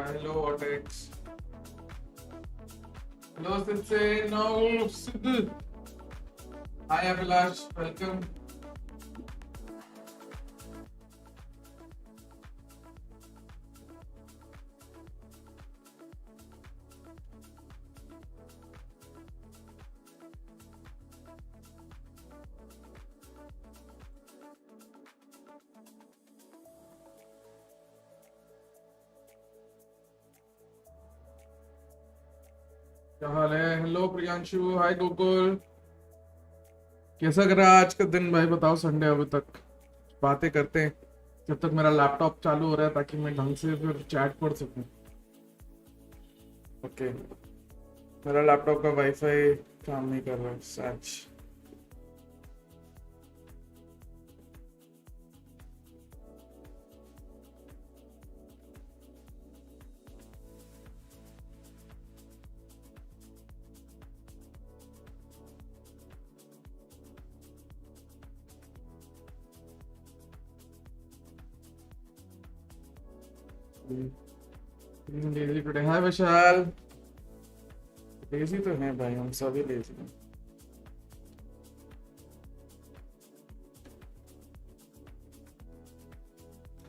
Hello, Audits. Hello, Sitse. No, Sidhu. Hi, Abhilash. Welcome. क्या हाल है? Hello Priyanshu, हाय गोकुल। कैसा कर रहा है आज का दिन भाई? बताओ। संडे अभी तक बातें करते हैं जब तक मेरा लैपटॉप चालू हो रहा है, ताकि मैं ढंग से फिर चैट पढ़ सकूं। ओके, मेरा लैपटॉप का वाईफाई काम नहीं कर रहा है सच। Lazy today. Hi Vishal. Lazy तो है भाई, हम सभी लेजी हैं।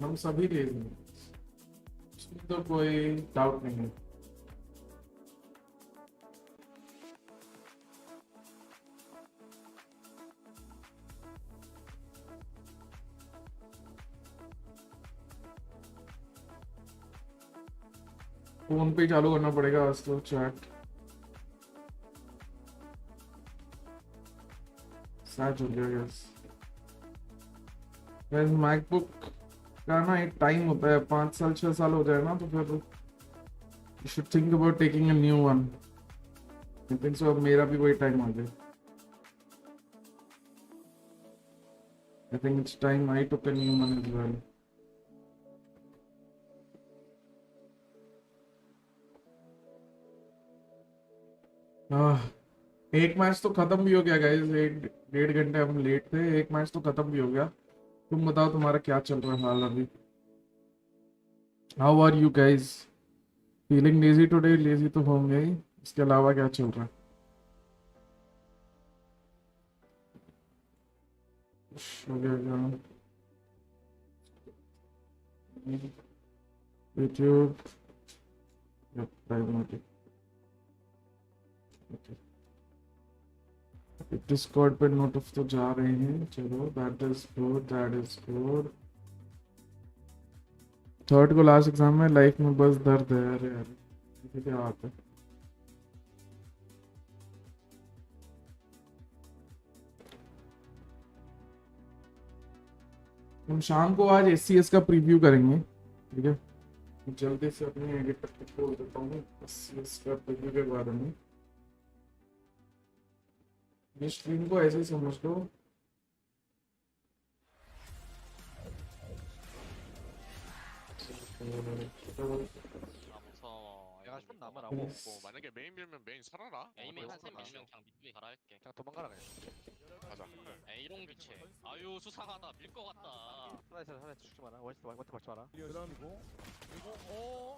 हम सभी लेजी हैं, इसमें तो कोई डाउट नहीं है। फोन पे ही चालू करना पड़ेगा आज तो चैट। सच हो गया यस। मैकबुक का ना एक टाइम होता है, 5 साल 6 साल हो जाए ना तो फिर you should think about taking a new one. I think so अब मेरा भी वही टाइम आ गया। I think it's time I took a new one as well. एक मैच तो खत्म भी हो गया गाइस। 1.5 घंटे हम लेट थे। एक मैच तो खत्म भी हो गया। तुम बताओ तुम्हारा क्या चल रहा है हाल अभी? How are you guys? Feeling lazy today? Lazy तो होंगे ही, इसके अलावा क्या चल रहा है? हो गया यूट्यूब डिस्कॉर्ड पे नोटिस तो जा रहे हैं। चलो that is good, that is good. Third को लास्ट एग्जाम में लाइफ में बस दर्द है। अरे यार ये क्या बात है? हम शाम को आज SCS का प्रीव्यू करेंगे, ठीक है? जल्दी से अपनी एडिट करके खोल देता हूँ SCS का प्रीव्यू के बारे में। ये स्ट्रीम को ऐसे ही समझ लो। 무서워. 내가 좀 남으라고. 뭐 만약에 메인 밀면 메인 살아라. 에이메인 한샘 밀면 그냥 밑에 갈아할게. 그냥 도망가라 그냥. 가자. A롱 비체. 아유 수상하다. 밀 것 같다. 살아있어 죽지 마라. 원스 걸지 마라. 그리고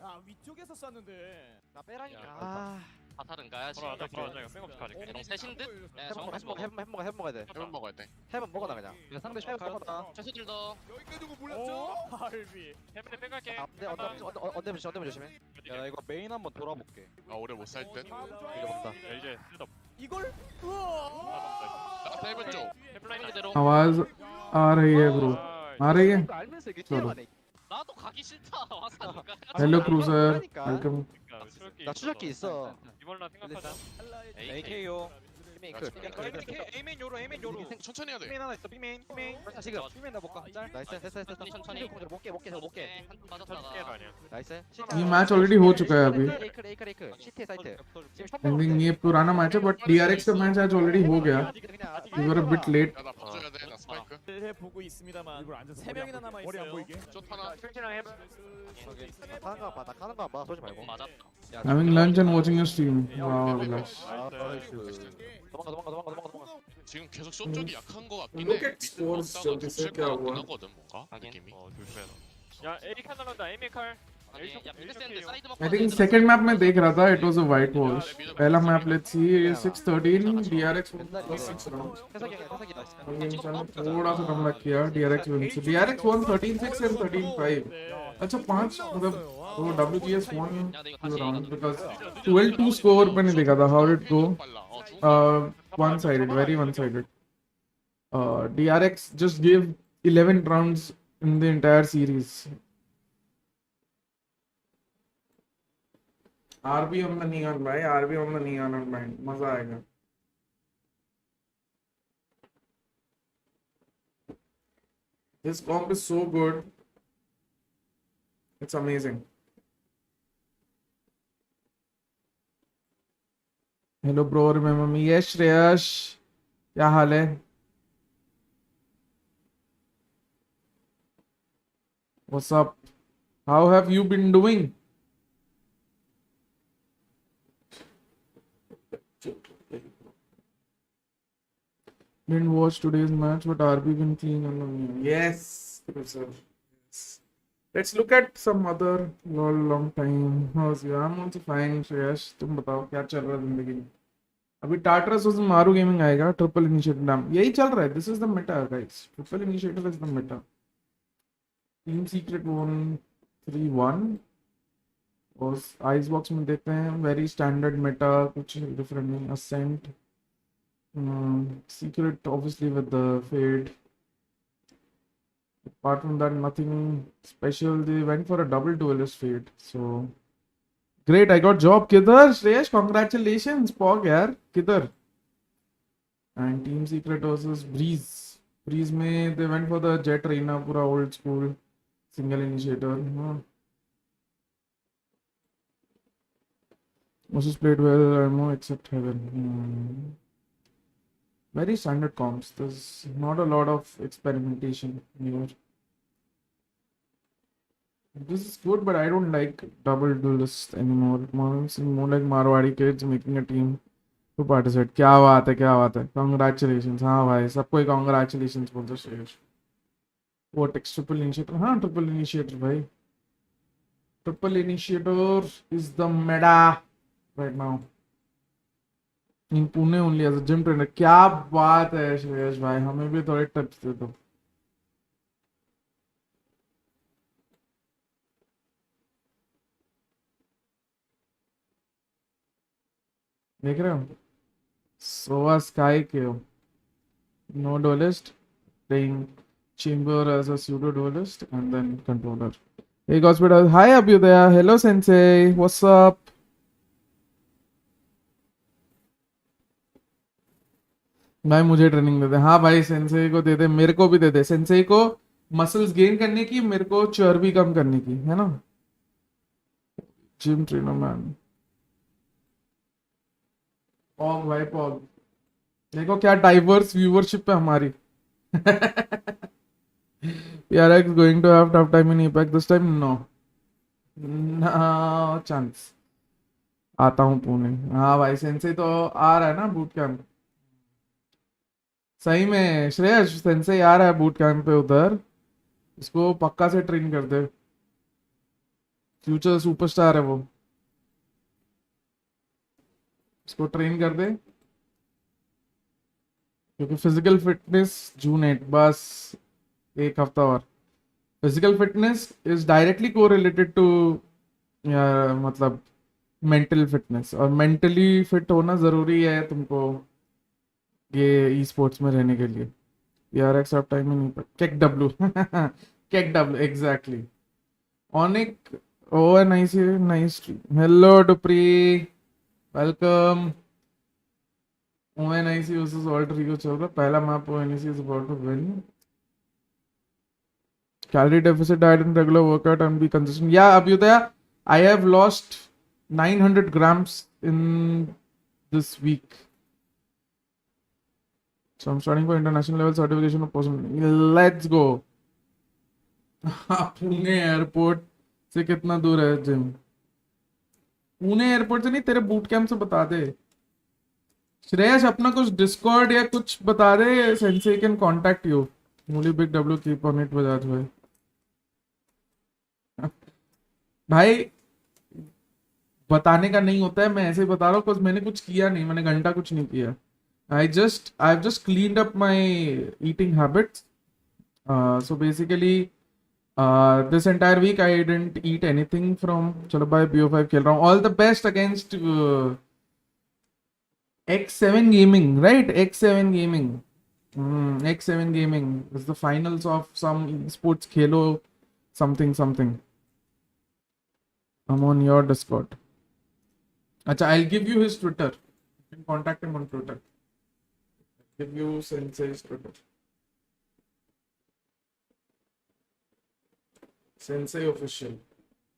아 위쪽에서 쐈는데 나 빼라니까. 야, 바탈은 가야지. 돌아가자. 백업 가질게. 에롱 셋인 듯? 네, 해먹 정말 먹어야 돼. 해먹 먹어야 돼. 해먹 먹어 나 그냥. 상대 쉐 먹어다. 최수들 더. 여기까지 두고 몰랐죠? 할비 해븐에 빼갈게. 언제 조심해. 야, 나 이거 메인 한번 돌아볼게. 아 오래 못 살 듯. 이제 본다. 야, 이제 셋업. 이걸 우와 나 세븐 쪽. 해플라인 그대로. आवाज आ रही है ब्रो? आ रही है? 알면서 이게 चलो। 뛰어가네. 나도 가기 싫다. 와사니까. Hello cruiser, 그러니까. Welcome. 나 추적기 있어. 이번라 생각하자. AK. AK요. 빅메인 나 끝. 지금 에이메인 요로 에이메인 요로. 천천히 해야 돼. 빅메인 하나 있어 빅메인. 자 지금 빅메인 나볼까? 나이스 됐어. 천천히. 못게. 한번 맞았다가 나이스. ये मैच ऑलरेडी हो चुका है अभी। 레이크 시티 사이트. आई थिंक ये पुराना मैच है बट DRX का मैच आज ऑलरेडी हो गया. We were a bit late. 야나 봐줘야 돼. 나 스파이크. 해 보고 있습니다만 세 명이나 남아 머리 안 있어요. 보이게. 숏 하나. 가는 거 봐. 쏘지 말고. 맞았다. Having lunch and watching your stream. Wow, nice. 도망가. 지금 계속 숏 쪽이 약한 거 같긴 해. Look at 미드 scores 먹다가 저기 겹칠 새끼야, 것 같긴 뭐. 하거든 뭔가 하긴. 느낌이. 조심해라. 야 에이 칼 날라온다 에이 칼. 아니 야 미드 샌드 사이드 I think second map में देख रहा था it was a white wash. पहला map let's see 6-13 DRX won first 6 rounds. 회사기야. थोड़ा सा कम लग किया DRX wins. So DRX won 13-6 and 13-5. अच्छा 5 मतलब वो WGS won two rounds because 12-2 score पे नहीं देखा था. How did it go? One-sided, very one-sided. DRX just gave 11 rounds in the entire series. RB on the neon भाई, RB on the neon and mind, मजा आएगा. This comp is so good. It's amazing. Hello bro, remember me? Yes Shreyash, क्या हाल है? What's up? How have you been doing? Didn't watch today's match, but RB been clean on the new. Yes, sir. Yes. Let's look at some other long time. How's you? I'm also fine, Shreyash. तुम बताओ क्या चल रहा है जिंदगी में? अभी Tartarus versus Maru Gaming आएगा. Triple Initiative नाम यही चल रहा है. This is the meta, guys. Triple Initiative is the meta. Team Secret won 3-1. और Icebox में देखते हैं. Very standard meta, कुछ different नहीं. Ascent. Secret obviously with the fade. Apart from that, nothing special. They went for a double duelist fade. So great, I got job. Kidhar Shreyash, congratulations. Pog yaar, kidhar. And Team Secret versus Breeze. Breeze में they went for the Jet Reina, पूरा old school single initiator. Versus played well, ammo except Heaven. Very standard comps. There's not a lot of experimentation here. This is good, but I don't like double duelists anymore. More like Marwadi kids making a team to participate. क्या बात है? Congratulations. हाँ भाई, सबको ही congratulations बोलते Shreyas. What triple initiator? हाँ, triple initiator भाई. Triple initiator is the meta right now. In Pune only as a gym trainer. क्या बात है श्रेयस भाई, हमें भी थोड़े टिप्स दे दो. देख रहे हो? सोवा स्काई के हो. No duelist, playing chamber as a pseudo duelist and then controller. Hey Godspeed, hi Abhyudaya. Hello Sensei, what's up? भाई मुझे ट्रेनिंग दे दे. हाँ भाई, सेंसेई को दे दे, मेरे को भी दे दे. सेंसेई को मसल्स गेन करने की, मेरे को चर्बी कम करने की, है ना. Gym trainer man. पॉग भाई पॉग. देखो क्या डाइवर्स व्यूअरशिप है हमारी. DRX going to have tough time in Apex this time? No chance. आता हूँ पुणे. हाँ भाई, सेंसेई तो आ रहा है ना बूट कैंप. सही में श्रेयस, सेंसेई आ रहा है बूट कैंप पे उधर. इसको पक्का से ट्रेन कर दे. फ्यूचर सुपरस्टार है वो. इसको ट्रेन कर दे क्योंकि फिजिकल फिटनेस जून 8 बस एक हफ्ता और. Physical fitness is directly correlated to मतलब मेंटल फिटनेस, और मेंटली फिट होना जरूरी है तुमको ये ई स्पोर्ट्स में रहने के लिए. DRX ऑफ टाइम नहीं पर cake W exactly. Onic oh nice. Hello Dupree, welcome. ONIC versus ऑल्ट रियो चल रहा है, पहला map ONIC is about to win. Calorie deficit diet and regular workout and be consistent. Yeah, Abhyudaya, I have lost 900 grams in this week. So I'm starting for international level certification of person. Let's go. Pune airport से कितना दूर है gym? Pune airport से नहीं, तेरे boot camp से बता दे. श्रेयस अपना कुछ डिस्कॉर्ड या कुछ बता दे, सेंसे कैन कांटेक्ट यू. मूली big W keep on it Bajaj भाई. भाई बताने का नहीं होता है, मैं ऐसे ही बता रहा हूँ कुछ मैंने कुछ किया नहीं, मैंने घंटा कुछ नहीं किया. I have just cleaned up my eating habits. So basically this entire week I didn't eat anything from. चलो भाई BO5 खेल रहा हूँ. All the best against X7 Gaming, right? X7 Gaming. X7 Gaming is the finals of some esports Khelo something. I'm on your Discord. अच्छा, I'll give you his Twitter. You can contact him on Twitter. Give you Sensei's Twitter. Sensei official.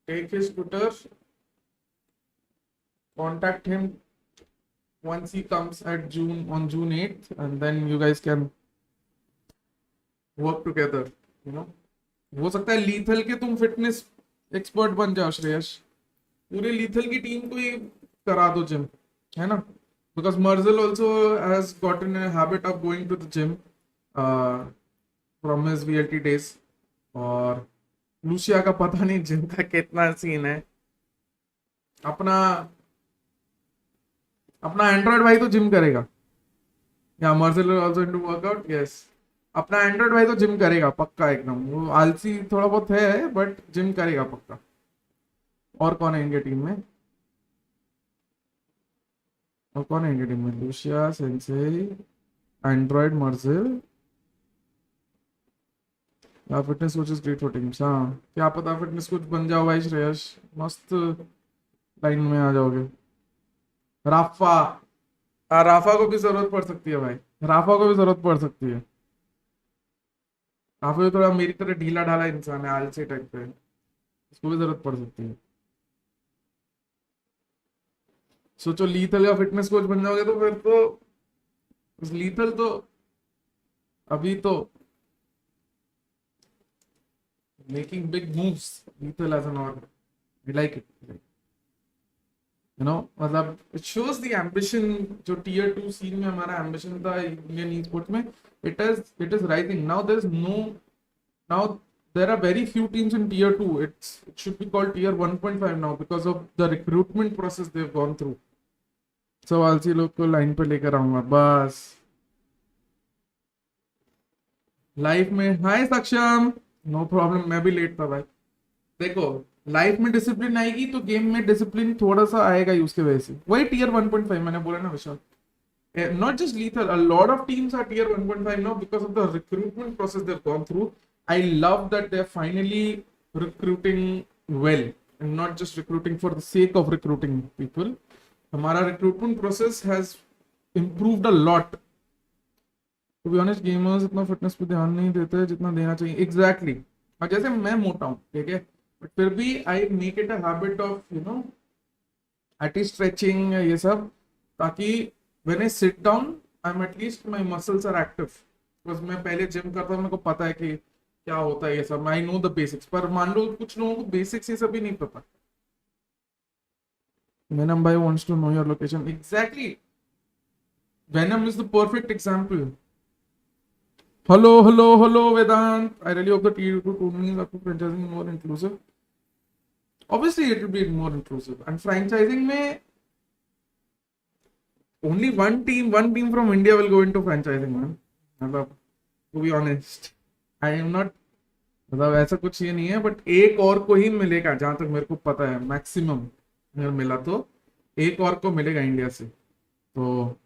Take his Twitter. Contact him once he comes at on June 8th, and then you guys can work together. You know, हो सकता है lethal के तुम fitness expert बन जाओ श्रेयस. पूरे lethal की team को ही करा दो जिम, है ना? Because Marzal also has gotten a habit of going to the gym from his VLT days. और लूसिया का पता नहीं जिम का कितना सीन है. अपना एंड्रॉइड भाई तो जिम करेगा. या Marzal also into workout. Yes. अपना एंड्रॉइड भाई तो जिम करेगा पक्का एकदम. वो आलसी थोड़ा बहुत है बट जिम करेगा पक्का. और कौन है इनके टीम में? और कौन है इनके टीम में? लूसिया, सेंसेई, एंड्रॉइड, मर्जिल. Fitness coach is great for teams. हाँ, क्या पता फिटनेस कोच बन जाओ भाई श्रेयस, मस्त लाइन में आ जाओगे. राफा, राफा को भी जरूरत पड़ सकती है भाई. राफा को भी जरूरत पड़ सकती है. राफा भी थोड़ा मेरी तरह ढीला ढाला इंसान है, आलसी टाइप पे. इसको भी जरूरत पड़ सकती है. सोचो लीथल का फिटनेस कोच बन जाओगे तो फिर तो लीथल तो अभी तो making big moves. Lethal as an org, I like it. You know, मतलब इट शोज द एम्बिशन. जो टियर 2 सीन में हमारा एम्बिशन था इंडियन ई स्पोर्ट्स में, it is rising. Now there are very few teams in tier 2. It should be called tier 1.5 now because of the recruitment process they've gone through. So आलसी लोग को line पे लेकर आऊंगा बस. Life में हाय सक्षम, नो प्रॉब्लम. मैं भी लेट था भाई. देखो, लाइफ में डिसिप्लिन आएगी तो गेम में डिसिप्लिन थोड़ा सा आएगा ही उसके वजह से. वही टियर 1.5 मैंने बोला ना विशाल. Not just lethal, a lot of teams are tier 1.5 now because of the recruitment process they've gone through. I love that they're finally recruiting well and not just recruiting for the sake of recruiting people. हमारा recruitment process has improved a lot. To be honest, gamers इतना fitness पे ध्यान नहीं देते जितना देना चाहिए. Exactly. और जैसे मैं मोटा हूँ, ठीक है, बट फिर भी I make it a habit of, you know, at least stretching ये सब, ताकि when I sit down, I'm at least my muscles are active. Because मैं पहले जिम करता हूँ, मेरे को पता है कि क्या होता है ये सब. I know the basics. पर मान लो कुछ लोगों को बेसिक्स ये सब भी नहीं पता. Venom Bhai wants to know your location. Exactly. Venom is the perfect example. Hello Vedant. I really hope the tier 2 tournaments after franchising more inclusive. Obviously it will be more inclusive. And franchising में only one team from India will go into franchising, man. मतलब, to be honest, I am not, मतलब ऐसा कुछ ये नहीं है, but एक और को ही मिलेगा जहां तक मेरे को पता है. मैक्सिमम अगर मिला तो एक और को मिलेगा इंडिया से. तो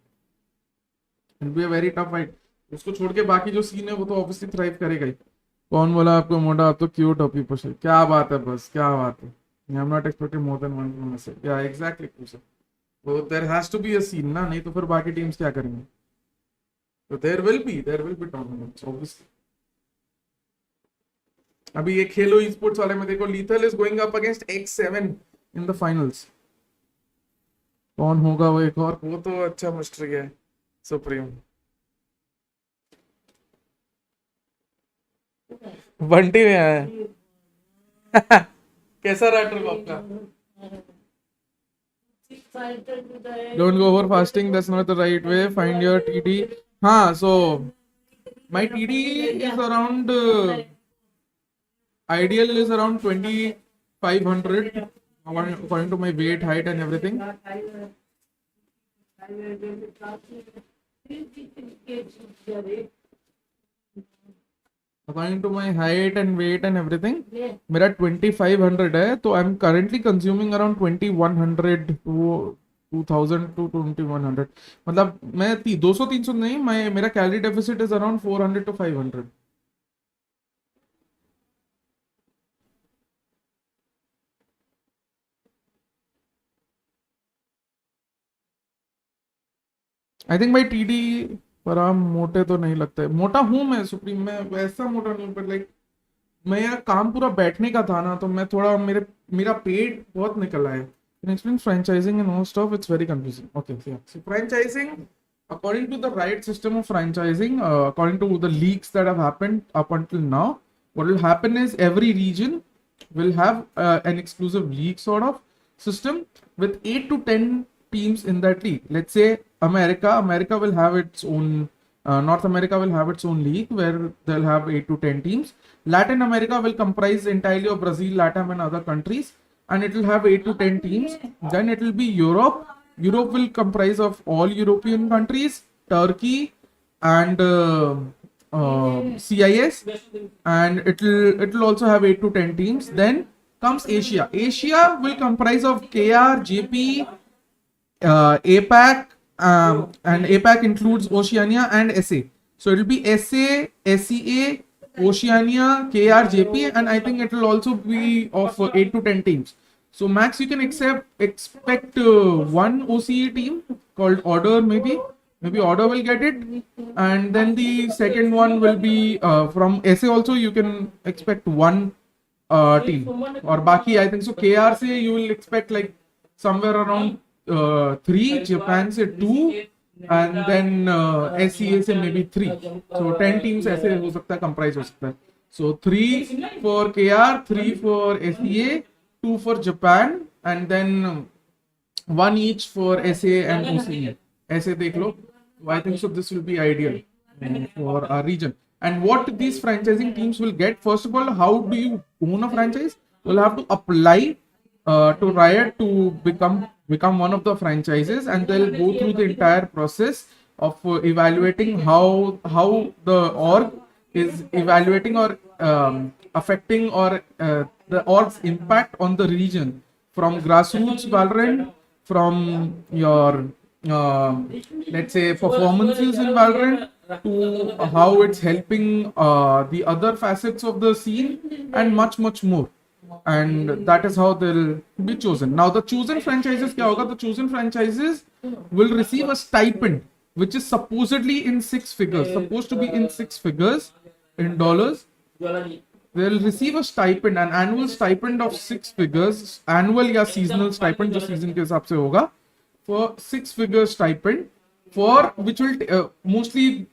it be a very tough fight. उसको छोड़ के बाकी जो सीन है वो तो ऑब्वियसली थ्राइव करेगा ही. कौन बोला आपको मोटा? आप तो क्यूट हो पीपल से. क्या बात है, बस क्या बात है. I am not expecting more than one message. या exactly. So there has to be a scene ना, नहीं तो फिर बाकी teams क्या करेंगे? So there will be tournaments obviously. अभी ये खेलो esports वाले में देखो, Lethal is going up against X7 in the finals. कौन होगा वो एक और? वो तो अच्छा मिस्ट्री है, सुप्रीम। बंटी में आया है। कैसा रहा ट्रिप आपका? Don't go over fasting, that's not the right way. Find your TD. हाँ, so my TD is around ideal is around 2500 according to my weight, height and everything. According to my height and weight and everything, मेरा 2500 है, तो I'm currently consuming around 2100 to 2000 to 2100. मतलब मैं 200-300 नहीं, मेरा calorie deficit is around 400 to 500. I think भाई TD पर आप मोटे तो नहीं लगते। मोटा हूं मैं सुप्रीम, मैं वैसा मोटा नहीं, पर लाइक मैं यार काम पूरा बैठने का था ना, तो मैं थोड़ा मेरा पेट बहुत निकला है। Can you explain franchising and all stuff? It's very confusing. Okay, yeah. So franchising, according to the right system of franchising, according to the leaks that have happened up until now, what will happen is every region will have an exclusive league sort of system with 8 to 10 teams in that league. Let's say America will have its own, North America will have its own league where they'll have 8 to 10 teams. Latin America will comprise entirely of Brazil, Latam and other countries, and it will have 8 to 10 teams. Then it will be Europe. Europe will comprise of all European countries, Turkey and CIS, and it will also have 8 to 10 teams. Then comes Asia. Asia will comprise of KR, JP, APAC, and APAC includes Oceania and SA. So it will be SA, SEA, Oceania, KR, JP, and I think it will also be of 8 to 10 teams. So max you can expect one OCE team called Order, maybe Order will get it, and then the second one will be from SA. Also you can expect one team, or Baki I think so. KR say you will expect like somewhere around 3, Japan say 2, and then SEA say maybe 3. So 10 teams ऐसे हो सकता है, comprise हो सकता है. So 3 for KR, 3 for SEA, 2 for Japan, and then 1 each for SA and OCE. ऐसे देख लो. I think so this will be ideal for our region. And what these franchising teams will get, first of all, how do you own a franchise? You'll have to apply to Riot to become one of the franchises, and they'll go through the entire process of evaluating how the org is evaluating or affecting or the org's impact on the region, from grassroots Valorant, from your let's say performances in Valorant, to how it's helping the other facets of the scene, and much more. And that is how they'll be chosen. Now the chosen franchises kya hoga? The chosen franchises will receive a stipend which is supposedly in 6 figures, supposed to be in 6 figures in dollars. They'll receive a stipend, an annual stipend of 6 figures, annual या seasonal stipend जो season के हिसाब से होगा, for 6-figure stipend, for which will mostly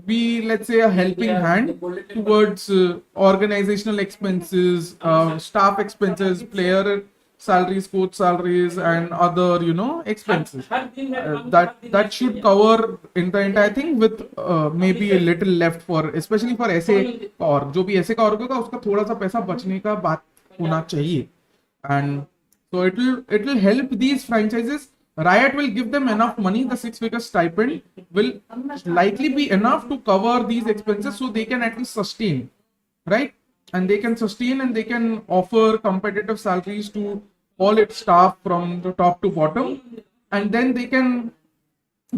be, let's say, a helping hand towards organizational expenses, staff expenses, player salaries, coach salaries, and other expenses. That should cover in the entire thing, with maybe a little left for, especially for ऐसे और जो भी ऐसे का और होगा उसका थोड़ा सा पैसा बचने का बात होना चाहिए. And so it will help these franchises. Riot will give them enough money. The 6-figure stipend will likely be enough to cover these expenses, so they can at least sustain, right? And they can sustain, and they can offer competitive salaries to all its staff from the top to bottom, and then they can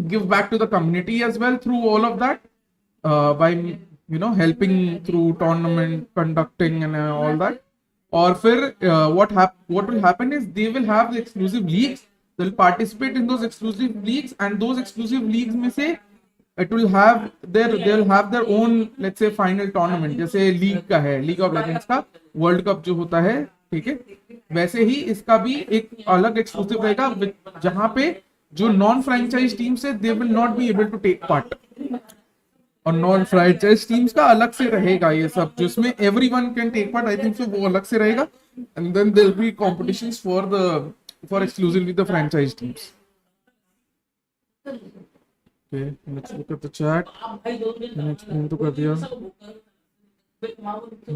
give back to the community as well through all of that, by helping through tournament conducting and all that. Or what will happen is they will have the exclusive leagues they'll participate in those exclusive leagues, and those exclusive leagues में से it will have they'll have their own, let's say, final tournament. जैसे league का है, league of legends का world cup जो होता है, ठीक है, वैसे ही इसका भी एक अलग एक्सक्लूसिव रहेगा जहां पे जो नॉन फ्रेंचाइज टीम्स है they will not be able to take part, और नॉन फ्रेंचाइज टीम्स का अलग से रहेगा ये सब, जिसमें everyone can take part, I think so वो अलग से रहेगा, and then there will be competitions for exclusively the franchise teams. Okay, let's look at the chat. Explain तो कर दिया.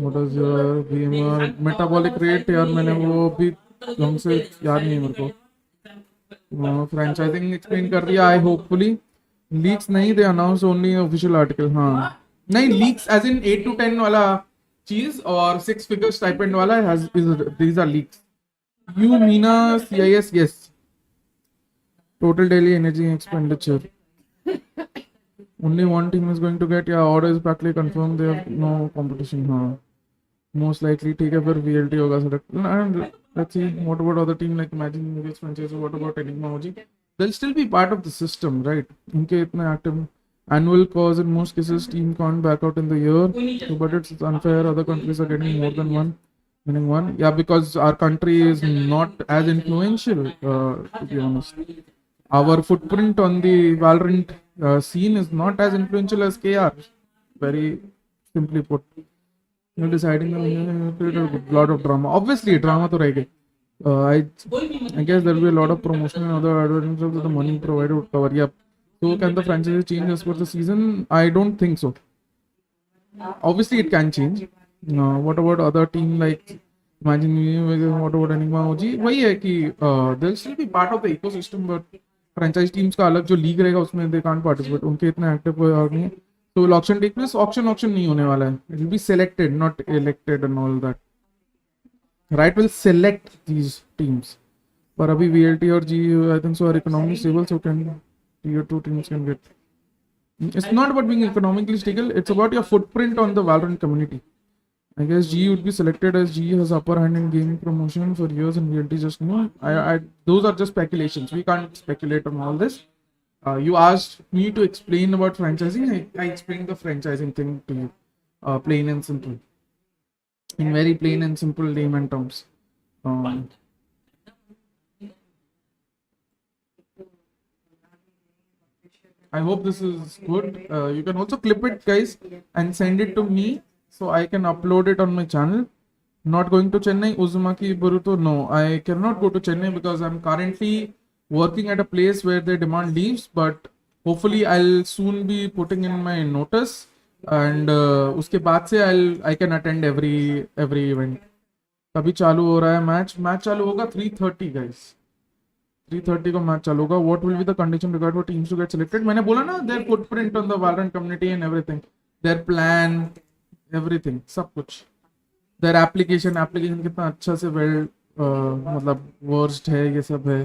What is your gamer metabolic rate? यार मैंने वो भी ढंग से याद नहीं है मेरे को. फ्रेंचाइजिंग एक्सप्लेन कर दिया. आई होपफुली लीक्स नहीं, दे अनाउंस ओनली ऑफिशियल आर्टिकल. हाँ नहीं, लीक्स एज इन 8 to 10 वाला चीज और 6 figure स्टाइपेंड वाला these are leaks. You Meena CIS, yes. Total daily energy expenditure. Only one team is going to get. Yeah, order is practically confirmed. They have no competition. हाँ, most likely. ठीक है, फिर VLT होगा select. And let's see. What about other team like Imagine Movies franchise? What about Enigma OG? They'll still be part of the system, right? इनके इतने active annual cause in most cases team can't back out in the year. So, but it's unfair. Other countries are getting more than one. Winning one. Yeah, because our country is not as influential. To be honest. Our footprint on the Valorant scene is not as influential as KR. Very simply put. You're deciding a lot of drama. Obviously, drama to रहेगा. I guess there will be a lot of promotion and other advertisements that the money provided would cover. Yeah. So can the franchise change as per the season? I don't think so. Obviously, it can change. What about other team like Imagine? What about Enigma OG? वही है कि they'll still be part of the ecosystem, but franchise teams का अलग जो league रहेगा उसमें they can't participate. उनके इतना एक्टिव कोई और नहीं है. तो will auction take place. Auction नहीं होने वाला है. It will be selected, not elected and all that. Right will select these teams. पर अभी VLT और G I think so are economically stable, so can tier 2 teams can get. It's not about being economically stable, it's about your footprint on the Valorant community. I guess G would be selected as G has upper hand in gaming promotion for years and VLT just no. Those are just speculations. We can't speculate on all this. You asked me to explain about franchising. I explained the franchising thing to you, plain and simple, in very plain and simple layman terms. I hope this is good. You can also clip it, guys, and send it to me. So I can upload it on my channel. Not going to Chennai, Uzumaki Boruto. No, I cannot go to Chennai because I'm currently working at a place where they demand leaves. But hopefully I'll soon be putting in my notice, and उसके बाद से I can attend every event. अभी चालू हो रहा है match चालू होगा 3:30 guys. 3:30 को मैच चालू होगा. What will be the condition required for teams to get selected? मैंने बोला ना, their footprint on the Valorant community and everything, their plan. Everything, सब कुछ. देयर एप्लीकेशन कितना अच्छा से वेल मतलब वर्स्ड है, ये सब है.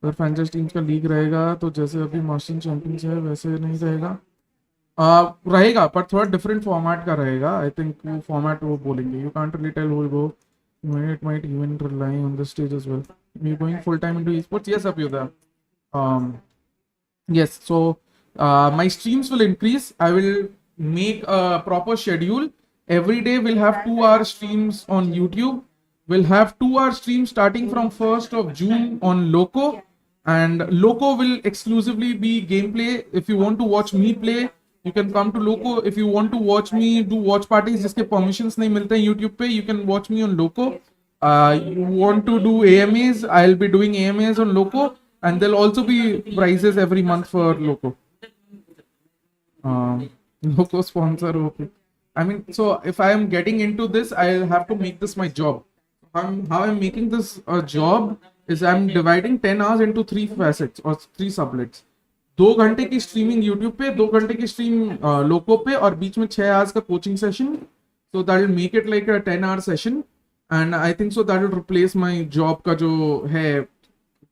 अगर फ्रेंचाइज टीम्स का लीग रहेगा तो जैसे अभी मास्टर चैंपियंस है वैसे नहीं रहेगा. रहेगा पर थोड़ा डिफरेंट फॉर्मेट का रहेगा. आई थिंक वो फॉर्मेट वो बोलेंगे. You can't really tell who will go. It might even rely on the stage as well. You going full time into esports? Yes, Abhyuda. Yes, so my streams will increase. I will make a proper schedule. Every day we'll have 2-hour streams on YouTube. We'll have 2-hour streams starting from 1st of June on Loco, and Loco will exclusively be gameplay. If you want to watch me play, you can come to Loco. If you want to watch me do watch parties जिसके permissions नहीं मिलते हैं YouTube पे, you can watch me on Loco. You want to do AMAs, I'll be doing AMAs on Loco, and there'll also be prizes every month for Loco. Loco sponsor, okay. I mean, so if I am getting into this, I'll have to make this my job. How I'm making this a job is I'm dividing 10 hours into 3 facets or 3 sublets. 2 घंटे की streaming YouTube पे, 2 घंटे की stream लोको पे, और बीच में 6 hours का coaching session. So that will make it like a 10-hour session, and I think so that will replace my job का जो है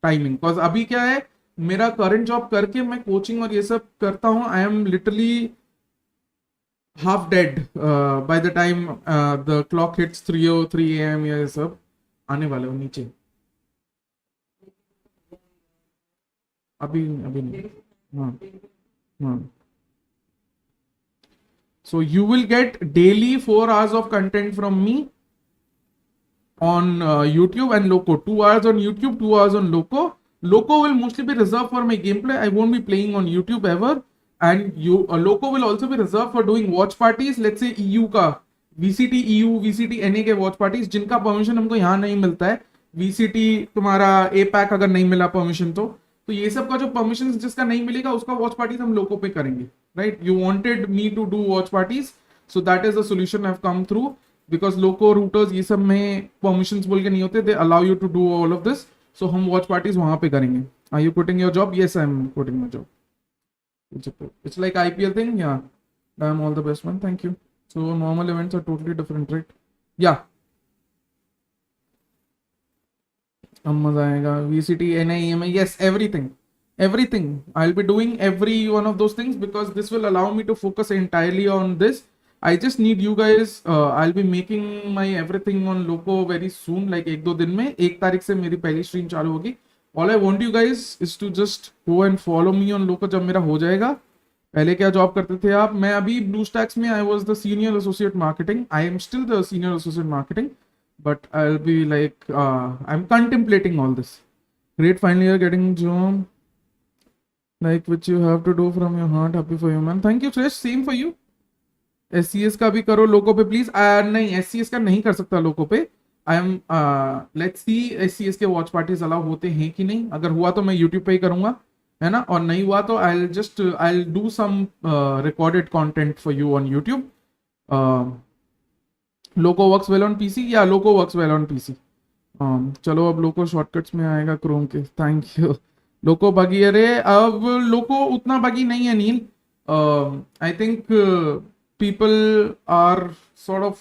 टाइमिंग. बिकॉज अभी क्या है, मेरा करंट जॉब करके मैं कोचिंग और ये सब करता हूँ. I am literally half dead by the time the clock hits 3:03 AM. ये सब आने वाले हो नीचे. अभी अभी नहीं. हाँ हाँ. So you will get daily 4 hours of content from me on YouTube and Loco. 2 hours on YouTube, 2 hours on Loco. Loco will mostly be reserved for my gameplay. I won't be playing on YouTube ever. And Loco will also be reserved for doing watch parties. Let's say EU का VCT EU, VCT NA के watch parties जिनका permission हमको यहाँ नहीं मिलता है. VCT तुम्हारा APAC अगर नहीं मिला परमिशन तो ये सब का जो परमिशन जिसका नहीं मिलेगा उसका वॉच पार्टीज हम लोगों पे करेंगे. Right, you wanted me to do watch parties, so that is the solution I have come through. Because Loco Rooter ये सब में परमिशंस बोल के नहीं होते, they allow you to do all of this. So हम वॉच पार्टीज वहां पे करेंगे. Are you quitting your job? Yes, I am quitting my job. It's like IPL thing, yeah. I'm all the best, man. Thank you. So normal events are totally different, right? Yeah. अब मजा आएगा. VCT, NI, EMI, yes, everything. I'll be doing every one of those things because this will allow me to focus entirely on this. I just need you guys. I'll be making my everything on Loco very soon, like 1-2 दिन में. 1 तारीख से मेरी पहली stream चालू होगी. All I want you guys is to just go and follow me on Loco जब मेरा हो जाएगा. पहले क्या जॉब करते थे आप? मैं अभी ब्लू स्टैक्स में I was the senior associate marketing. I am still the senior associate marketing, but I'll be like I'm contemplating all this. Great, finally you're getting job like which you have to do from your heart. Happy for you, man. Thank you, Suresh. Same for you. SCS का भी करो लोगों पे please. नहीं, SCS का नहीं कर सकता लोगों पे. I am let's see SCS के वॉच पार्टीज अलाउ होते हैं कि नहीं. अगर हुआ तो मैं यूट्यूब पे ही करूंगा, है ना, और नहीं हुआ तो I do some recorded content for you on YouTube. Loco works well on PC, या Loco works well on PC. चलो अब लोको शॉर्टकट्स में आएगा क्रोम के. Thank you. लोको बगी, अरे अब लोको उतना बगी नहीं है Neel. I think people are sort of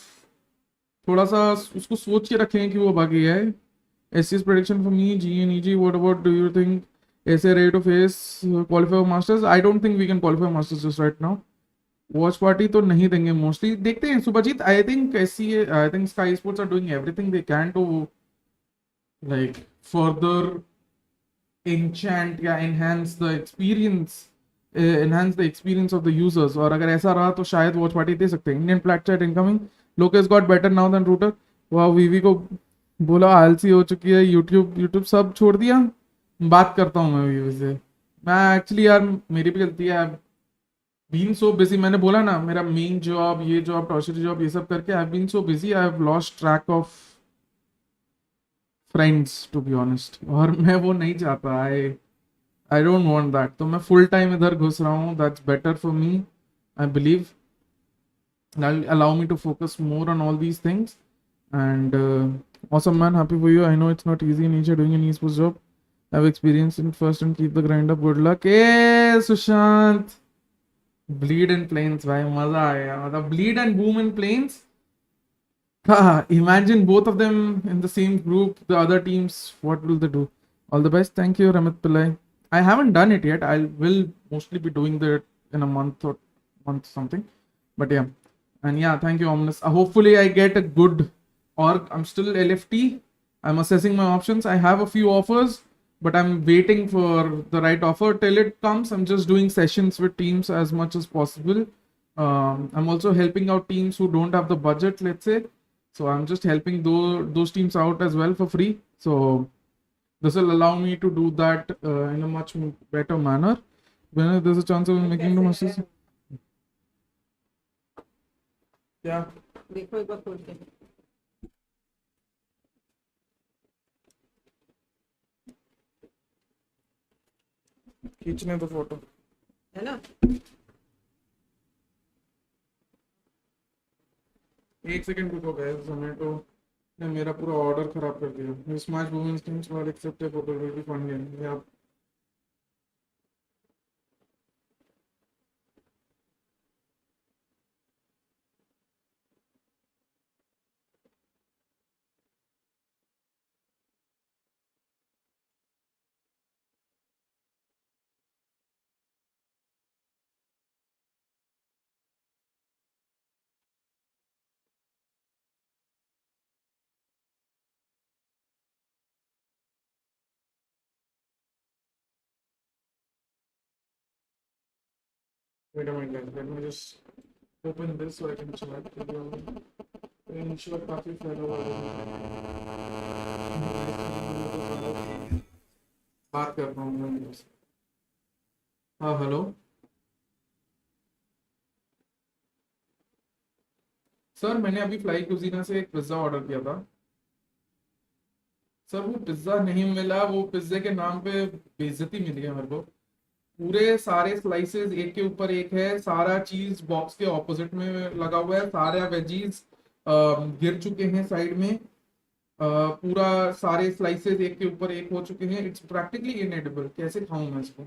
थोड़ा सा उसको सोच के रखें कि वो बगी है. SCS prediction for me, GNEG, what about, do you think ऐसे ready to face qualify for masters? I don't think we can qualify masters just right now. Watch party तो नहीं देंगे मोस्टली. देखते हैं Subhajit. I think Skyesports are doing everything they can to like further enchant या enhance the experience of the users. और अगर ऐसा रहा तो शायद वॉच पार्टी दे सकते हैं. Indian plate chat incoming. Loco's got better now than Rooter. वाह, वीवी को बोला आलसी हो चुकी है. यूट्यूब सब छोड़ दिया. बात करता हूँ मैं वीवी से. मैं एक्चुअली यार मेरी भी गलती है. Been so busy. मैंने बोला ना मेरा मेन जॉब, ये जॉब, टॉर्चरी जॉब, ये सब करके I been so busy, I have lost track of friends to be honest. और मैं वो नहीं चाहता. I don't want that. तो मैं फुल टाइम इधर घुस रहा हूँ. That's better for me. I believe that allow me to focus more on all these things. And awesome, man. Happy for you. I know it's not easy in nature doing an esports job. I have experience in first and keep the grind up. Good luck. Hey Sushant, bleed in planes भाई, मजा आया. मतलब bleed and boom in planes. Imagine both of them in the same group, the other teams, what will they do? All the best. Thank you, Ramit Pillai. I haven't done it yet. I will mostly be doing that in a month something. But yeah. And yeah, thank you, Omnis. Hopefully I get a good org. I'm still LFT. I'm assessing my options. I have a few offers, but I'm waiting for the right offer. Till it comes, I'm just doing sessions with teams as much as possible. I'm also helping out teams who don't have the budget, let's say. So I'm just helping those teams out as well for free. So this will allow me to do that in a much better manner. When there's a chance of making the masters. Yeah. देखो एक बार खोल के. खींचने दो photo, है ना. एक second रुको गाइस. जोमेटो ने मेरा पूरा ऑर्डर खराब कर दिया. Smash women's teams for accepted photo will be fun game. या Wait a minute, guys. Let me just open this so I can chat with you. Ensure काफी फैला हुआ है। बात कर रहा हूँ मैं। हाँ हेलो सर, मैंने अभी फ्लाई कुजीना से एक पिज्ज़ा ऑर्डर किया था सर। वो पिज्ज़ा नहीं मिला। वो पिज्ज़े के नाम पे बेइज्जती मिली है मेरे को। पूरे सारे स्लाइसेस एक के ऊपर एक है, सारा चीज बॉक्स के ऑपोजिट में लगा हुआ है, सारे वेजीज गिर चुके हैं साइड में। पूरा सारे स्लाइसेस एक के ऊपर एक हो चुके हैं। It's practically इनएडिबल। कैसे खाऊं मैं इसको?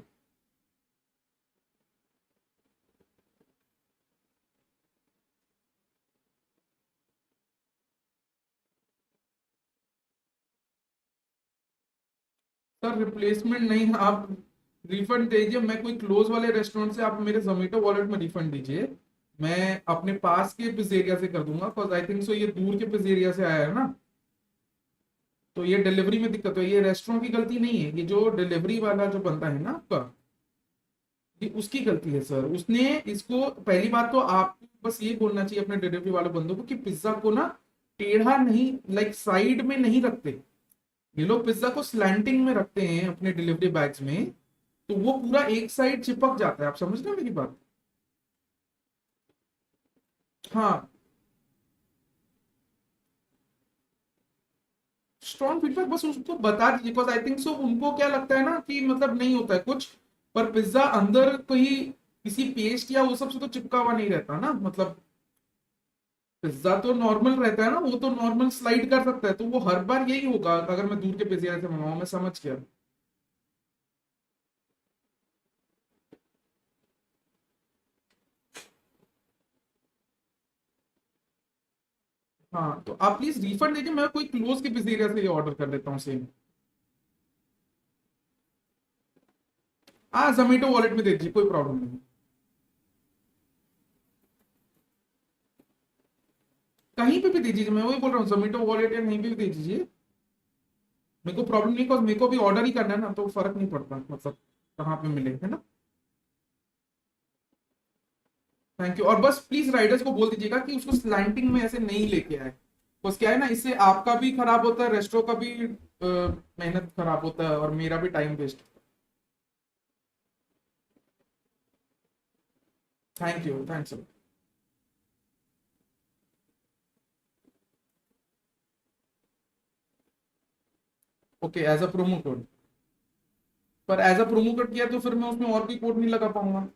सर रिप्लेसमेंट नहीं, आप रिफंड दीजिए। मैं कोई क्लोज वाले रेस्टोरेंट से आप मेरे जोमेटो वॉलेट में रिफंड दीजिए। मैं अपने पास के पिज्जेरिया से कर दूंगा, बिकॉज आई थिंक सो ये दूर के पिज्जेरिया से आया है ना, तो ये डिलीवरी में दिक्कत है। ये रेस्टोरेंट की गलती नहीं है, ये जो डिलीवरी वाला जो बंदा है ना आपका, ये उसकी गलती है सर। उसने इसको, पहली बात तो आप बस ये बोलना चाहिए अपने डिलीवरी वाले बंदों को कि पिज्जा को ना टेढ़ा नहीं, लाइक साइड में नहीं रखते। ये लोग पिज्जा को स्लैंटिंग में रखते हैं अपने डिलीवरी बैग्स में, तो वो पूरा एक साइड चिपक जाता है। आप समझ रहे हैं मेरी बात? हाँ, स्ट्रॉन्ग फीडबैक बस उसको बता दीजिए, बिकॉज आई थिंक सो उनको क्या लगता है ना कि मतलब नहीं होता है कुछ, पर पिज्जा अंदर कहीं किसी पेस्ट या वो सब से तो चिपका हुआ नहीं रहता ना। मतलब पिज्जा तो नॉर्मल रहता है ना, वो तो नॉर्मल स्लाइड कर सकता है, तो वो हर बार यही होगा अगर मैं दूर के पिज्जा से मंगाऊं। मैं समझ गया। हाँ, तो आप प्लीज रिफंड दीजिए। मैं कोई क्लोज के पिज्जेरिया से ये ऑर्डर कर देता हूँ सेम। हाँ, जोमेटो वॉलेट में दे दीजिए, कोई प्रॉब्लम नहीं। कहीं पे भी दे दीजिए, मैं वही बोल रहा हूँ, जोमेटो वॉलेट या कहीं पे भी दे दीजिए। मेरे को प्रॉब्लम नहीं, बिकॉज मेरे को भी ऑर्डर ही करना है ना, तो फर्क नहीं पड़ता मतलब कहाँ पे मिले, है ना। Thank you. और बस प्लीज राइडर्स को बोल दीजिएगा कि उसको स्लैंटिंग में ऐसे नहीं लेके आए। बस क्या है ना, इससे आपका भी खराब होता है, रेस्टोरेंट का भी मेहनत खराब होता है, और मेरा भी time waste. Thank you, thanks. Okay, as a promo code. पर एज अ प्रोमो कोड किया तो फिर मैं उसमें और कोई कोड नहीं लगा पाऊंगा।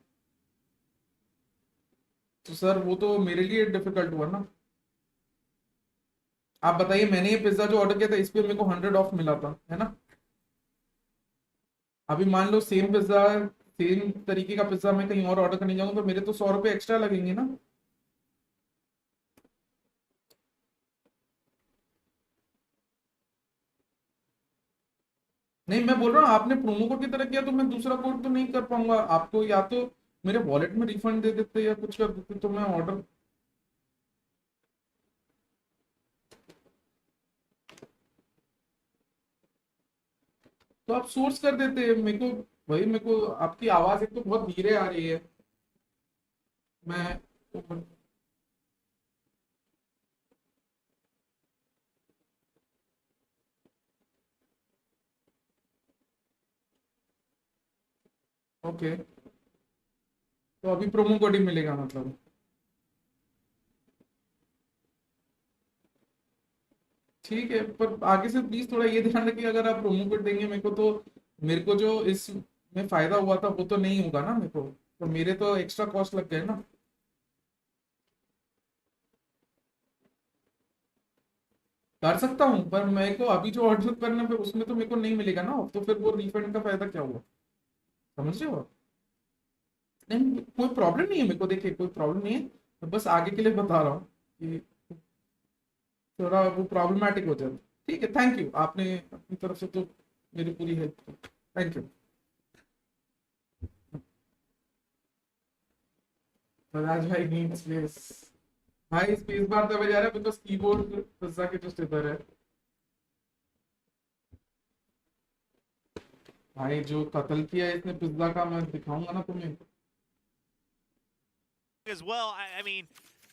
तो सर वो तो मेरे लिए डिफिकल्ट हुआ ना। आप बताइए, मैंने ये पिज्जा जो ऑर्डर किया था इस पे मेरे को 100 ऑफ मिला था, है ना। अभी मान लो सेम पिज्जा, सेम तरीके का पिज्जा मैं कहीं और ऑर्डर करने जाऊंगा तो मेरे तो 100 रुपये एक्स्ट्रा लगेंगे ना। नहीं, मैं बोल रहा हूँ आपने प्रोमो कोड की तरह किया तो मैं दूसरा कोड तो नहीं कर पाऊंगा। आपको या तो मेरे वॉलेट में रिफंड दे देते या कुछ कर देते तो मैं ऑर्डर। तो आप सोर्स कर देते मेरे को। भाई मेरे को आपकी आवाज एक तो बहुत धीरे आ रही है। मैं ओके, तो अभी प्रोमो कोड ही मिलेगा मतलब। ठीक है, पर आगे से प्लीज थोड़ा ये ध्यान रखिए, अगर आप प्रोमो कोड देंगे मेरे को तो मेरे को जो इस में फायदा हुआ था वो तो नहीं होगा ना मेरे को, तो मेरे तो एक्स्ट्रा कॉस्ट लग गए ना। कर सकता हूँ, पर मेरे को अभी जो ऑर्डर करना है उसमें तो मेरे को नहीं मिलेगा ना, तो फिर वो रिफंड का फायदा क्या हुआ? समझ रहे हो आप? नहीं, कोई प्रॉब्लम नहीं है मेरे को, देखिए कोई प्रॉब्लम नहीं है, मैं बस आगे के लिए बता रहा हूँ कि थोड़ा वो प्रॉब्लमैटिक हो जाता। ठीक है, थैंक यू, आपने अपनी तरफ से तो मेरी पूरी हेल्प की। Thank you. राज भाई नीड स्पेस। भाई स्पेस बार दबा जा रहा है बिकॉज कीबोर्ड पिज्जा के जस्ट इधर है। भाई जो कत्ल किया है इसने पिज्जा का, मैं दिखाऊंगा ना तुम्हें। as well. I mean,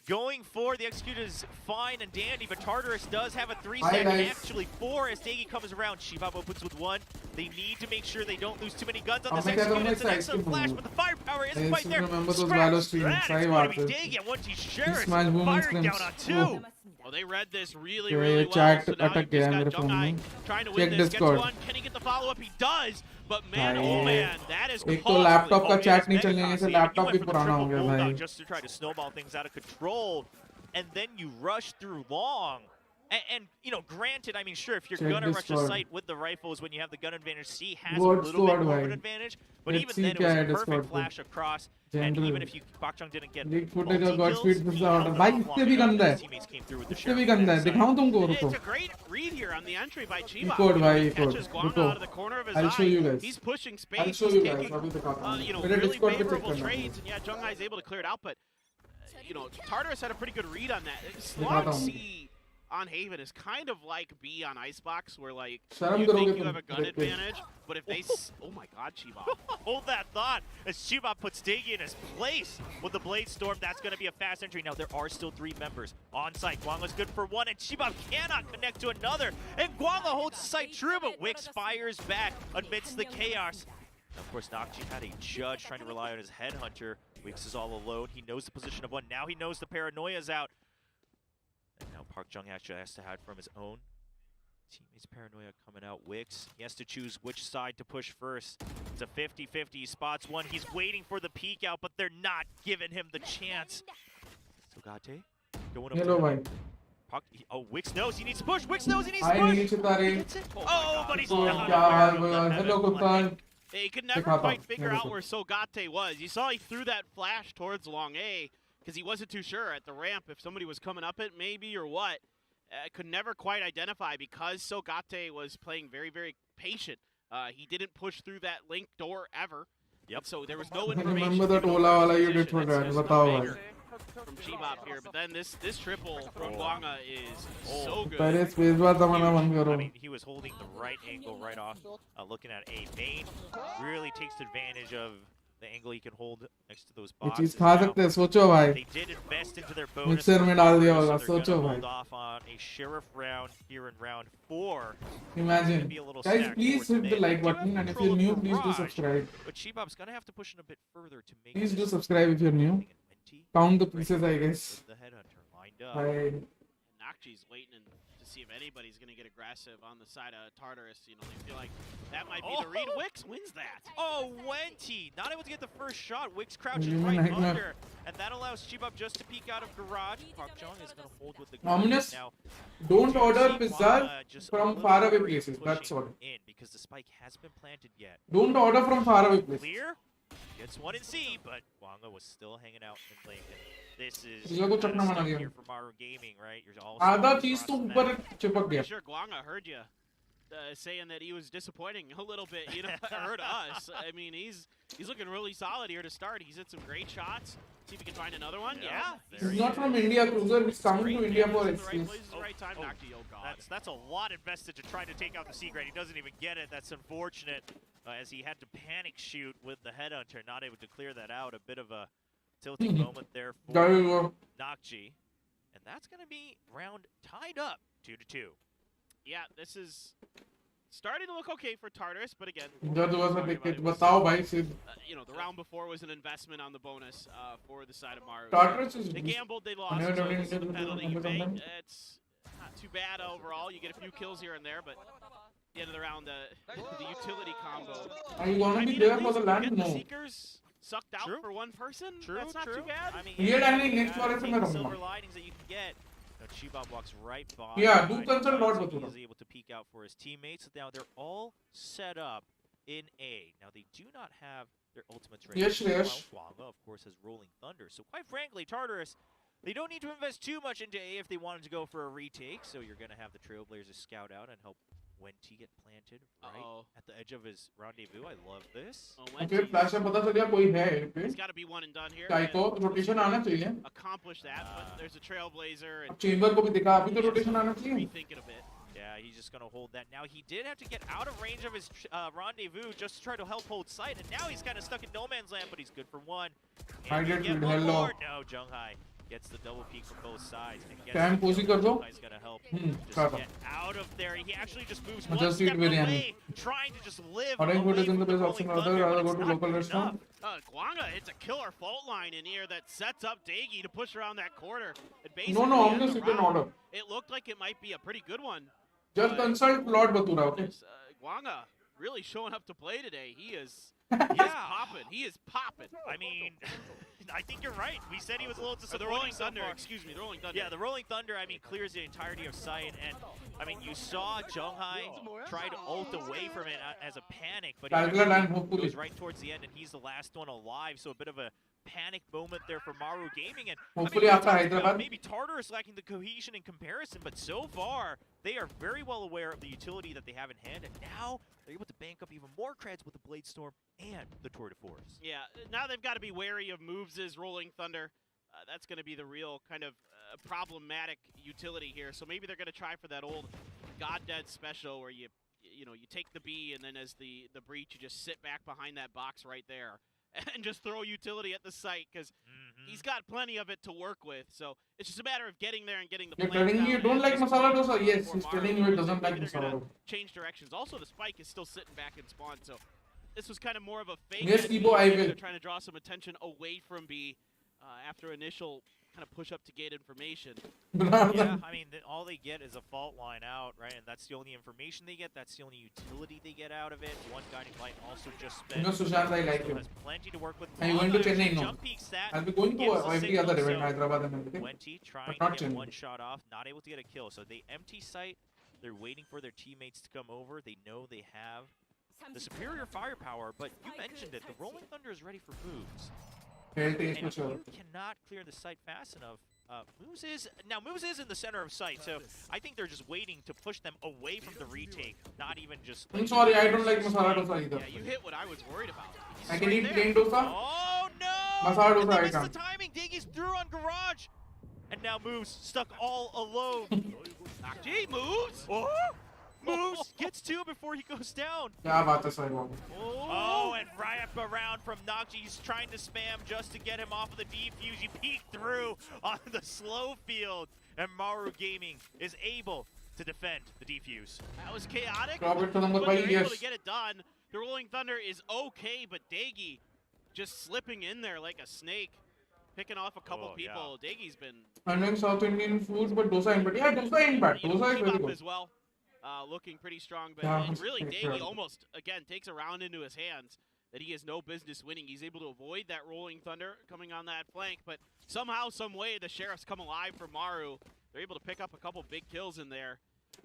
going for the execute is fine and dandy, but Tartarus does have a 3-stack, and actually 4 as Dagi comes around. Shibab opens with 1. They need to make sure they don't lose too many guns on this execute. It's an excellent flash, but the firepower isn't quite there. Remember those Valor streams? That is going to be Dagi and 1T Sheriff firing down on 2. Well, they read this really well. Chat So now attack you've just gaya got mere Jung phone Ai mein. trying to Check win this. Gets Discord. 1. Can he get the follow-up? He does. But man, भाई, oh man, that is एक तो costly. Laptop का Oh, chat yes, नहीं चलने से Megacon, laptop you भी went for the पुराना हो triple गया bulldog भाई. just to try to snowball things out of control, and then you rush through long. And you know, granted, I mean, sure, if you're Check gonna rush a Discord. site with the rifles when you have the gun advantage, C has Good a little bit squad, more of an भाई. advantage, but Let's even see then, it क्या was है a perfect Discord पे. flash across. And General. even if you Bakchang didn't get Leak footage multi of Godspeed kills, Pizza he order. held भाई it off इससे long भी enough गंदा that है. his teammates came through with the इससे भी sheriff on गंदा that है. side. दिखाऊं तुमको It's रुको. a great read here on the entry by Chiba. Equal, भाई, He equal. catches Guanga रुको. out of the corner of his I'll eye. show you guys. He's pushing space. I'll show He's you guys. taking, अभी दिखाता हूँ. really Discord पे check favorable करना. trades, and yeah, Jung Ai is able to clear it out, but Tartarus had a pretty good read on that. दिखाता Slog हूँ. C on Haven is kind of like B on Icebox, where like शर्म you करोगे think you तुम have a gun देख के. advantage, but if they oh my god, Chiba. Hold that thought as Shibab puts Dagi in his place with the Blade Storm. That's going to be a fast entry. Now, there are still 3 members on site. Guanga's good for 1, and Shibab cannot connect to another. And Guanga holds the site true, but Wix fires back amidst the chaos. And of course, Nakji had a judge trying to rely on his headhunter. Wix is all alone. He knows the position of 1. Now he knows the paranoia's out. And now Park Jung actually has to hide from his own. Teammates paranoia coming out. Wix, he has to choose which side to push first. It's a 50-50. He spots 1. He's waiting for the peek out, but they're not giving him the chance. Sogate going up. Hello भाई. Park, oh, Wix knows he needs to push. Wix knows he needs to Hi push. नीचे तारे. Gets it. Oh my Oh, God. but he's तो not क्या हाल aware of है? that Hello deflection. कुप्तान. He could never दिखाता quite हूँ. figure मेरे out को. where Sogate was. You saw he threw that flash towards long A because he wasn't too sure at the ramp if somebody was coming up it maybe or what. Could never quite identify because Sogate was playing very, very patient. He didn't push through that link door ever. Yep. So there was no I information. remember that given Ola over wala his you did position. for That's that. just a बताओ banger भाई. from Chibop here, but then this triple from Oh. Guanga is so good. पहले space bar जमाना बंद I करो. mean, he was holding the right angle right off, looking at A main. Really takes advantage of the angle he can hold next to those ये boxes. चीज खा Now, सकते हैं. सोचो भाई. they did invest into their bonus. Mixer में डाल दिया होगा. so they're सोचो gonna भाई. hold off on a sheriff round here in round 4. Imagine. Be a little Guys, stacked please towards hit the mid. like They do have button, and if control you're of new, please do Garage, subscribe. But Shibab's gonna have to push in a bit further to make Please do this subscribe if you're new. thing in Minty. Count the Right pieces, I here guess. with the headhunter lined up. भाई. Nakji's waiting to see if anybody's going to get aggressive on the side of Tartarus. You know, they feel like that might be the read. Wix wins that. Oh, Wenty! Not able to get the first shot. Wix crouches Human right nightmare. under. And that allows Shibab just to peek out of garage. Park Jung is going to hold with the Ominous. now. Don't order See pizza Guanga just a from little faraway worried places. That's pushing all. in because the spike has been planted yet. Don't order from faraway places. Clear. Gets 1 in C, but Guanga was still hanging out in lane. And this is चीज़ों को kinda चकना बना stuck दिया. here for Maru Gaming, right? You're all आधा stuck चीज across तो the ऊपर map. चिपक गया. I'm sure Guanga heard you saying that he was disappointing a little bit. You know, heard us. I mean, he's looking really solid here to start. He's hit some great shots. See if he can find another one. Yeah. He's not from India, Cruiser. He's coming to India for He's in the right experience. places, right time. Nakji, oh god. That's a lot invested to try to take out the C grade. He doesn't even get it. That's unfortunate, as he had to panic shoot with the headhunter, not able to clear that out. A bit of a tilting moment there for There you go. Nakji, and that's going to be round tied up 2-2. Yeah, this is starting to look okay for Tartarus, but again, इधर दुआ से sorry देख के about it. Was, बताओ भाई सिर्फ. you know, the round before was an investment on the bonus for the side of Maru. Tartarus is. They gambled, they lost. No, So no, no, this is no, the no, penalty no, you no, pay. no, no. It's not too bad overall. You get a few kills here and there, but at the end of the round, the utility combo. Are you gonna I be mean, there at for least the you land? get the No. Seekers sucked out True. for one person. True, That's not true. too bad. I mean, Real yeah, ending you next gotta वाले से take मैं the रहूँगा. silver linings that you can get. Chibab walks right by. Yeah, do right consult by, lot so बतूरा. He's able to peek out for his teammates. Now they're all set up in A. Now they do not have their ultimates ready. Yes, yes. Guanga, of course, has Rolling Thunder. So quite frankly, Tartarus, they don't need to invest too much into A if they wanted to go for a retake. So you're going to have the Trailblazers scout out and help Wenty get planted right at the edge of his rendezvous. I love this. Oh, फिर flash में पता चल गया कोई है यहाँ पे. He's got to be one and done here. काय को रोटेशन आना चाहिए. Accomplish that, but there's a Trailblazer अब and चेंबर को भी दिखा. अभी तो रोटेशन आना चाहिए. rethinking a bit. Yeah, he just going to hold that. Now, he did have to get out of range of his rendezvous just to try to help hold sight, and now he's kind of stuck in no man's land, but he's good for one. I And did get good. one Hello. more. No, Junghai gets the double peek from both sides. And gets Can I the pose kill. it kar do? Junghai's going to help Kar just do. get out of there. He actually just moves I'll one just eat step biryani. away, trying to just live Orange food away is in the from best Rolling option. Thunder, Rather but go it's to not local good restaurant. enough. Guanga hits a killer fault line in here that sets up Dagi to push around that corner. And basically No, no, I'm ends just the sitting round. order. It looked like it might be a pretty good one. Just consult Lord Batura, okay? Guanga really showing up to play today. He is Yeah. popping. He is popping. I mean, I think you're right. We said he was a little The disappointing Rolling so Thunder, far. excuse me, the Rolling Thunder. Yeah, the Rolling Thunder, I mean, clears the entirety of sight, and I mean, you saw Junghai try to ult away from it as a panic, but he Calculate and actually hopefully. goes right towards the end, and he's the last one alive, so a bit of a panic moment there for Maru Gaming, and Hopefully I mean, after Hyderabad. maybe Tartarus lacking the cohesion in comparison, but so far, they are very well aware of the utility that they have in hand, and now they're able to bank up even more creds with the Blade Storm and the Tour de Force. Yeah, now they've got to be wary of moves' Rolling Thunder. That's going to be the real kind of problematic utility here. So maybe they're going to try for that old God Dead special where you take the B and then as the breach, you just sit back behind that box right there and just throw utility at the site because he's got plenty of it to work with. So it's just a matter of getting there and getting the You're plant telling me you down don't at like this masala point dosa? Yes, before he's Maru telling you it moves doesn't in. like Maybe they're masala gonna dosa. change directions. Also, the spike is still sitting back in spawn, so this was kind of more of a fake. Yes, at Kibo, B. I Maybe will. They're trying to draw some attention away from B after initial kind of push up to gate information. Yeah, I mean, all they get is a fault line out, right? And that's the only information they get. That's the only utility they get out of it. One guiding light also just spent. You know, Sushant, I like Still him. has plenty to work with. Are you going to Guanga Chennai? actually No. jump peeks that, I'll be going to gives the every other signal, event, so Hyderabad and everything. 20 trying But to not get Chennai. one shot off, not able to get a kill. So they empty site. They're waiting for their teammates to come over. They know they have the superior firepower, but you mentioned it. The Rolling Thunder is ready for moves. Health is And for if sure. you cannot clear the site fast enough, Moves is in the center of sight, so I think they're just waiting to push them away from the retake, not even just. I'm sorry, I don't like masala dosa either. Yeah, you hit what I was worried about. He's I can right eat there. plain dosa. Oh no! Masala And dosa they I missed can't. the timing. Diggy's through on Garage, and now Moves stuck all alone. Nakji moves. Oh! Moves gets two before he goes down. क्या बात है Sahib? Oh, and right up around from Nakji. He's trying to spam just to get him off of the defuse. He peeked through on the slow field, and Maru Gaming is able to defend the defuse. That was chaotic. Drop it to number but 5, they're able yes. to get it done. The Rolling Thunder is okay, but Dagi just slipping in there like a snake, picking off a couple Oh, yeah. people. Dagi's been I'm doing South Indian foods, but dosa in, but yeah, dosa in bad. you know, Dosa is keep very up good. as well. Looking pretty strong, but Yeah, and really it's Dagi incredible. almost again takes a round into his hands that he has no business winning. He's able to avoid that Rolling Thunder coming on that flank, but somehow, some way, the Sheriffs come alive for Maru. They're able to pick up a couple big kills in there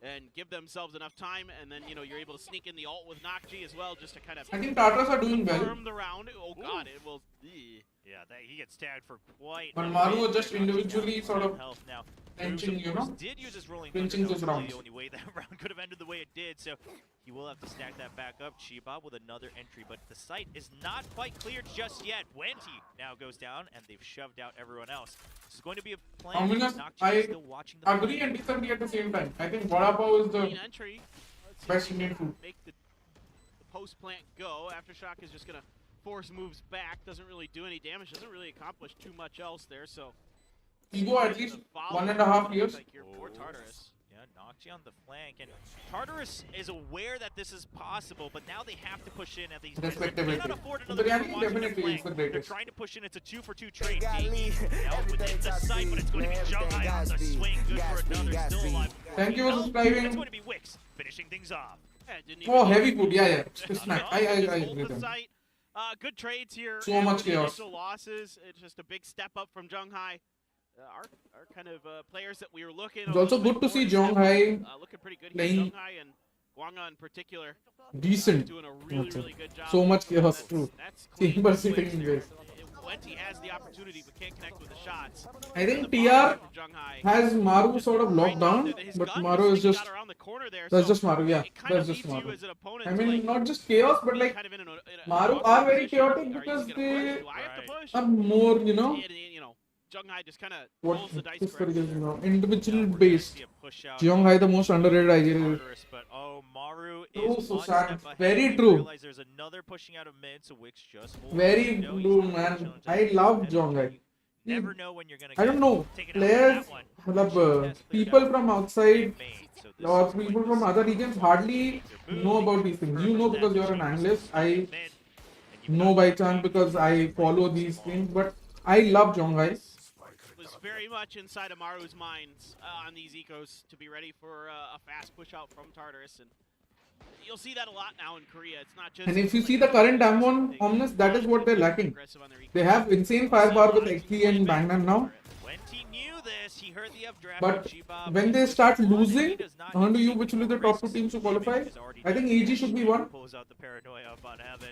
and give themselves enough time, and then you're able to sneak in the ult with Nakji as well, just to kind of I think Tartarus are doing well, confirm the round. Oh god, it will. Yeah, he gets tagged for quite. but a Maru bit was just there. individually sort of Health now. pinching, Moves, you of course, know. did use his rolling Pinching thunder. those That was really rounds. the only way that round could have ended the way it did. So he will have to stack that back up. Chiba with another entry, but the site is not quite cleared just yet. Wenty now goes down, and they've shoved out everyone else. This is going to be a plan. Ominous, Nakji is I still watching the agree and disagree at the same time. I think Vada Pav is the Clean entry. Let's see if best we Indian can food. make the post plant go. Aftershock is just gonna force moves back. Doesn't really do any damage. Doesn't really accomplish too much else there. So Ego at least the follow 1.5 years. like your poor Tartarus. Yeah, Nakji on the flank, and Tartarus is aware that this is possible, but now they have to push in at these points. They Respectability. cannot afford another Biryani team watching their definitely is flank. the They're greatest. trying to push in. It's a 2-for-2 trade. Now within the site, but it's going to be Junghai on the swing. Good for another. Still alive. Thank you for It's subscribing. going to be Wix finishing things off. Yeah, didn't Oh, even- heavy food, yeah. It's snack. I Just agree hold the with them. site. Good trades here. So much After the chaos. initial losses. It's just a big step up from Junghai. Our kind of players that we were looking. It's also good to see Junghai looking pretty good playing here. Junghai and Guanga in particular. decent. Doing a really good job. So much chaos too. That's Chamber clean sitting switch in there. ways. Wenty has the opportunity but can't connect with the shots. I think The TR follow from Junghai. has Maru sort of locked Right now, down, his but gun Maru is sneaked just out around the corner there, that's so just Maru, yeah. it kind That's of just leaves you Maru. as an opponent I to, mean, like, not just chaos, but like kind of in a Maru awkward are very position. chaotic Are you because gonna they push? Do I have to push? are more, you know. And, Junghai just kind of what rolls the dice this correctly. is, individual based. See a push out Jeonghai, the most underrated IGL. Tartarus, but oh, Maru True, is one Susan. step ahead. Very We true. realize there's another pushing out of mid, so Wix just hold Very on. No, he's true, not man. gonna challenge I that. love And Jeonghai. you never know when you're gonna I don't get know. taken out for Players, that one. matlab, Has cleared people out from outside in main, so this or is people going from to other see regions them hardly make their move. know about these things. You know because you're an analyst. I Mid, and you've know got by Maru chance because I playing follow for these small. things. But I love Jeonghai. Was very much inside of Maru's minds on these ecos to be ready for a fast push out from Tartarus, and you'll see that a lot now in Korea. It's not just. And if you see the current Damwon Omnis, that is what they're lacking. They have insane firepower with XP and Bangnan now. When he knew this, he heard the updraft But from G-Bob. when they He was start one, and he losing, does not according to need you, take which will be more the top two risks. teams to Gaming qualify? has already I think done AG should be one. Pulls out the paranoia up on Heaven.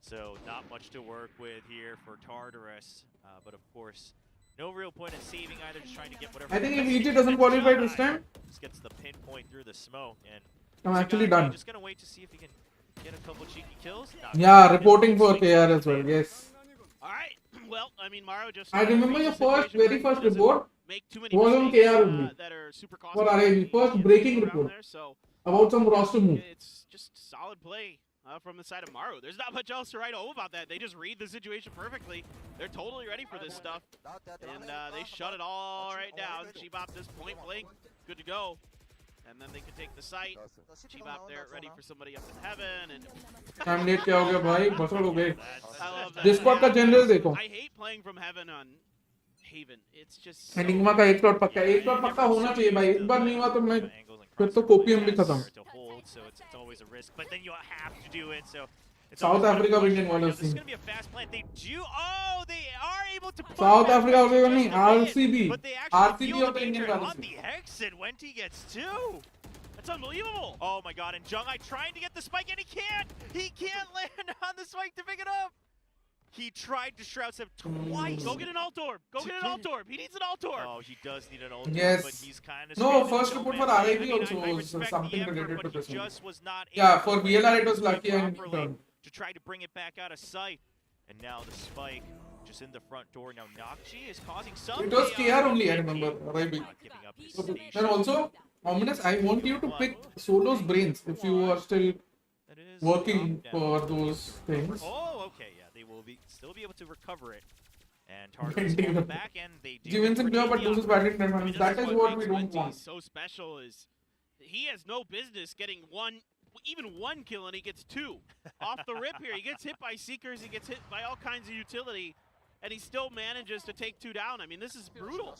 So not much to work with here for Tartarus. But of course, no real point in saving either, just trying to get whatever. I think if points EG he doesn't can. qualify this time, Just gets the pinpoint through the smoke, and I'm actually Sagai done. just gonna wait to see if he can get a couple cheeky kills. Not Yeah, really. reporting for Swings KR in as well, favor. yes. All right. Well, I mean, Maru just. I remember your first, very first report Make too many was on mistakes, KR only. that are super For costly. RAV, first breaking Around report there, so about some roster move. it's just solid play from the side of Maru. There's not much else to write home about that. They just read the situation perfectly. They're totally ready for this stuff, and they shut it all right down. Chibop this point blank, good to go. And then they can take the site. Chibop there, ready for somebody up in heaven. And time late क्या हो गया भाई बसड़ हो गए I love that. Discord का general देखो I hate playing from heaven on Haven. It's just. Enigma का एक स्लॉट पक्का है एक स्लॉट पक्का होना चाहिए भाई एक बार नहीं हुआ तो मैं फिर तो कोपीएम भी खत्म So it's always a risk, but then you have to do it. So it's South always Africa kind of winning question. वाला This is scene. going to be a fast plan. They do. Oh, they are able to. push South back Africa Wenty वाले just नहीं a bit, RCB but they actually RCB feel और the तो Indian danger वाले on the exit. Wenty gets two. That's unbelievable. Oh my god, and Junghai trying to get the spike, and he can't! He can't land on the spike to pick it up! He tried to shroud him twice! Go get an alt orb. Go get an alt orb. He needs an alt orb. Oh, he does need an ult, Yes. but he's kind of No, first report for RIB also was something related to but he this one. just was not Yeah, able for to VLR it play was lucky and properly done. to try to bring it back out of sight. And now the spike just in the front door. Now Nakji is causing some It was chaos. KR only I remember RIB Not giving up his and station. also Ominous I want you to pick Solo's brains if you are still That is working up, down. for those things. Oh, okay, yeah, they will still be able to recover it. And Tartarus on the back end, they do. Give in pure but loses batting I mean, damage. this That is what we makes don't Wenty want. so special is he has no business getting even one kill, and he gets two off the rip here. He gets hit by Seekers, he gets hit by all kinds of utility, and he still manages to take two down. I mean, this is brutal.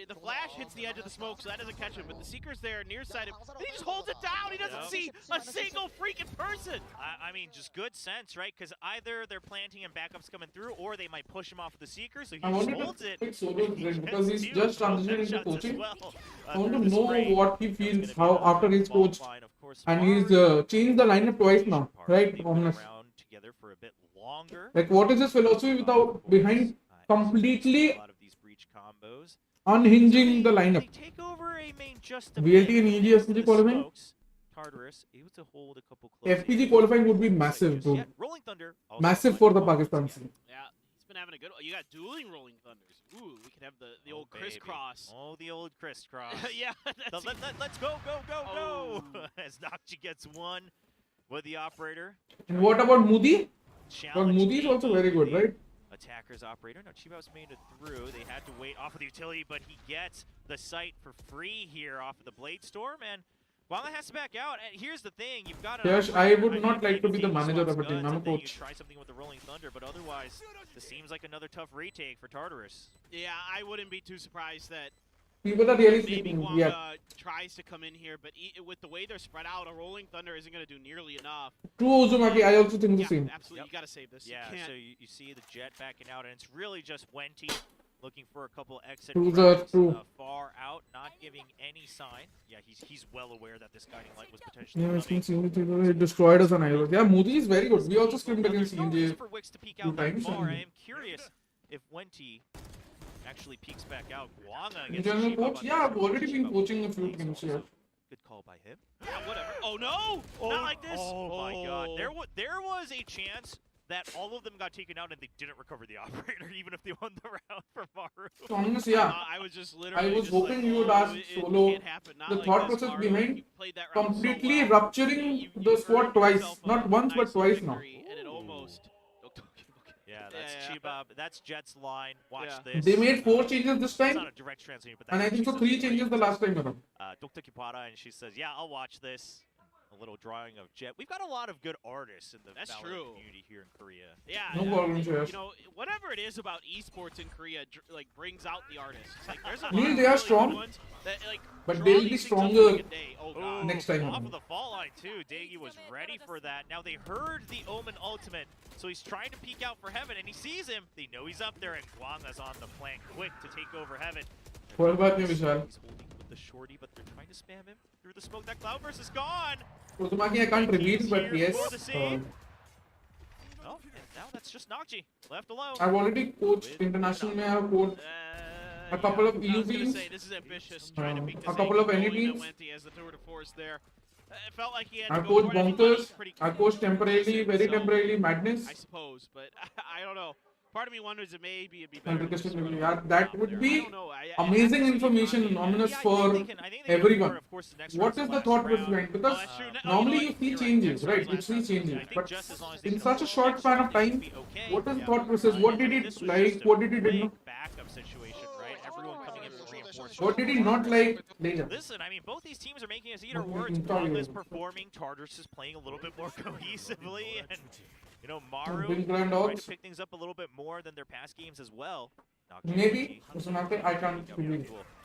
The flash hits the edge of the smoke, so that doesn't catch him. But the Seeker's there near side him. He just holds it down. He doesn't see a single freaking person. I mean, just good sense, right? Because either they're planting and backups coming through, or they might push him off the Seeker, so he I just wanted holds to it. pick Solo's brain because he's Two just pro transitioning into headshots as coaching. well, I want through to the know screen. what he That's feels gonna how be after he's ball coached line, of course, and he's Maru. changed the lineup twice now, right? They've been Ominous. around together for a bit longer. Like what is his philosophy without behind completely a lot of these breach combos. unhinging the lineup? They take over A main just a VLT bit. and EG Into FPG the qualifying? smokes. Tartarus able to hold a couple close. FPG qualifying would be massive, bro. Yeah, Rolling Thunder. also Massive might for the fall Pakistan once scene. Yeah, he's been having a good. You got dueling rolling thunders. Ooh, we could have the Oh, old baby. crisscross. Oh, the old crisscross. Yeah, that's Let's go, go, go, Oh. go! As Nakji gets one with the operator. And what about Moody? But Challenge Moody is also very good, the right? Attacker's operator. No, Chiba's made it through. They had to wait off of the utility, but he gets the site for free here off of the Blade Storm, and Wanga has to back out. And here's the thing, you've got to. Yes, I would not like to be the manager of a team. I'm a You coach. try something with the Rolling Thunder, but otherwise, this seems like another tough retake for Tartarus. Yeah, I wouldn't be too surprised that People are really maybe sleeping. Wanga Yeah. tries to come in here, but with the way they're spread out, a rolling thunder isn't going to do nearly enough. True Uzumaki, I also think the Yeah, same. absolutely. You got to save this. Yeah, You can't. so you see the Jet backing out, and it's really just Wenty looking for a couple exit True, frags, true. far out, not giving any sign. Yeah, he's well aware that this guiding light was potentially Yeah, coming. it's been it destroyed us on Iros. Yeah, Moody is very good. We also scrimmed against There's no reason CNJ. for Wix to peek two out that times, far. and- I am curious if Wenty actually peeks back out. Guanga In against general Chiba coach, on yeah, this I've already Chiba been with coaching a two few plays teams also. here. Good call by him. Yeah, whatever. Oh no! Not like this. Oh my god. There was a chance that all of them got taken out and they didn't recover the operator, even if they won the round for Maru. So Ominous, yeah. I was just literally. I was just hoping like, you would oh, ask it Solo can't happen. Not the like thought this, process Maru. behind You played that round so completely well. rupturing You the squad earned twice. yourself Not a once, but nice twice now. victory, and it almost. Yeah, that's Yeah, yeah. Chibab. That's Jet's line. Watch Yeah. this. They made 4 changes this It's time, not a direct translation, but and I that's think what so she 3 says. changes the last time around. Dr. Kipara, and she says, yeah, I'll watch this. A little drawing of Jet. We've got a lot of good artists in the That's Valorant true. community here in Korea. Yeah, No problem, you Shreyas. know, whatever it is about esports in Korea, like brings out the artists. Like, there's a lot Neil, of they are really strong, good ones that, like, but draw they'll be these things up stronger like a day. Oh, God. next time Off around. of the fall line too. Dagi was ready for that. Now they heard the Omen ultimate, so he's trying to peek out for Heaven, and he sees him. They know he's up there, and Guanga's on the flank, quick to take over Heaven. कोई बात नहीं विशाल. He's holding with the shorty, but they're trying to spam him through the smoke. That Cloudburst is gone. Uzumaki I can't reveal, but yes. Oh, and now that's just Nocji left alone. I've already coached international. में I've coached a couple of EU teams. This is ambitious, trying to beat a this couple of Angel NA goalie that teams. went as the tour de force there. It felt like he had I to go coached for it. I think that was Bonkers. pretty I coached temporarily, very so, temporarily Madness. I suppose, but I don't know. Part of me wonders if maybe it'd be And better. to just Ricochet run yeah, it that out would there. be I don't know. amazing I information, yeah. ominous Yeah, I for think they can everyone. cover, of course, the next What round's is the last thought round. process behind? Because that's true. normally know you what? see You're right. changes, Next right? round's You last see round. changes, I think but just as long as they in come such a along short next span round, of they time, should be okay. what is the Yeah. thought process? What did This it was like? just a What did he great did? backup situation, right? Everyone coming in for reinforcements. What did he not like? Later. Listen, I mean, both these teams are making us eat our What words. did he tell Wanga's you? performing, Tartarus is playing a little bit more cohesively, and you know, Maru Big Grand trying Dogs. to pick things up a little bit more than their past games as well. Maybe. Uzumaki I can't reveal.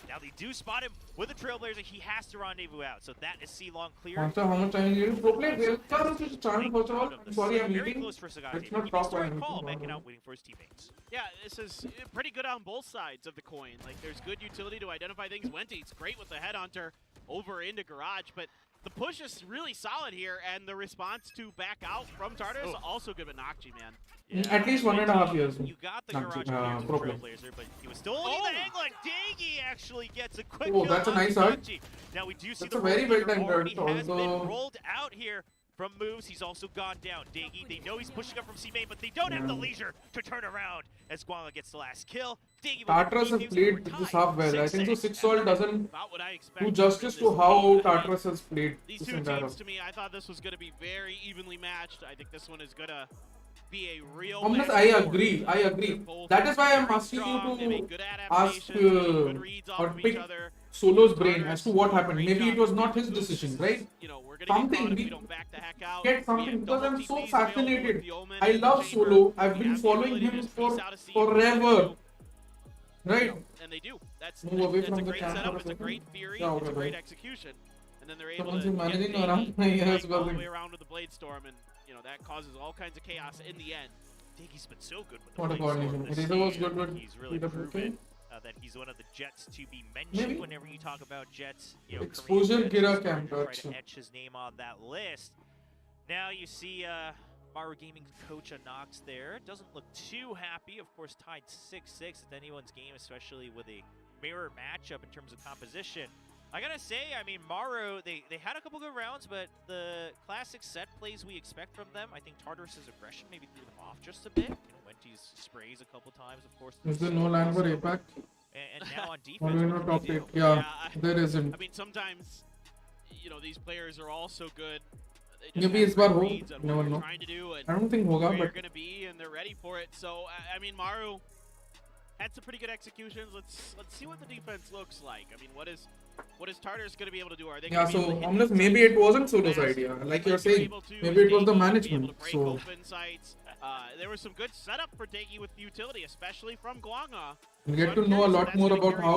Now they do spot him with a Trailblazer. He has to rendezvous out, so that is C-Long clear. Master, how much time you pro play? Well, Tartarus is a channel first of all. I'm sorry I'm Very eating. close for Sagati. It's not He top makes the right line. call, backing out, waiting for his teammates. Yeah, this is pretty good on both sides of the coin. Like, there's good utility to identify things. Wenty's great with the headhunter over into Garage, but the push is really solid here, and the response to back out from Tartarus also good, but Nocji, man. At least 1.5 years. You got the Nocji, Garage clear pro to play. Trailblazer, but he was still holding the angle, and Dagi actually gets a quick Oh, kill that's a on nice ult. Nocji. Now we do see That's the a very roll leader well-timed already ult, has been although- rolled out here from moves. He's also gone down. Dagi, they know he's pushing up from C main, but they don't have the leisure to turn around as Guanga gets the last kill. Dagi with Tartarus the have defuse, played we're this tied. half well. I think so 6 all doesn't About what I do expected. justice from to this how team. Tartarus has played These this two entire teams, half. to me, I thought this was going to be very evenly matched. I think this one is going to be a real. Ominous, match I for agree. both. I agree. They're both That is why I'm very asking strong. They make you good to adaptations, ask they make good reads off or of each pick other. Solo's brain Tartarus as to what happened. great Maybe job it was with not the his boosts. decision, right? You know, we're gonna get Something, caught if we we don't back the heck out. Get We something have because double I'm so TPs available fascinated. with the Omen I and the love Chamber. Solo. I've We been have the following ability to him just for piece out a scene when we forever. want to. Right? And they do. That's Move away that's from a the great camera setup. for a It's a second. great theory. Yeah, It's a okay, great right. execution. And then they're able Someone's to managing get around. the Yes, all the buzzing. way around with the Blade Storm, and you know that causes all kinds of chaos in the end. Dagi's been so good with the What a Blade Storm coordination. this Razor was season. good with He's really PWK. proven that he's one of the Jets to be mentioned Maybe. whenever you talk about Jets. You know, Exposure Korean Jets, Gira he's camp, starting to try gotcha. to etch his name on that list. Now you see Maru Gaming's coach Anox there. Doesn't look too happy. Of course, tied 6-6. It's anyone's game, especially with a mirror matchup in terms of composition. I gotta say, I mean, Maru, they had a couple good rounds, but the classic set plays we expect from them, I think Tartarus' aggression maybe threw them off just a bit. You know, Wenty's sprays a couple times, of course. Is there no land for APAC? And now on defense, Or do we what know can top they do? pick? Yeah, Yeah, there isn't. I mean, sometimes, you know, these players are all so good. They just Maybe have इस बार great हो, reads on what never they're know. trying to do and I don't think होगा, where you're but going to be, and they're ready for it. So, I mean, Maru had some pretty good executions. Let's see what the defense looks like. I mean, what is Tartarus going to be able to do? Are they yeah. gonna be able So to hit Ominous, these maybe sites it wasn't Solo's fast? idea, like Like you're they're saying. able to Maybe it was the Dagi, be able management. to break So open sites. There was some good setup for Dagi with utility, especially from Guanga. we get to know a lot more about how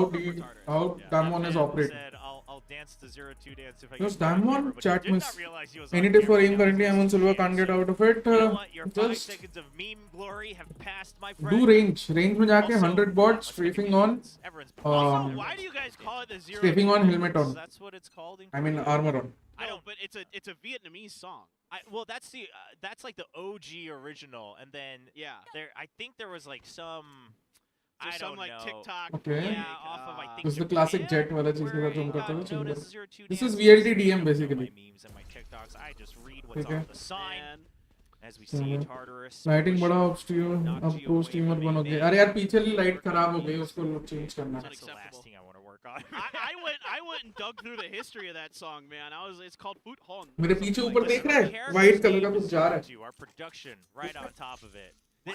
Damwon is operating. Said, I'll dance the 0-2 dance if I Yes, can find Damwon, camera, but chat he did miss. not realize he was Any on day for camera. aim Now currently, he's Amon missing Silva it. can't get So, out of it. you know what? Your 5 Just seconds of meme glory have passed, my do friend. range. Range में जाके Also, 100 bots strafing on. Everyone's Also, why do you guys call it the 0? Strafing on, helmet on. That's what it's called in I mean Korea. armor on. I No, don't. but it's a Vietnamese song. Well, that's the that's like the OG original, and then Yeah. I think there was like some. There's I some don't like know. TikTok. Okay. like, Yeah, off of I think. This is the classic Japan, jet वाला चीज where का तुम it करते got हो चीज known का. as the 0-2 This dance. is VLT DM I don't know basically. My memes and my TikToks. I just read what's Okay. on the sign. And As we see Tartarus. Lighting push बड़ा अब stream अब pro streamer बनोगे अरे यार पीछे वाली light खराब हो गई उसको चेंज करना है That's the last thing I want to work on. I went and dug through the history of that song, man. It's called Foot Hong. मेरे पीछे ऊपर देख रहा है वाइट कलर का कुछ जा रहा है Our production right on top of it.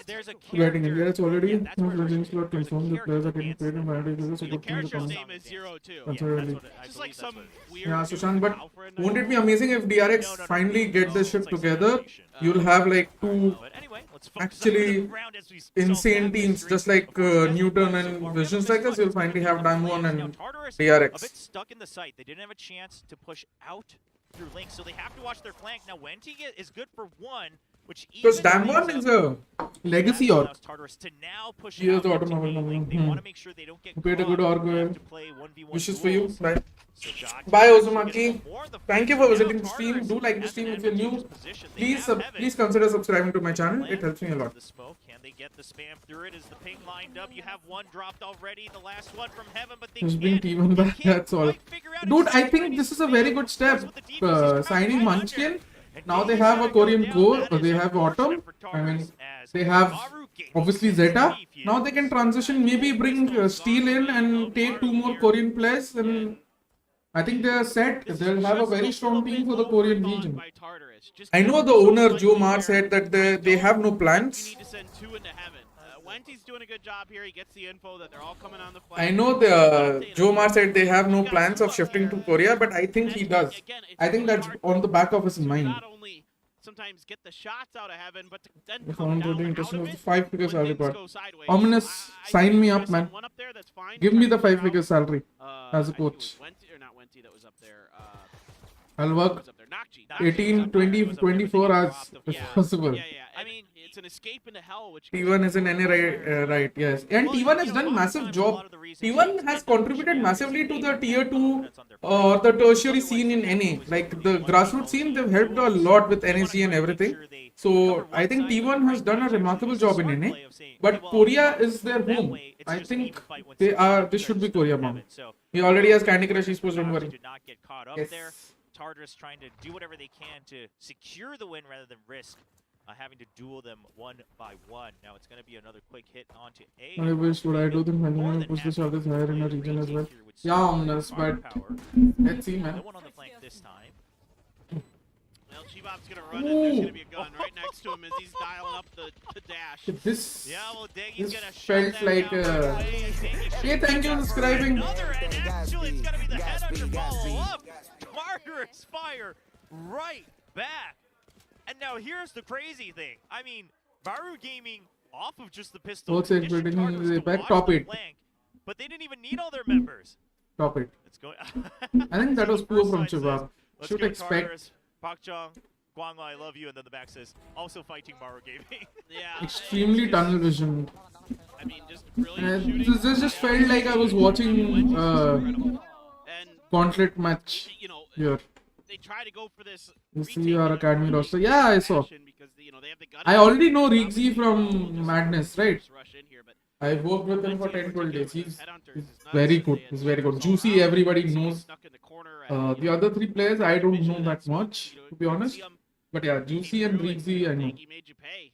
There's a Writing India, it's already Yeah, that's where legends we're slot confirmed the players are getting paid and managed to The support the character's account. name is Zero too. That's Yeah, really- that's what I Just believe like that's some what it is. weird. Yeah, dude Sushant, but Alfred. won't it be amazing if DRX No, no, no, finally no, get no, this shit it's like together? celebration. You'll have like two But anyway, let's focus actually on the round as we solve insane that teams, mystery. just like Of course, that's Newton the and question. Vision Well, Strikers. You'll this finally one have is Diamond now and Tartarus DRX. a bit stuck in the site. They didn't have a chance to push out through Link, so they have to watch their flank. Now, Wenty is good for one, which Because even Diamond leaves is up- a legacy that orc. allows Tartarus to now push He is out the into automobile A Link. They number. want to make sure they don't get Paid a caught good and orc, have to play 1v1 Wishes for you. duels. Bye. So Jockey Bye, actually Ozumaki. gets more of the Thank you fight. for Now visiting the stream. Tartarus Do like the has stream an if you're new. advantageous position. They Please, have Heaven. please consider subscribing to my channel. Land It helps me a lot. the smoke. Can they get the spam through it? Is the ping lined up? You have one dropped already. The last one from Heaven, but they He's can't. been T1 they back, can't that's all. quite figure out Dude, I exactly think where this he's is a very good Of step. course, with the defense, he's trying to Signing find Munchkin. under. And Now they Davey's have a gotta go Korean down. core. That They is have unfortunate Autumn. for I mean, Tartarus as they have Maru Gaming obviously is Zeta. beefy. Now they can transition, maybe bring Steel in and take two more Korean players. And I think they are set. They'll have a very strong team for the Korean region. I know the owner Joe Mar said that they have no You plans. need to send two into heaven. Wenty's doing a good job here. He gets the info that they're all coming on the flag. I know the Joe Mar said they have no plans of shifting to Korea, but I think he does. I think that's on the back of his mind. Not only sometimes get the shots out of heaven, but to then If come I'm down really out interested of in it the 5 figure when salary things part. go sideways. Ominous, I sign think me you're up, gonna man. send one up there, that's fine. Give me the Try to 5 figure salary as a I think it was coach. Wenty, or not Wenty that was up there. I'll Who work was up there? Nakji. 18, 20, 24 hours if possible. Yeah. I mean, it's an escape into hell, which T1 is in any right, yes. And T1 has done massive job. T1 has contributed massively to the tier 2 or the tertiary scene in NA. Like the grassroots scene, they've helped a lot with NSG and everything. So I think T1 has done a remarkable job in NA. But Korea is their home. I think they should be Korea bound. He already has Candy Crush Esports, don't worry. Did not get caught up Yes. there. Tartarus trying to do whatever they can to secure the win rather than risk having to duel them one by one. Now it's going to be another quick hit onto A. I wish would I do them when More you than push the happy shadows higher in a to region as well. here with Yeah, some Omnis, fire but power. let's see, man. No one on the flank this time. Well, Chibop's gonna run it. There's gonna be a gun right next to him as he's dialing up the dash. This Yeah, well, Deggy's This gonna shut felt that like, down right away. Deggy's gonna hey, thank you for jump subscribing. Another, and actually, it's gonna be the headhunter follow up. Margaret's fire right back. And now here's the crazy thing. I mean, Maru Gaming off of just the pistol. Both sides conditioned building Tartarus to back watch top the 8. flank, but they didn't even need all their members. Top it. Let's go. I think that was The poor first from side says, Chibab. "Let's Should go, expect. Tartarus, Pak Chong, Guangwa, I love you," and then the back says, "Also fighting Maru Gaming." Yeah. Extremely it's tunnel vision. I mean, just brilliant shooting. This just felt like I was watching Incredible. And Gauntlet match you know, here. they try to go for this. You see retake our in a academy really roster. Yeah, I saw. fashion because, you know, they have the gun. I already know Rigzy from Madness, right? Just rush in here, but I've worked with him for Wenty in 10-12 days. particular, He's Headhunters is nuts. very good. They He's had very good. so Juicy, high. everybody See him knows. stuck in the corner The other 3 players, I don't vision know and that smoke, much, you know, to be you honest. see 'em But yeah, came Juicy and through Rigzy, I know. He made you pay.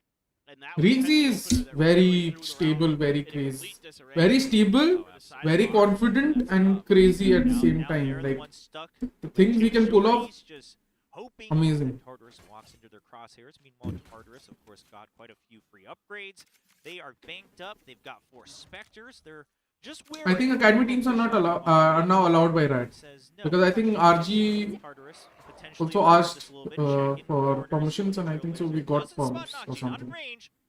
And that was Rigzy the is opener that very really threw the stable, round very in crazy. complete disarray. Very stable, Oh, aside very from- confident, and crazy at the same time. Like, the things he can pull off, amazing. Tartarus walks into their crosshairs. Meanwhile, Tartarus, of course, got quite a few free upgrades. They are banked up. They've got 4 Spectres. They're just where I think academy teams are not are now allowed by Riot. Because I think RG also asked for permissions, and I think so we got perms or something.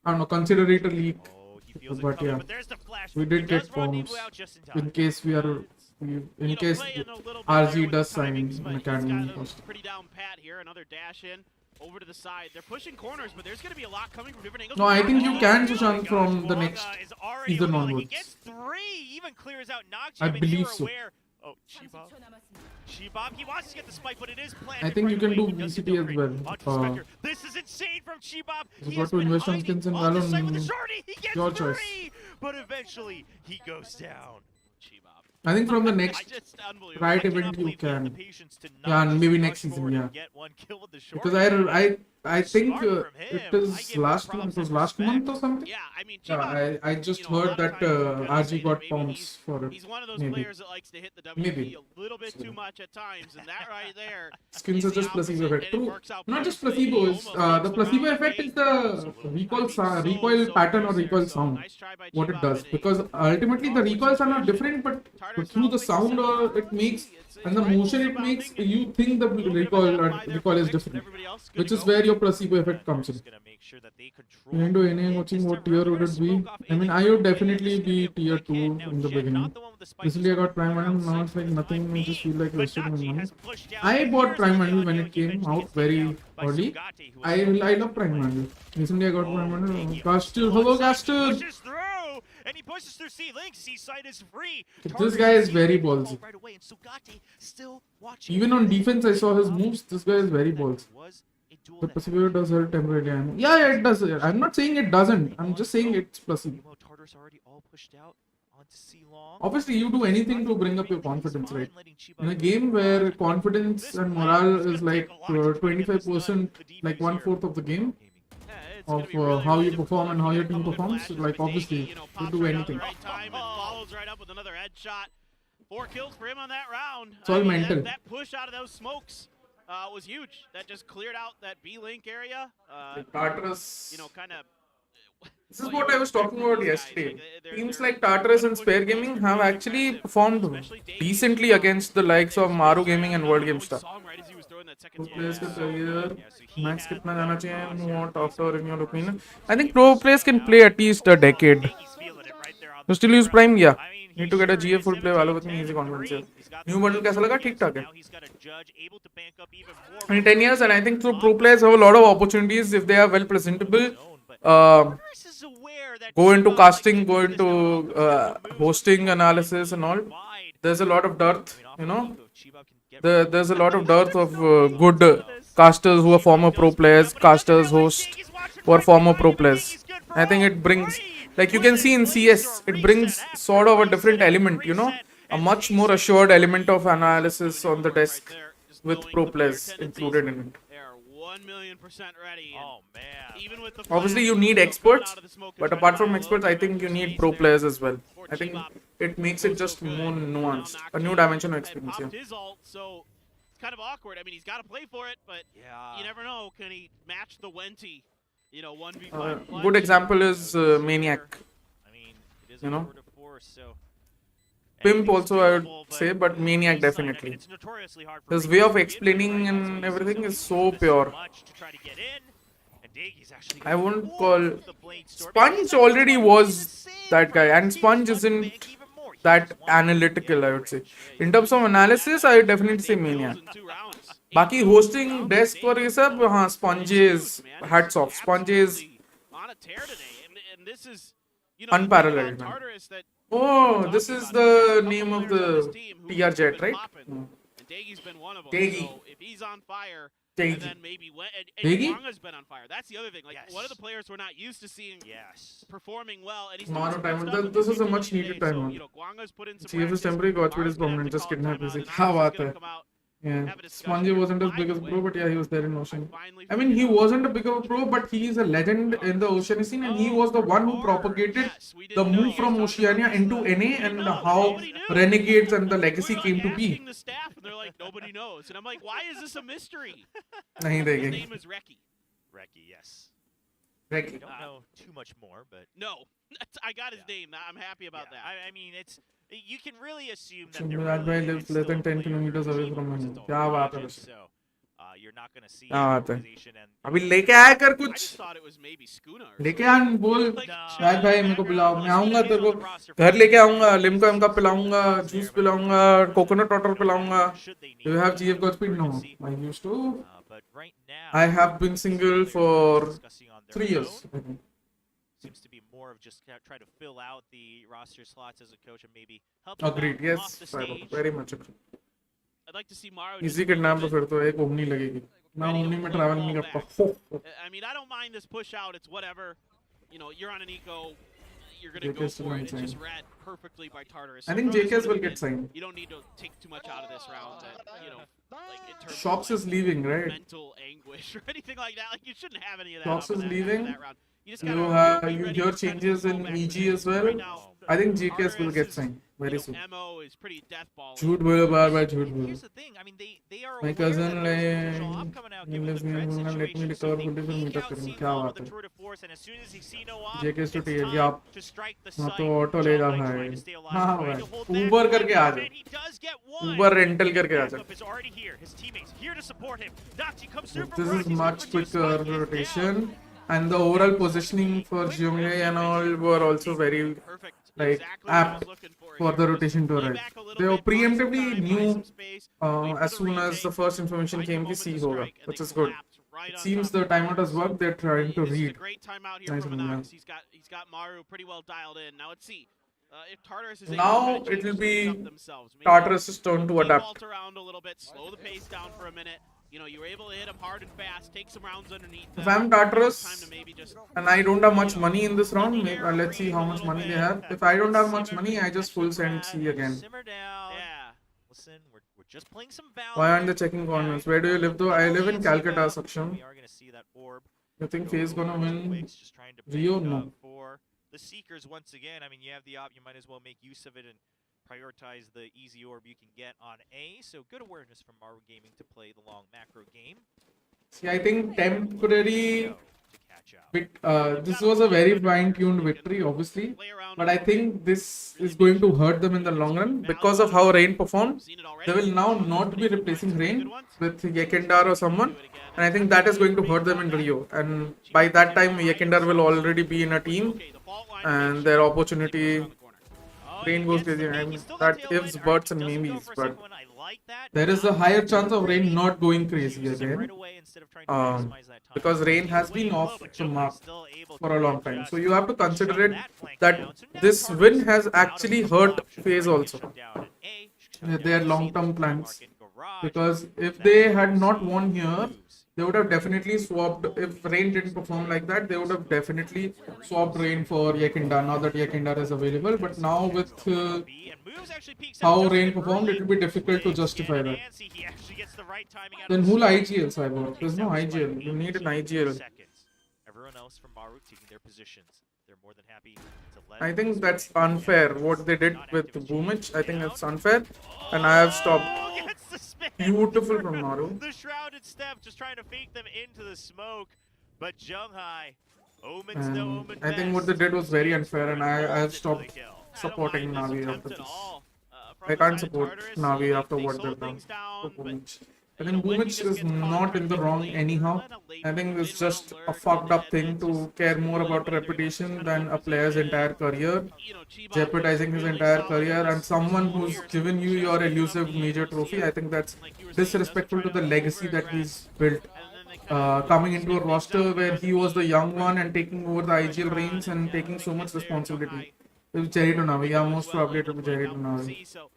I don't know, consider it a leak. Oh, he feels it But coming, yeah, but there's the flash. we did He get does rendezvous perms out just in time. in case we are, in case playing a little bit RG there with does the sign timings, an but he's academy got post. a pretty down pat here. Another dash in over to the side. They're pushing corners, but there's going to be a lot coming from different angles. No, I think you can, Oh Sushant, my from gosh, the Wonga next is already season on the- onwards. He gets 3, even clears out Nocchi. I mean, believe you're so. aware. Oh, Shibab. Shibab, he wants to get the spike, but it is planted. I think you right can away. do He does VCT get the as upgrade well. onto the Spectre. This is insane from Shibab. He's He got has to been invest on hiding skins in on the site with the Valorant. shorty. He gets Your 3, choice. but eventually he goes down. Chibab. I think from the next Just unbelievable. Riot I cannot event you believe we have the can. patience to not Yeah, and just maybe rush next season, forward and yeah. get one kill with the Because shorty. I think Smart from him. it I is give him last props month. It and was last month or respect. something. Yeah, I mean, Yeah, Chibok, I just you know, a lot heard of that times you can kinda say RG that got maybe pounds for it. he's one of those Maybe. players that likes to hit the Maybe. WP a little bit too much at times, and that right there Skins is are the just placebo opposite, effect. and it True. works out Not just beautifully. placebo. He It's, almost the makes placebo round effect eight. is the recoil, recoil pattern or close there, recoil so sound. nice try by What it Chibok, does, and because ultimately the recoils are not different, but Tartarus through the now sound thinks it makes it's and the rifles motion it about makes, thing, you think the a little bit of a recoil down by there recoil for is Vix, but different, everybody else is good which to is go. where your placebo effect And comes they're in. just gonna make sure that they control You into it NA watching this what time tier around. would They're it be? gonna smoke off I mean, A I would right away. definitely This is gonna be a tier quick 2 hit. Now, in the Jet, beginning. not the one with the spike, Recently I just got on Prime the Bundle, now outside it's like for the nothing, time I just being. feel like But wasting my Nachi money. has pushed down. I bought Here's Prime the Bundle audio. when He it came eventually out gets taken very down by early. Sugate, who was I still love trying Prime to play. Bundle. Recently I got Prime Oh, Bundle. Diggy Gaster, on hello side, Gaster! pushes through, and he pushes through C-Link. C-side is free. This Tartarus guy and is very C-Link ballsy. right away, and Sugate still watching. Even on defense I saw his Up. moves. This guy is very That ballsy. was a duel The that placebo happened. does hurt temporarily. Yeah, it does. I'm not saying it doesn't. I'm just saying it's placebo. Meanwhile, Tartarus already all pushed out onto C-Long. Obviously, you do anything to bring up your confidence, right? In a game where confidence and morale is like 25%, like 1/4 of the game, Yeah, it's gonna of be really, how really you perform and difficult. how You your get a team couple good performs, flashes, like but obviously, Daggy, you pops do right out at anything. the right time and follows right up with another headshot. 4 kills for him on that round. It's all mental. That push out of those smokes was huge. That just cleared out that B-Link area. Tartarus. You know, kind of. This is what I was talking about yesterday. Teams like Tartarus and Spare Gaming have actually performed decently against the likes of Maru Gaming and World Game Star. Pro players का career max कितना जाना चाहिए? What after in your opinion? I think pro players can play at least a decade. You still use Prime? Yeah. Need to get a GA full play Valor with me easy confidence. Yeah. New bundle कैसा लगा? ठीक ठाक है. I mean 10 years, and I think pro players have a lot of opportunities if they are well presentable. Go into casting, go into hosting analysis and all. There's a lot of dearth, you know. There's a lot of dearth of good casters who are former pro players, casters, hosts who are former pro players. I think it brings, like you can see in CS, it brings sort of a different element, you know, a much more assured element of analysis on the desk with pro players included in it. 1,000,000% ready. Oh man. Even with the Obviously, you need experts, but apart from experts, I think you need pro players as well. I think it makes it just more nuanced, a new dimension of experience. Yeah. His ult, so it's kind of awkward. I mean, he's got to play for it, but you never know. Can he match the Wenti? You know, 1v5. Good example is Maniac. I mean, it is You a know? tour de force, so Pimp also I would say, but Maniac definitely. it's notoriously hard for His Ravens way of to get explaining right, and so he's everything is so doing pure. much to try to get in, and Dagy's actually I wouldn't going call with the blade storm. Sponge He's already actually was the same that guy, right and here. Sponge He's isn't bank even more. He that just won analytical, the I would say. range. In terms of analysis, I would definitely say Maniac. बाकी hosting desk पर ये सब हाँ Sponge's hats off. Sponge's on a tear today, and this is unparalleled, man. Tartarus that Oh, this is the name of the TR Jet, right? and Dagy's been one of them. Daggy. So if he's on fire, Daggy. and then maybe and Daggy? Guanga's been on fire. That's the other thing. Like one of the players we're not used to seeing Yes. performing well, and he's Mono doing some time. good stuff with This the is a VCT much needed today. time, So, man. Guanga's put in some CF is practice. temporary, Godspeed is Maru's gonna have permanent. to Just call kidnap timeout, music. and क्या Alex is बात gonna है? come out, Yeah, have a discussion. Spongy wasn't as By big the as a way, pro, but yeah, he was there in Ocean. finally I mean, he wasn't a big of a pro, but he is a legend in the Oceania scene, and he was the one who propagated Yes, we the didn't know. move from Oceania into NA and how Nobody knew. Renegades and the legacy We're came like to be. asking the staff, and they're like, nobody knows. And I'm like, why is this a mystery? नहीं His देंगे. name is Reki. Recky, yes. Reki. I don't know too much more, but No, I got his name. I'm happy about that. I mean, it's you can really assume that Shimraj bhai lives less than 10 kilometers away from him. क्या बात है? So, you're not going to see क्या बात है? organization and अभी लेके आया कर I कुछ. just thought it was maybe Skuna. Or लेके something. आ बोल. Like, राज भाई मेरे को बुलाओ. मैं आऊँगा तेरे को घर लेके आऊँगा. लिम्का एमका पिलाऊँगा. जूस पिलाऊँगा. कोकोनट वाटर पिलाऊँगा. Do you have GF Godspeed? No. I used to. but right now I have been single for discussing on their 3 years. own. Seems to be more of just try to fill out the roster slots as a coach and maybe help them Agreed. out off Yes, the Cyber. stage. Very much agreed. I'd like to see Maru. Easy kidnap तो फिर तो एक omni लगेगी. मैं omni में travel नहीं करता. I mean, I don't mind this push out. It's whatever. You know, you're on an eco. you're gonna go JK's still for it. It's unsigned. just read perfectly by Tartarus. I think Regardless JK's of will what get it signed. is, you don't need to take too much out of this round. Like in terms Shops of, is leaving, right? mental anguish or anything like that. Like you shouldn't have any of that. Shops off of is that, leaving. That round. You just You gotta be you ready hear to kind of changes go in back EG to as it. well. Right now, I think GK's will Tartarus get is, signed very soon. MO is pretty deathball. झूठ बोलो बार बार झूठ And बोलो. here's the thing, I mean, they are My aware cousin that there's like potential op coming out given the let me threat let me situation, so recover they fully फिर peek meet up out करेंगे. C क्या long बात with the है? tour de force, and as soon as they see no op, JK's it's to take time yeah. to strike the हाँ site. तो auto लेगा John Knight भाई. trying to stay alive, हाँ trying भाई. to hold back Uber one करके आ man. जा. He does get one. Uber rental करके आ जा. Backup is already here. His teammates here to support him. Nazi comes through from This right. is He's much looking for two. quicker Spike is rotation, down. and the overall positioning for Jeonghae and all were also very Perfect. like Exactly what I apt was looking for for here. the Just rotation to lay arrive. back a little They were bit, buy some preemptively time, buy knew some space, wait for as the soon as retake, the first information find a came कि moment C to होगा, strike, and which they is good. collapse right It on seems top the of timeout has worked. They're trying to This is a read. great timeout here Nice from one, Anax. He's got Maru pretty well dialed in. Now let's see if Tartarus is able Now to kind of it will change things up be themselves. Maybe Tartarus' turn to adapt. default around a little bit, slow the pace down for a minute. You know, you were able to hit him hard and fast, take some rounds underneath them. If I'm Time Tartarus to maybe just and I don't have much money in this round, let's see how much money they have. If I don't have much money, I just full send C again. Simmer down. yeah. Listen, we're just playing some Valorant. Why aren't they checking corners? Where do you live though? I live in Calcutta, Saksham. We are going to see that orb. You think go FaZe gonna over to win? Wix, just trying to Rio? pick No. up for the Seekers once again. I mean, you have the op, you might as well make use of it and prioritize the easy orb you can get on A. So good awareness from Maru Gaming to play the long macro game. See, I think temporary To catch out. this was a very fine-tuned victory, obviously, Play around but I think this is going to hurt them in the long run because of how Rain performed. seen it already. They will now not be replacing Rain with Yekindar or someone, and I think that is going to hurt them in Rio. And by that time, Yekindar will already be in a team, Okay, the fault line and their opportunity. around the corner. Oh, Rain he goes gets the crazy. I peek. mean, He's still that got tail ifs, light. buts, Alright, and he doesn't go maybes, for a but second one. I like that. there is a higher chance of Rain not going crazy Uses it right again. away instead of trying to Um, maximize that time. because Rain has Way been low, off but the Joker's mark still able for to a long just time. So you have to consider shut it that flank that down. So now this Tartarus win is has out of actually the hurt option. FaZe Right, also. shut down an A, shut With down their C, long-term shut plans. down Garage. Because if That they is had not C won here, moves. they would have definitely swapped. If Rain didn't perform like that, they would have definitely swapped Rain for Yekindar. Now that Yekindar is available, but now with B and moves actually peeks out how just a Rain bit performed, early. it will be difficult to Big justify scan that. Nancy, he actually gets the right timing out Then of the who'll smoke. IGL, Cyber? There's no Takes out IGL. Spike You need an 18 IGL. seconds. Everyone else from Maru taking their positions. They're more than happy to let I think this that's play unfair. out. What they did Not with active Boomich, I think down. it's unfair. And I have stopped. Oh, gets the spin. Beautiful from Maru. The shrouded step just trying to fake them into the smoke. But Junghai, omens no And omen I think what they best. did was very unfair, and I have Into stopped the kill. supporting I don't mind Navi this after attempt at this. all, from I the can't side of support Tartarus. Navi after They what slowed they've done things down, to but, Boomich. I you know, think when he Boomich just is gets caught not trying in to the get wrong late, anyhow. let a late I think it's mid-round just a lurk fucked up and thing then to just care more stability about there. They're able to reputation kind of than a hold player's position. entire career, You know, Chiba jeopardizing his really entire solid career, in and this someone whole who's year. given you Just your picking up elusive the major ADC, trophy. I think that's like you were saying, doesn't disrespectful try to the legacy that over-aggress. he's built. And then they kind of Coming into a spin things roster up where there he was the young bring one and taking over the IGL pressure on reins and yeah, taking they so get much there, responsibility. Junghai It was Jerry to Navi. Yeah, as most well, probably it able will to be Jerry take to down Navi. C, so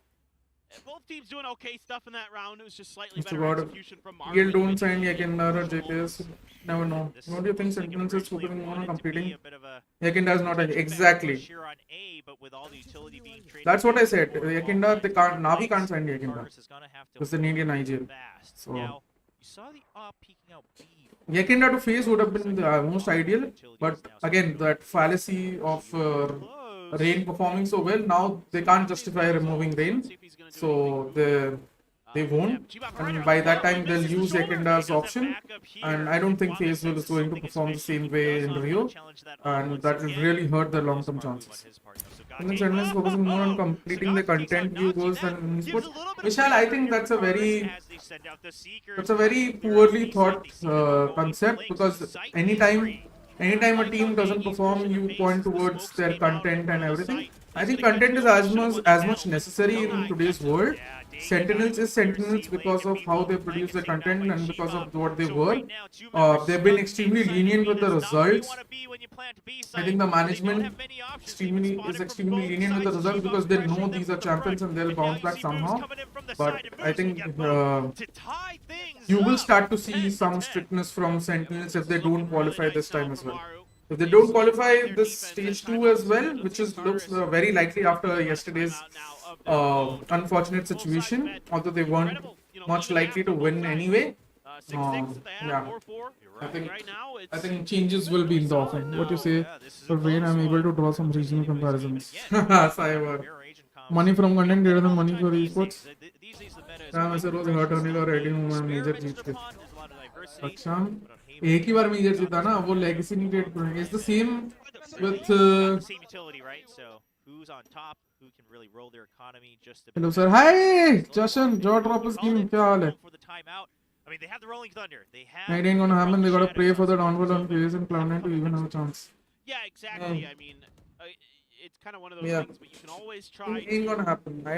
both teams doing okay stuff in that round. It was just slightly Mr. better God, execution from Maru. Gil don't sign Yekindar or JKS. Never know. This Don't you think looks like Sentinels is originally focusing more on wanted to be competing? a bit of a Yekindar is not a, potential exactly. push here on A, but with all the utility being traded That's what I back said. and forth, Yakindar, they can't. Navi Knights, can't sign Yakindar Tartarus is gonna have to because they need an IGL. fast. So- Now, you saw the op peeking out B. Yakindar to FaZe would have been the most ideal, but again, that fallacy of Close. Rain performing so well, now they can't justify removing Rain, so they won't. And by that time, they'll use Yakindar's option, and I don't think FaZe is going to perform the same way in Rio, and that will really hurt their long-term chances. And then Sentinels focusing more on completing the content view goals than esports. Vishal, I think that's a very poorly thought concept, because anytime a team doesn't perform, you point towards their content and everything. I think content is as much necessary in today's world. Sentinels is Sentinels because of how they produce the content and because of what they were. They've been extremely lenient with the results. I think the management is extremely lenient with the results because they know these are champions and they'll bounce back somehow. But I think you will start to see some strictness from Sentinels if they don't qualify this time as well. If they don't qualify this stage 2 as well, which is looks very likely after yesterday's unfortunate situation, although they weren't much likely to win anyway. Yeah, I think changes will be in the offing. What you say? For Rain, I'm able to draw some regional comparisons. Cyber. Money from content greater than money for esports. Ram ऐसे रोज hurt होने का ready हूँ मैं major जीत के अच्छा एक ही बार major जीता ना वो लेगेसी नहीं क्रिएट करेंगे it's the same with same utility, right? So who's on top? Who can really roll their economy just a hello sir hi Jashan jaw drop scheme क्या हाल है for the timeout. I mean, they have the rolling thunder. They have. It ain't gonna happen. They gotta pray for the downfall on phase and Cloud9 to even have a chance. Yeah, exactly. I mean, it's kind of one of those Yeah. things, but you can always try. It ain't gonna happen. I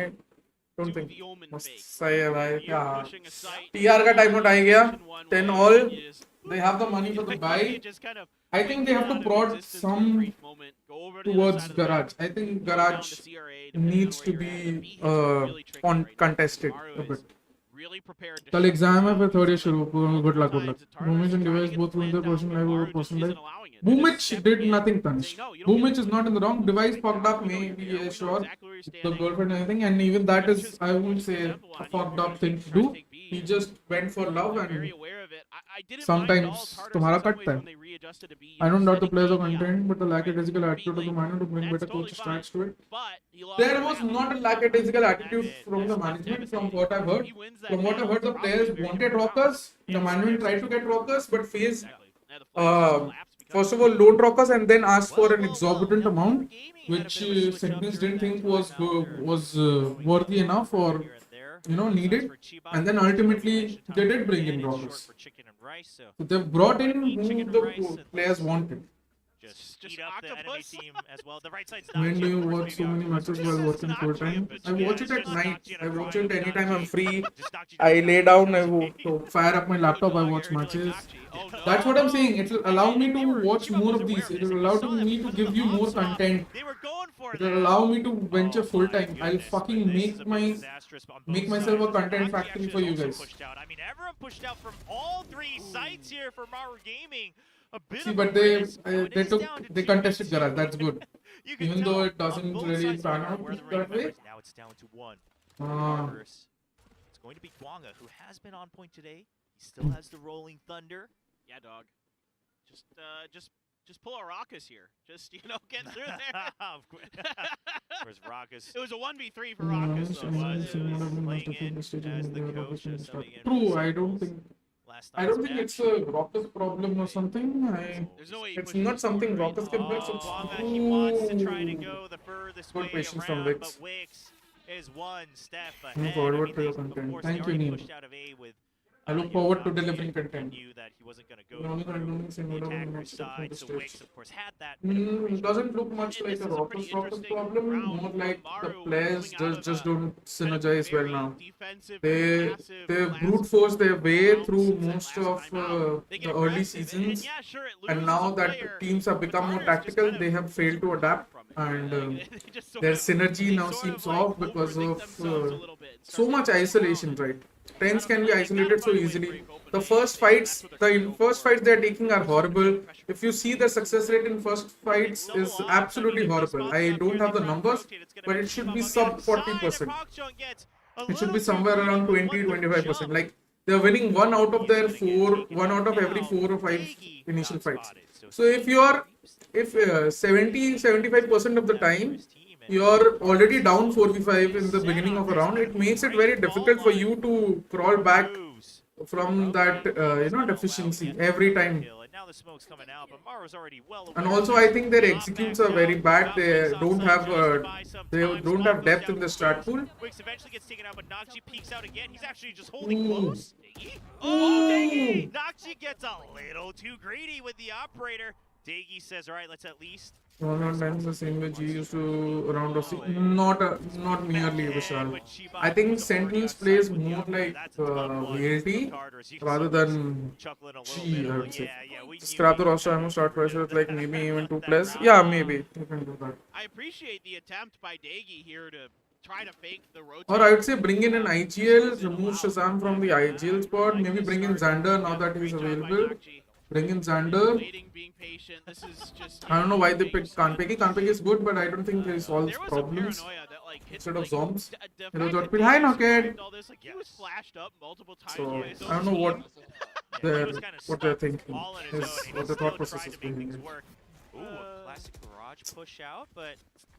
don't do think. the omen मस्त fake. सही है भाई You're क्या pushing a site, TR का time out आ गया position one 10 where all he is- they have the money for the buy You just kind of I think they have to out of prod existence for a some brief moment, go over to the other towards side of the map, Garage I think go down Garage to CRA, depending on needs where to you're at. The be B hits are really tricky on right now. contested Maru a is bit really prepared to कल shoot exam है the फिर ball. Third year शुरू good luck Sometimes Tartarus Boomich is and trying to device get both the win their plan person down, live but over Maru just person isn't live allowing it. Boomich They're did just nothing saying, Tanish no, you don't Boomich get is not in the wrong device it. fucked up We know you're maybe there. We know sure exactly where you're the standing. girlfriend and everything and even that Which is is I good wouldn't to say example a on. fucked You're up thing to trying do to take B. he just went for love They're very and aware of it. I didn't sometimes mind all Tartarus तुम्हारा in some कटता ways है when they readjusted to B. I don't doubt the Setting players are KD out, content, but the right? lackadaisical B attitude of the lane, minor to bring that's better totally coach fine. strikes to it. But he lost There the was battle. not a lackadaisical That attitude is- from the that's management, from devastating. what I've If heard. he wins that From what I've battle, heard, the it's players probably very wanted different rockers. The rounds. management tried to get rockers, but FaZe, Exactly. Now the flames just collapsed because first of of all, loaned rockers and then asked for an Well, exorbitant now Maru amount, Gaming had a which bit of a switch up Sentinels during didn't that think was timeout. They're worthy enough or here and there. needed. For Chiba, And then Chiba ultimately, mentioned they time did bring in again, it's rockers. short for chicken and rice, so So they've brought in Eat who chicken the and rice and players let's wanted. just Just eat up the enemy octopus. team as well. The right side's not When do Chiba, you of course, watch so maybe many matches This while is working not full Chiba, time? but I yeah, watch it's it at just night. Nakji I and watch Ryan it with anytime I'm Nakji. free. Just Nakji I doesn't lay have down, I Nakji. to fire up my laptop, I Dog, watch I heard you like matches. Nakji. Oh, no. That's what I'm saying. It will allow me And they to were- watch Chiba more was of aware these. of It this, will and allow you saw them me to because of give the you more onslaught. content. They were going for It that. will allow me to venture Oh full my time. I'll goodness, fucking but this make is a bit my disastrous on both make myself a sides. content Nakji factory actually for you is also guys. pushed out. I mean, everyone pushed out from all three sites here for Maru Gaming. A bit See, of but a they risk. Now it they is took down to they 2v2. contested Garage. That's good. You can Even tell though it on doesn't both really sides pan are out where the that way. members. Now it's down to one. Ah. Tartarus. It's going to be Gwanga, who has been on point today. He still has the rolling thunder. Yeah, dog. Just pull a Raucus here. Just, get through there. Of course, Raucus. It was a 1v3 for Raucus, though. Playing in as the coach, subbing in True, for I don't Sentinels. think Last I night's don't think match. it's a Raucus problem or something. There's no way he It's pushes not it something forward, right? Raucus can fix. Oh, It's Gwanga, he wants to try to Ooh. go the furthest Good way patience from around, Wix. but Wix is one step Look ahead. forward I mean, to your they, of content. course, Thank they you, already Neil. pushed out of A with. I look forward to Nakji delivering and content. Knew that he wasn't going to go The only through content is the similar to attacker next step from side. the So stage. Wix, of course, had that. bit of It preparation. doesn't look much And like this a is a pretty Raucus interesting problem. round More from like the Maru players coming out of just a don't kind of synergize well very now. defensive, They very passive they last brute force their way round through since that most last of timeout. They the get early aggressive, seasons, yeah, sure, it and loses now a that player, teams have but become more Tartarus just tactical, kind of they have failed to adapt, from it. and They just sort their of- synergy they now sort seems of, like, off because overthink of themselves a little bit and so start much thinking, isolation, "Oh, right? Tens can be gotta isolated so find ways to easily. break open The the first game. fights, That's what they're the gonna go first for. fights they're taking are Pressure, horrible. pressure. If you see the success rate in first fights is absolutely horrible. I don't have the numbers, but it should be sub 40%. It should be somewhere around 20-25%. Like they're winning one out of their one out of every 4 or 5 initial fights. So if 70-75% of the time you're already down 4v5 in the beginning of a round, it makes it very difficult for you to crawl back from that deficiency every time. And also I think their executes are very bad. They don't have depth in the strat pool. Wix eventually gets taken out, but Nakji peeks out again. He's actually just holding Ooh. close. Dagi? Oh, Dagi! Nakji gets a little too greedy with the operator. Dagi says, all right, let's at least. Times the same way G used to round of not nearly Vishal. I think Sentinels plays more like VLT rather than G, I would say. Scrap the roster, I'm gonna start pressure with like maybe even 2 players. Yeah, maybe you can do that. I appreciate the attempt by Dagi here to try to fake the rotate. Or I would say bring in an IGL, remove Shazam from the IGL spot, maybe bring in Xander now that he's available. Bring in Xander. Waiting, being patient. This is just. I don't know why they being picked slow. Kanpeki. Kanpeki is good, but I don't think he solves There was problems. a paranoia that like hit, Instead of like, zombies. the Hello, fact that Jotpit. Dave Hi, survived Knockhead. all this, like, he was flashed up multiple times. So by I don't know what teams. they're was kinda what they're stuck thinking. all on his own, Is and what he the thought still process tried is to make behind things it. work. Ooh, a classic garage push out, but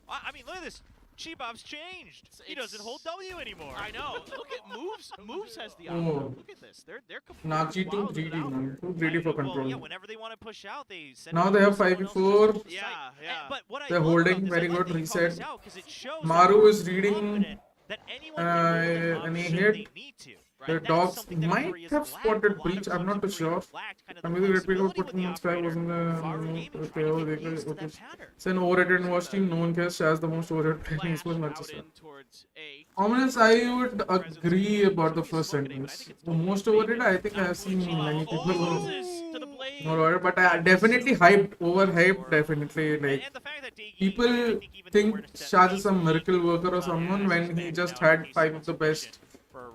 I mean, look at this. Chibab's changed. He doesn't hold W anymore. I know. Look at moves. Moves has the Oh. option. Look at this. They're completely Nagi too wild greedy, without man. it. Too greedy for Well, control. yeah, whenever they want to push out, they send Now it they over have to someone 5v4. else just to Yeah, site. yeah. But what I They're love holding, about this, very I like good that he called this reset. out 'cause it shows Maru that is he's reading, confident that anyone can hold them and up he should hit. they need to. The Right? That's dogs something that might Korea's have lacked. spotted A lot breach. of I'm not too teams in Korea sure. lacked kind of I the mean, the people flexibility put with in the the sky operator. wasn't Maru Gaming trying to get used to that pattern. It's an overrated watch team. No one cares. Shaz the most overrated player in Flash Esports, not out just in towards A. Ominous, I would agree about the first sentence. The most overrated, I think I have seen many people Loses to the blade. more overrated, but I definitely hyped, overhyped, definitely. Like, And the fact that Dagi, people I think even the think awareness that Shaz he is some miracle worker or someone when he just had 5 of the best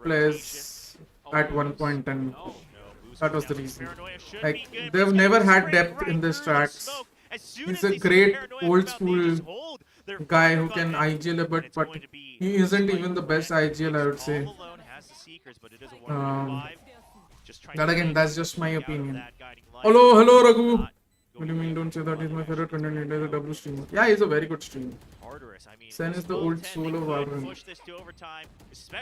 players at one point, and that was the reason. Like, they've never had depth in this tracks. He's a great old school guy who can IGL a bit, but he isn't even the best IGL, I would say. But again, that's just my opinion. Hello, Raghu. What do you mean? Don't say that he's my favorite content creator, he's a W streamer. Yeah, he's a very good streamer. Sen is the old soul of Valorant.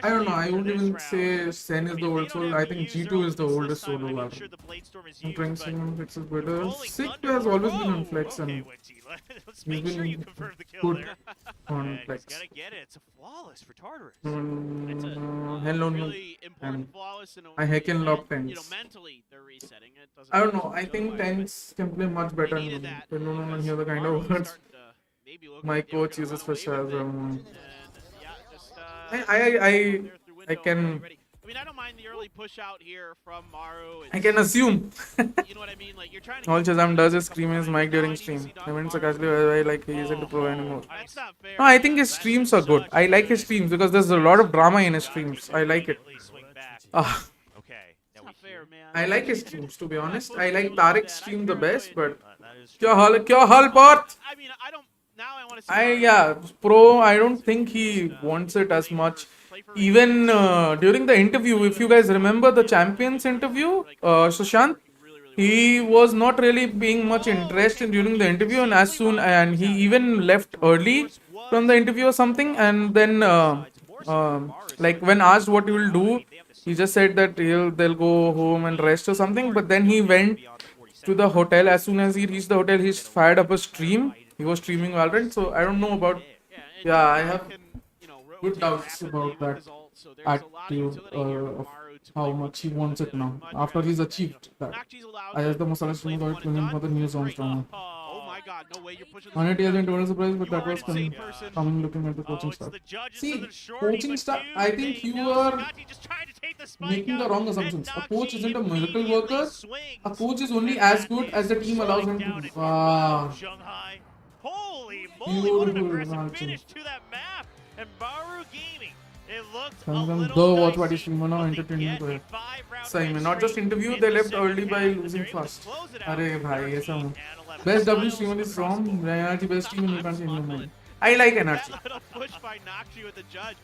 I don't know, I wouldn't even say Sen is the old soul. I think G2 is the oldest soul of Valorant. I'm trying to see him fix his better. Sick has always been on flex, and Let's he's make sure you been confirm the kill good there. on flex. Gotta get it. It's a flawless for Tartarus. Hello, no. Really important flawless in a, I heckin' love and, tanks. mentally they're resetting it. Doesn't I don't know, matter I think so tanks can play much better. They needed that I don't know, because hear the kind Maru of was words starting to maybe look my like they were coach gonna uses run for away with Shaz. it. And, yeah, just, I they're through I window can already. I mean, I don't mind the early push out here from Maru. I can assume. You know what I mean? Like you're trying to. All keep Shazam the does pace is up stream his behind, mic but now during I need to stream. see I mean, it's Maru. casually I like he isn't to pro anymore. That's not fair. No, I think his That's streams are good. such I like his streams because there's a lot of drama in his streams. I like it. Ah, Okay. It's not fair, man. I like his streams, to be honest. I like Tarik's stream the best, but That is kya hal Parth? I mean, I don't. Now I want to see. Yeah, pro. I don't think he wants it as much. Even during the interview, if you guys remember the champions interview, Sushant, he was not really being much interested during the interview, and he even left early from the interview or something. And then, like when asked what he will do, he just said that they'll go home and rest or something. But then he went to the hotel. As soon as he reached the hotel, he fired up a stream. He was streaming Valorant, so I don't know about. Yeah, I have good doubts about that attitude of how much he wants it now. After he's achieved that. I as the Masala streamer got him for the new songs drama. Oh my God! No way! You're pushing. On it, he hasn't told a surprise, but that You are was an insane person. coming looking at the coaching staff. See, coaching staff, I think you are making the wrong assumptions. A coach isn't a miracle worker. A coach is only as good as the team allows him to be. Wow. Holy moly, what an Beautiful aggressive launching. finish to that map. And Maru Gaming, it looked a Some of them, little the dicey, Watchparty streamer now but they entertaining get to a it. 5-round Simon, win not just streak interview, in they the left second early by half, and losing they're able to fast. close it out Arey with bhai, 13 ऐसा हूँ. and 11. Best W Smiles streamer is across the from board. NRG best team in can't change my mind. I like That NRG. little push by Nakshi with the judge.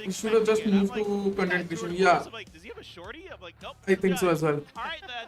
He should have just moved to content creation. Yeah, I'm like, does he have a shorty? I'm like, nope. I think so as well. All right then.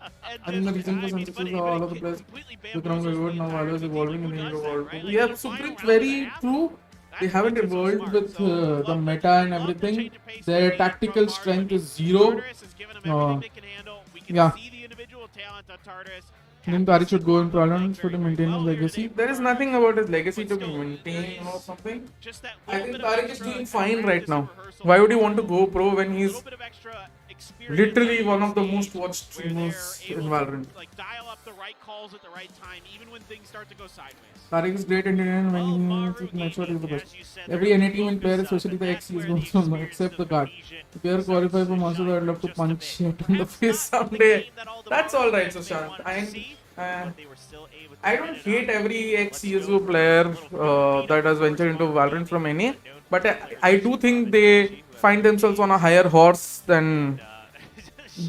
And I think the just- reason for I mean, success but is it- all but of the it players. completely The ground bamboozles reward the now entire always team. evolving Who and does being that, evolved. right? Like, Yeah, the final Supreme's round of the very half, true. They that's haven't what gets so evolved smart. with So, the love meta the- and love the everything. change of pace Their we're getting tactical from strength Maru. is zero. Tartarus has given them everything they can handle. We can yeah. see the individual talent on Tartarus. Then Tariq should go in Prolon to maintain his legacy. There is nothing about his legacy to be maintained or something. Just that I little think bit of Tariq is extra doing fine right practice and now. rehearsal. Why would he want to go pro when he's Little bit of extra experience literally on one of the stage most watched where they're streamers in able Valorant? to, like, dial up the right calls at the right time, even when things start to go sideways. Tariq is great entertainer Well, when Maru he's make sure he's the Gaming, best. as you said, Every they're NA team in player, focused up, especially the and X, that's is where going the from experience except the of guard. cohesion If you are starts qualified for to Master, shine I'd love to just a punch bit. shit in the That's face not the someday. game that all the That's Maru alright, fans Sushant. wanted to see, but they were still able to I win don't it hate up. every Let's go ex-CSGO for player a little that has bit of ventured into Maru Valorant Gaming, from but NA, known but for I do think they find themselves on a higher horse than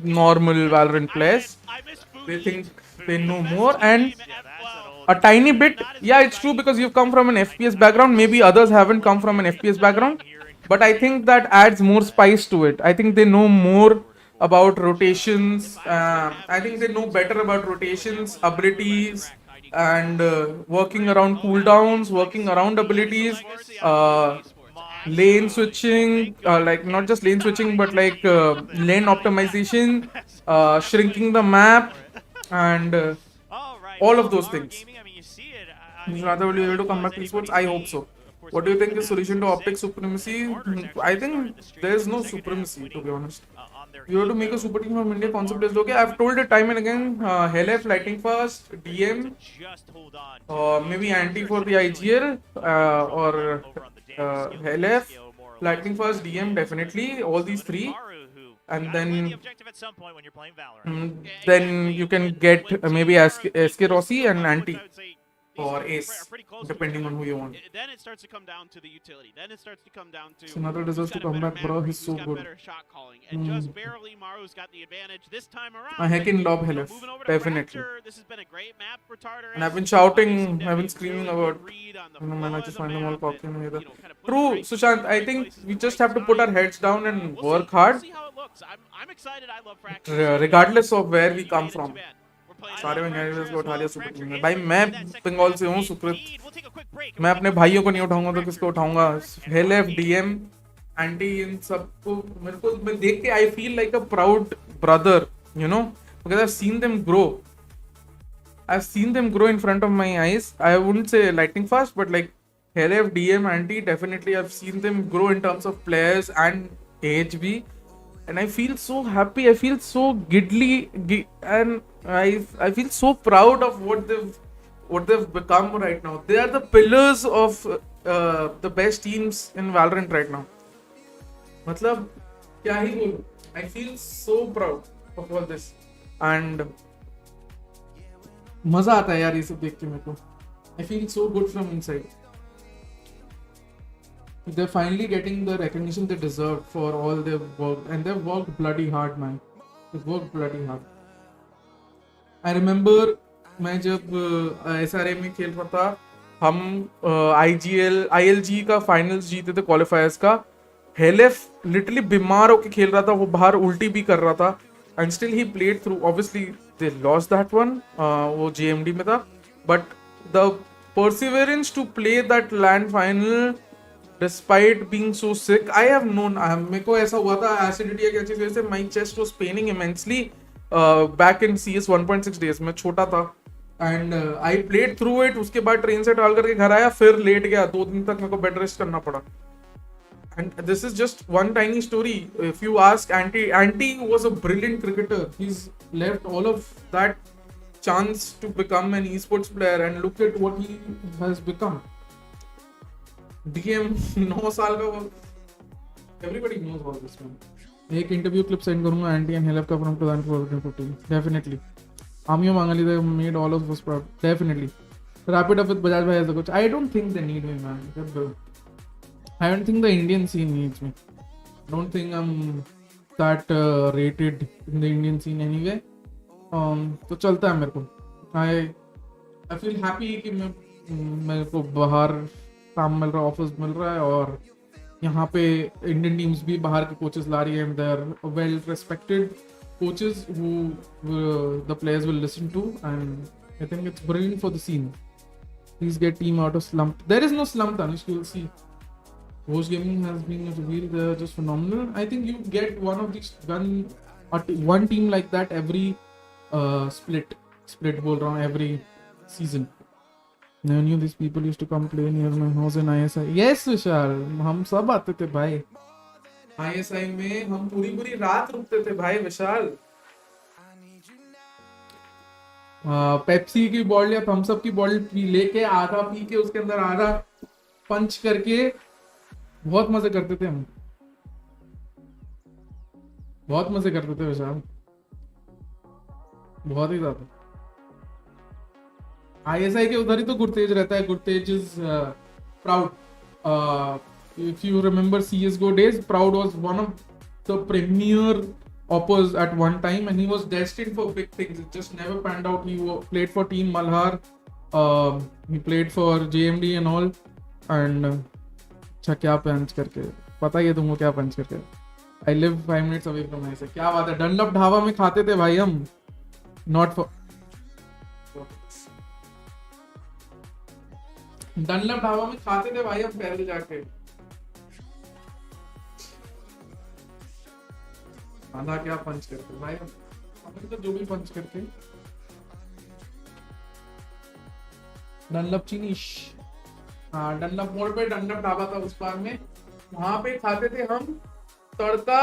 normal Valorant players. I miss Boost they think they know more, and Yeah, that's an old a tiny bit. Yeah, it's true because you've come from an FPS background. Maybe others haven't come from an FPS background, but I think that adds more spice to it. I think they know more about rotations. I think they know better about rotations, abilities, and working around cooldowns, working around abilities, lane switching, like not just lane switching, but like lane optimization, shrinking the map, and all of those things. Rather, will you be able to come back to esports? I hope so. What do you think is solution to optic supremacy? I think there's no supremacy, to be honest. You have to make a super team from India. Concept is okay. I've told it time and again. Helef, Lightning Fast, DM, maybe anti for the IGL, or Helef, Lightning Fast, DM, definitely. All these three. And then you can get maybe SK Rossi and anti or ace, depending on who you want. Then it starts to come down to the utility. Then it starts to come down to Sinatra deserves to come back, bro. He's so good. Shot calling. And just barely Maru's got the advantage this time around. I heck in lob Helef, Moving over to definitely. Raptor, this has been a great map for Tartarus. And I've been shouting, I've been screaming about, man, I just find them all cocky and either. True, Sushant, I think we just have to put our heads down and work hard, I'm excited. I love Fracture. regardless of where we come from. सारे बंगाली को उठा लिया super team में. भाई मैं बंगाल से हूँ सुकृत. मैं अपने भाइयों को नहीं उठाऊंगा तो किसको उठाऊंगा? हेलेफ, डीएम, एंटी, इन सबको मेरे को मैं देख के I feel like a proud brother, you know, because I've seen them grow. I've seen them grow in front of my eyes. I wouldn't say lightning fast, but like Helef, DM, anti, definitely I've seen them grow in terms of players and AHB. And I feel so happy. I feel so and I feel so proud of what they've become right now. They are the pillars of the best teams in Valorant right now. मतलब क्या ही बोलूं? I feel so proud of all this, and मजा आता है यार ये सब देख के मेरे को. I feel so good from inside. They're finally getting the recognition they deserve for all their work, and they've worked bloody hard, man. They've worked bloody hard. I remember मैं जब SRA में खेल रहा था, हम ILG का finals जीते थे क्वालिफायर्स का. हेलेफ लिटरली बीमार होके खेल रहा था, वो बाहर उल्टी भी कर रहा था, and still he played through. Obviously they lost that one, वो JMD में था, but the perseverance to play that LAN final despite being so sick, I have known. मेरे को ऐसा हुआ था acidity या क्या चीज़ वजह से my chest was paining immensely back in CS 1.6 days. मैं छोटा था and I played through it. उसके बाद ट्रेन से डाल करके घर आया, फिर लेट गया 2 दिन तक, मेरे को बेड रेस्ट करना पड़ा. And this is just one tiny story. If you ask Anti was a brilliant cricketer. He's left all of that chance to become an esports player, and look at what he has become. DM 9 साल का वो. Everybody knows all this, man. एक interview clip send करूंगा anti and help का from 2014. Definitely आमियो मांगली they made all of us proud. Definitely wrap it up with Bajaj भाई as a coach. I don't think they need me, man. I don't think the Indian scene needs me. Don't think I'm that rated in the Indian scene anyway. तो चलता है मेरे को. I feel happy कि मेरे को बाहर काम मिल रहा, ऑफर्स मिल रहा है, और यहाँ पे इंडियन टीम्स भी बाहर के कोचेस ला रही है, and they're well respected coaches who the players will listen to, and I think it's brilliant for the scene. Please get team out of slump. There is no slump, Tanish. You will see. VOD Gaming has been revealed. They're just phenomenal. I think you get one of these one team like that every split बोल रहा हूँ, every season. Never knew these people used to come play near my house in ISI. Yes, Vishal, हम सब आते थे भाई. ISI में हम पूरी रात रुकते थे भाई विशाल. पेप्सी की बॉटल या थम्स अप की बॉटल लेके आधा पी के उसके अंदर आधा पंच करके बहुत मजे करते थे हम. बहुत मजे करते थे विशाल, बहुत ही ज्यादा. ISI के उधर ही तो गुरतेज रहता है. Gurtej is proud. If you remember CSGO days, Proud was one of the premier oppos at one time, and he was destined for big things. It just never panned out. He played for Team Malhar, he played for JMD and all, and अच्छा क्या पंच करके, पता ही है तुमको क्या पंच करके. I live 5 minutes away from ऐसे. क्या बात है, डनलप ढाबा में खाते थे भाई हम, not for डनलप ढाबा में खाते थे भाई हम पहले जाके. आधा क्या पंच करते भाई हम तो जो भी पंच करते. डनलप चीनीश, हाँ डनलप मोड़ पे डनलप ढाबा था उस बार में, वहां पे खाते थे हम तड़का,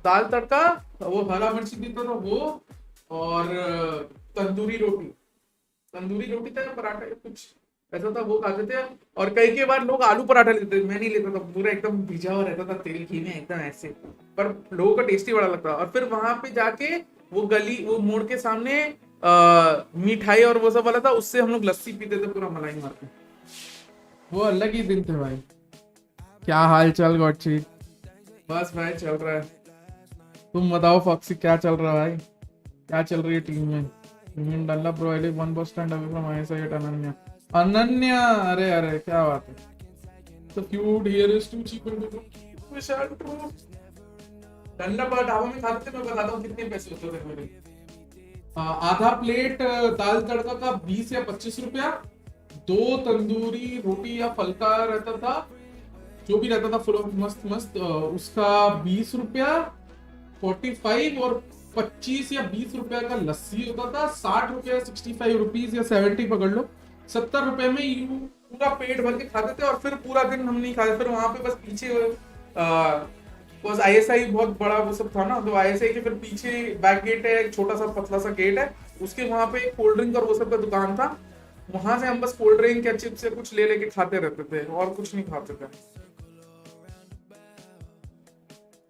दाल तड़का, वो हरा मिर्ची देता था वो, और तंदूरी रोटी था या पराठा या कुछ ऐसा था, वो खाते थे. और कई बार लोग आलू पराठा लेते थे, मैं नहीं लेता था, पूरा एकदम भिजा हुआ रहता था तेल घी में एकदम ऐसे, पर लोगों का टेस्टी बड़ा लगता. और फिर वहां पे जाके वो मोड़ के सामने मिठाई और वो सब वाला था, उससे हम लोग लस्सी पीते थे पूरा मलाई मार के. वो अलग ही दिन थे भाई. क्या हाल चाल गॉडची? बस भाई चल रहा है. तुम बताओ फॉक्सी क्या चल रहा है भाई, क्या चल रही है टीम में? Dunlop bro, I live 1 bus stand away from my side. Ananya, अरे क्या बात है. So feud here is too cheap and too Vishal true. Dunlop dhaba में खाते थे, मैं बताता हूँ कितने पैसे होते थे मेरे. आधा प्लेट दाल तड़का का 20 या 25 रुपया, 2 तंदूरी रोटी या फलका रहता था, जो भी रहता था फुल मस्त, उसका 20 रुपया, 45 और 25 या 20 रुपया का लस्सी होता था. 60 रुपया, 65 रुपीज या 70 पकड़ लो, 70 रुपए में यू पूरा पेट भर के खाते थे. और फिर पूरा दिन हम नहीं खाते. फिर वहां पे बस पीछे बस ISI बहुत बड़ा वो सब था ना, तो ISI के फिर पीछे बैक गेट है, एक छोटा सा पतला सा गेट है, उसके वहां पे एक कोल्ड ड्रिंक और वो सब का दुकान था. वहां से हम बस कोल्ड ड्रिंक या चिप्स या कुछ ले लेके खाते रहते थे, और कुछ नहीं खाते थे.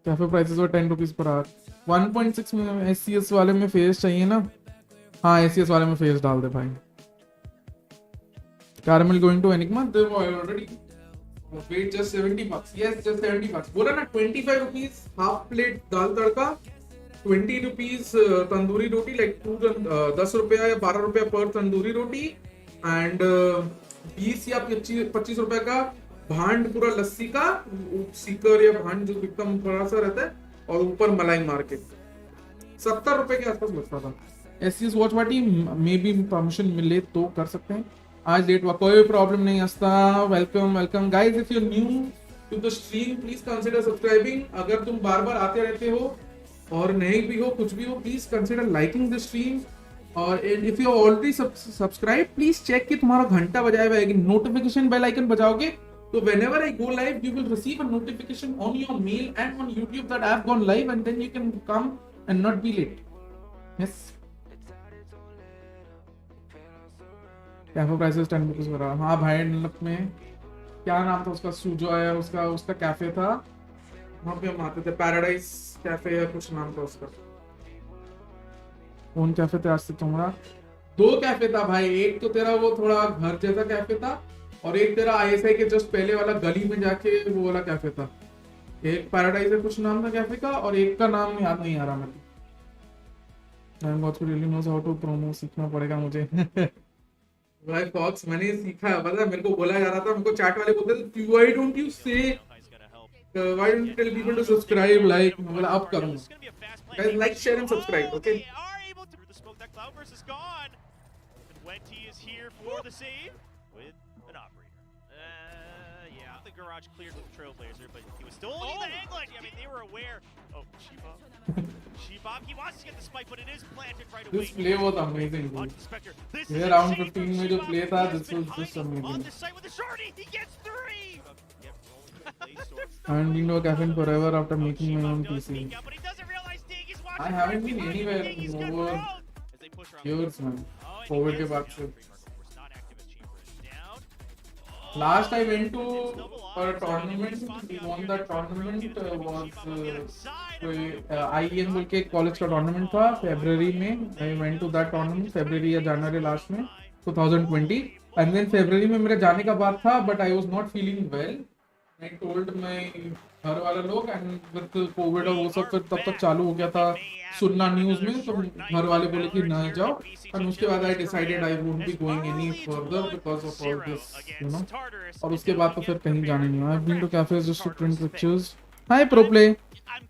कैफे प्राइसेस वर 10 रुपीज पर आवर. 1.6 में SCS वाले में फेस चाहिए ना? हाँ SCS वाले में फेस डाल दे भाई. Caramel going to Enigma? They were already paid just 70 bucks. Yes, just 70 bucks. बोला ना 25 rupees half plate दाल तड़का, 20 rupees तंदूरी रोटी, like 10 रुपया या 12 रुपया पर तंदूरी रोटी, and 20 या 25 रुपए का भांड पूरा लस्सी का, सीकर या भांड जो एकदम बड़ा सा रहता है, और ऊपर मलाई मार के 70 रुपए के आसपास लगता था. SCS वॉच पार्टी में भी परमिशन मिले तो कर सकते हैं. आज डेट हुआ, कोई प्रॉब्लम नहीं हंसता. Welcome guys. If you new to the stream please consider subscribing. अगर तुम बार बार आते रहते हो और नहीं भी हो कुछ भी हो, please consider liking the stream. और if you already subscribe please check कि तुम्हारा घंटा बजाया हुआ है कि नोटिफिकेशन बेल आइकन बजाओगे तो whenever I go live you will receive a notification on your mail and on YouTube that I have gone live, and then you can come and not be late. Yes. Cafe prices 10 rupees हो रहा. हाँ भाई Dunlop में क्या नाम था उसका, सुजो है उसका कैफे था, वहाँ पे हम आते थे. पैराडाइज कैफे या कुछ नाम था उसका. कौन कैफे थे आज तक तुम्हारा? 2 कैफे था भाई. एक तो तेरा वो थोड़ा घर जैसा कैफे था, और एक तेरा ISI के जस्ट पहले वाला गली में जाके वो वाला कैफे था. एक पैराडाइज है कुछ नाम था कैफे का, और एक का नाम याद नहीं आ रहा मेरे. really knows how to promo. सीखना पड़ेगा मुझे. भाई फॉक्स मैंने सीखा है, पता है मेरे को बोला जा रहा था, मेरे को चैट वाले बोलते थे why don't you say why don't you tell people to subscribe, like बोला अब करूंगा. Guys like share and subscribe, okay? The garage cleared with Trailblazer, but he was still holding the angle. I mean, they were aware. Oh, Shibab, he wants to get the spike, but it is planted right away. This play was amazing, dude. ये round 15 में जो play था, this was just amazing. On the side with the shorty, he gets 3. I haven't been to a cafe in forever after making my own PC. But he doesn't realize Dig is watching. I haven't been anywhere in over years, man. COVID के बाद से. Last I went to a tournament. We won that tournament. Was IEN बोल के college का tournament था फरवरी में. I went to that tournament फरवरी या जनवरी last में 2020. And then फरवरी में मेरा जाने का बात था, but I was not feeling well. I told my घर वाले लोग एंड विद कोविड और वो सब फिर तब तक चालू हो गया था सुनना न्यूज में, तो घर वाले बोले कि ना जाओ, और उसके बाद I decided I won't be going any further because of all this, you know. और उसके बाद तो फिर कहीं जाने नहीं हुआ। I have been to cafes just to print pictures. Hi pro play,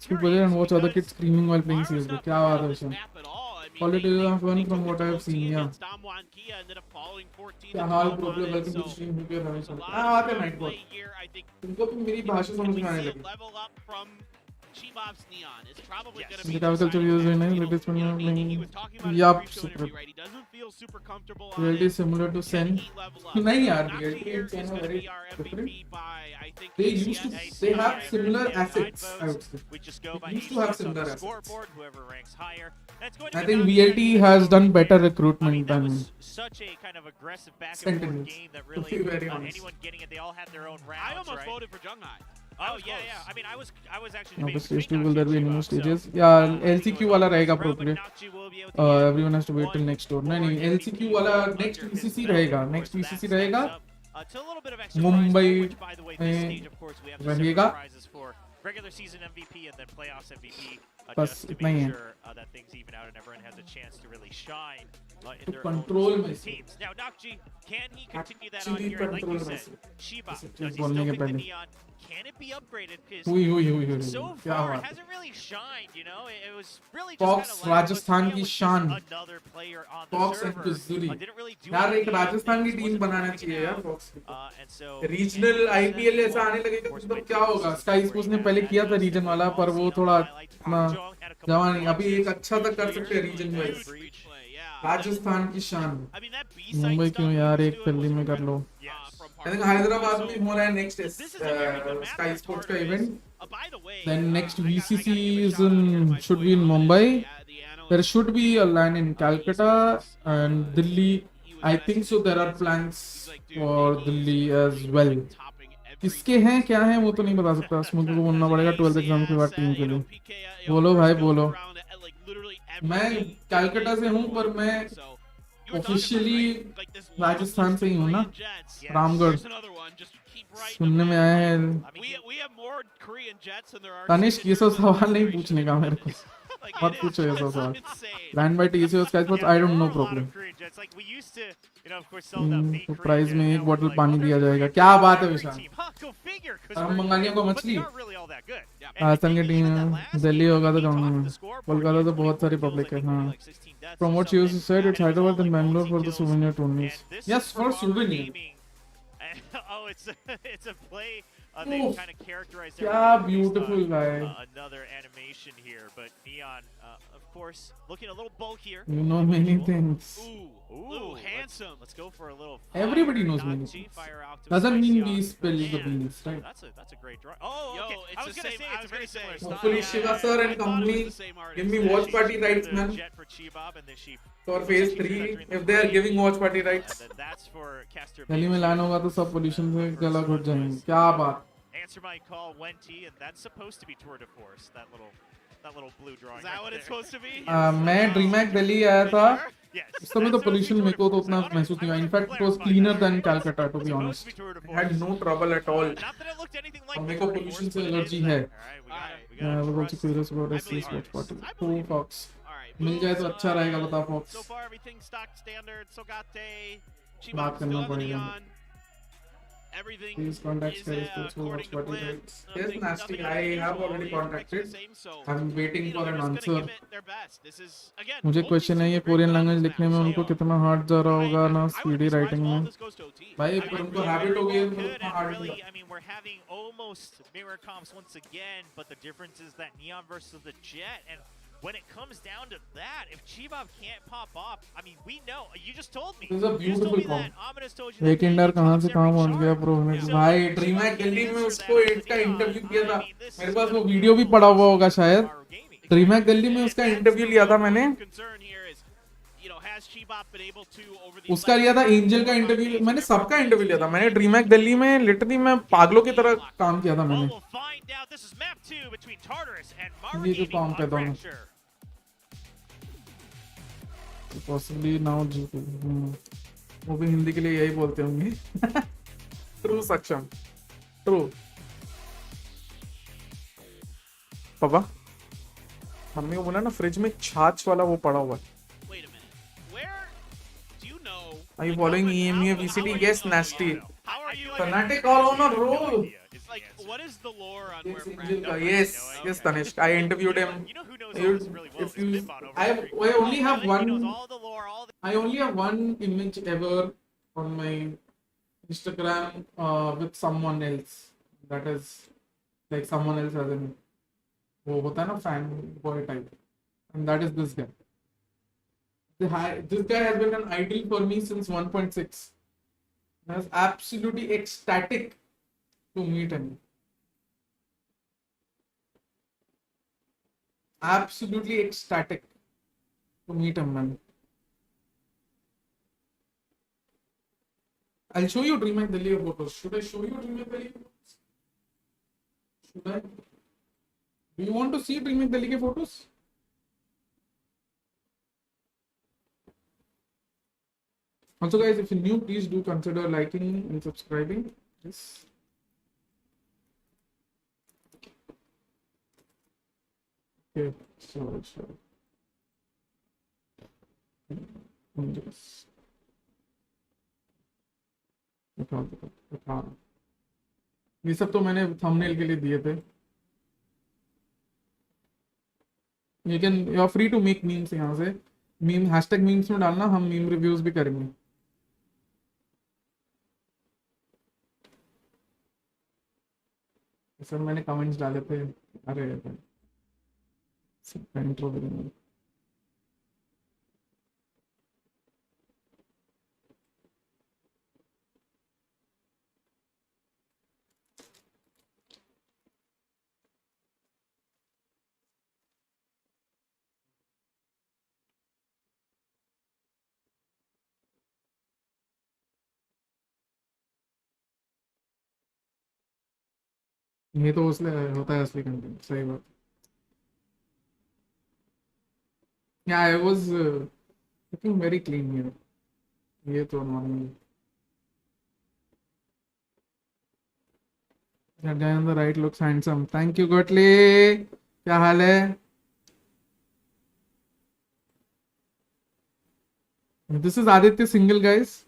people and watch other kids screaming while playing CS:GO. क्या बात है विषय? Quality is fun from what I have seen, yeah. क्या हाल pro play, welcome to stream. हो गया रमेश? हाँ आते नाइट बॉट, तुमको भी मेरी भाषा समझ में आने लगी। The culture used in latest one, yup, super. Reality similar to Sen. नहीं यार, reality and Sen are very different. They used to, they have similar assets, I would say. They used to have similar assets. I think VLT has done better recruitment than such a kind of aggressive back and forth Sentinels, game that to really be very honest. anyone getting it, they all had their own rounds. I almost right? voted for Junghai. Oh yeah. I mean, I was actually Now, debating the stage 2 between will there be Nocchi any more and Chibab, stages? so, Yeah, I LCQ think वाला we'll रहेगा go through, appropriate. but Nocchi will be able to get Everyone has to wait till one next door. नहीं more नहीं, getting LCQ to वाला under next his VCC belt. रहेगा, Of next course, VCC that रहेगा, stacks up, to a little bit of extra Mumbai prize, which, by the way, this stage, of course, we have the रहेगा। separate prizes for regular season MVP and then playoffs MVP, बस just to इतना ही make है। sure that things even out and everyone has a chance to really shine in To their control own Messi. teams. Now, Nocchi, can he continue that on Actually here? And like you control said, Messi. Shiba, इसे does cheese he बोलने still के pick the पहले Neon? Can it be upgraded? Because हुई so क्या far बात है? hasn't really shined, you know. It was really Fox, just kind of Rajasthan की शान। another player on the Fox and server. Kuzuri। Didn't really do यार एक anything, Rajasthan की things team wasn't बनाना working चाहिए यार out. Fox की। And so रीजनल IPL ऐसा आने लगेगा तो तब क्या होगा? स्काई स्पोर्ट्स ने पहले किया था रीजन वाला, पर वो थोड़ा इतना जमा नहीं। अभी एक अच्छा तक कर सकते हैं रीजन वाइज। राजस्थान की शान। मुंबई क्यों यार, एक दिल्ली में कर लो। I think हैदराबाद में हो रहा है नेक्स्ट स्काई स्पोर्ट्स का event. Then next VCC is in, should be in Mumbai. There should be a LAN in Calcutta and Delhi. I think so. There are plans for Delhi as well. किसके हैं क्या हैं वो तो नहीं बता सकता, स्मोक को बोलना पड़ेगा 12th एग्जाम के बाद टीम के लिए। बोलो भाई बोलो। मैं कैलकाटा से हूँ पर मैं ऑफिशियली राजस्थान से ही हूँ ना, रामगढ़। सुनने में आया है। तनिष्क ये सब सवाल नहीं पूछने का मेरे को, मत पूछो ये सब सवाल। Land by TCO Sky Sports, I don't know problem. तो प्राइस में एक बोतल पानी दिया जाएगा। क्या बात है विशाल, हम मंगानियों को मछली। राजस्थान की टीम दिल्ली होगा तो जाऊंगा मैं। कोलकाता तो बहुत सारी पब्लिक है। हाँ, from what you said, it's Hyderabad and Bangalore for the souvenir tourneys. Yes, for souvenir. Oh, it's a play. They've kind of characterized क्या beautiful guy. another animation here, but Neon, of course, looking a little bulkier. You know many things. Ooh, handsome. Let's go for a little. Everybody knows many things. Doesn't mean we spill the beans, right? That's a great draw. Oh, okay. I was gonna say it's a very similar style. Hopefully Shiva sir and company give me watch party rights, man. Jet for Chibab and then she. For phase 3, if they are giving watch party rights. That's for Caster. Delhi में line होगा तो सब pollution से गला घुट जाएंगे। क्या बात। Answer my call, Wenti, and that's supposed to be tour de force. That little blue drawing. Is that what it's supposed to be? मैं ड्रीमैक दिल्ली आया था, Yes. उस समय तो पोल्यूशन मेरे को तो उतना महसूस नहीं हुआ। In fact it was cleaner than Calcutta to be honest. I had no trouble at all. Not that it looked anything like मेरे को पोल्यूशन से एलर्जी है। मैं वो बोल चुका हूँ सुबह race watch party. Two Fox मिल जाए तो अच्छा रहेगा, बता Fox. So far everything stock standard. Sogate, बात करना पड़ेगा। Everything Please contact is Sky Sports for according watch to party plan. rights. Yes, Nothing Nasty, out I of have usual. already Everything's contacted. the same, so, I'm waiting for they're an just gonna answer. give it their best. This is, again, मुझे OT question है ये is Korean great language guns लिखने में now, उनको so कितना hard जा रहा होगा ना I would speedy be surprised writing if all में। this goes to OT. भाई I पर mean, उनको हैबिट हो गई है तो Good, उतना and हार्ड really, नहीं। I mean, we're having almost mirror comps once again, but the difference is that Neon versus the Jet, and when it comes down to that, if Chibab can't pop off, I mean, we know. You just told me. This is a You just told me beautiful that comp. Ominous told you that एक इंडर he कहाँ tops से कहाँ every पहुँच गया chart. Pro ने। So, भाई Chibab ड्रीमैक can Delhi में answer उसको that 8 का with इंटरव्यू Neon. किया था। I mean, this मेरे is पास वो gonna be वीडियो भी cool. पड़ा हुआ होगा शायद। Maru Gaming. ड्रीमैक दिल्ली में उसका इंटरव्यू लिया था मैंने। Concern here is, you know, has Chibab been able to over the उसका लिया था एंजल का इंटरव्यू, मैंने सबका इंटरव्यू लिया था। मैंने ड्रीमैक दिल्ली में लिटरली मैं पागलों की तरह काम किया था Well, मैंने। we'll find out. This is map 2 between Tartarus and Maru ये जो Gaming काम on करता हूँ Fracture. Possibly now GP. वो भी हिंदी के लिए यही बोलते होंगे। ट्रू सक्षम, ट्रू। पापा मम्मी को बोला ना फ्रिज में छाछ वाला वो पड़ा हुआ है. Wait a minute. Where do you know? Are you like, following how EMEA are VCT? you Yes, know nasty. Toronto? How are you? Fanatic all on a roll. Like, what is the lore on Yes, where Angel Brandon? ka. Yes, Tanishq. I interviewed him. You know who knows You- all this really well? if Is you- Bimbon over I at have- Recruitment. I only have He knows one. all the lore, all the I only have one image ever on my Instagram with someone else. That is like someone else as in वो होता है ना fan boy type, and that is this guy. This guy has been an idol for me since 1.6. I was absolutely ecstatic to meet him. Absolutely ecstatic to meet him, man. I'll show you DreamHack Delhi photos. Should I show you DreamHack Delhi photos? Should I? Do you want to see DreamHack Delhi ke photos? Also, guys, if you're new, please do consider liking and subscribing. Yes. Okay, so. Yes. उठा. ये सब तो मैंने thumbnail के लिए दिए थे. You are free to make memes यहाँ से. मीम हैशटैग मीम्स में डालना, हम मीम रिव्यूज भी करेंगे. सर मैंने कमेंट्स डाले थे. अरे इंट्रो भी ये तो उसने होता है असली कंटेंट. सही बात. Yeah, I was looking very clean here. ये तो normal. That guy on the right looks handsome. Thank you, Gotley. क्या हाल है? This is Aditya Singhal, guys.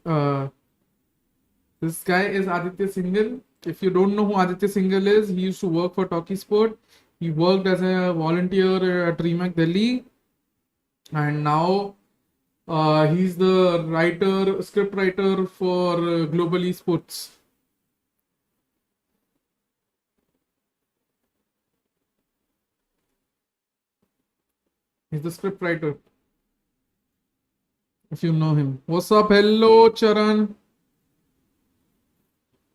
This guy is Aditya Singhal. If you don't know who Aditya Singhal is, he used to work for Talkie Sport. He worked as a volunteer at DreamHack Delhi. And now he's the script writer for Global Esports. He's the script writer. If you know him. What's up? Hello, Charan.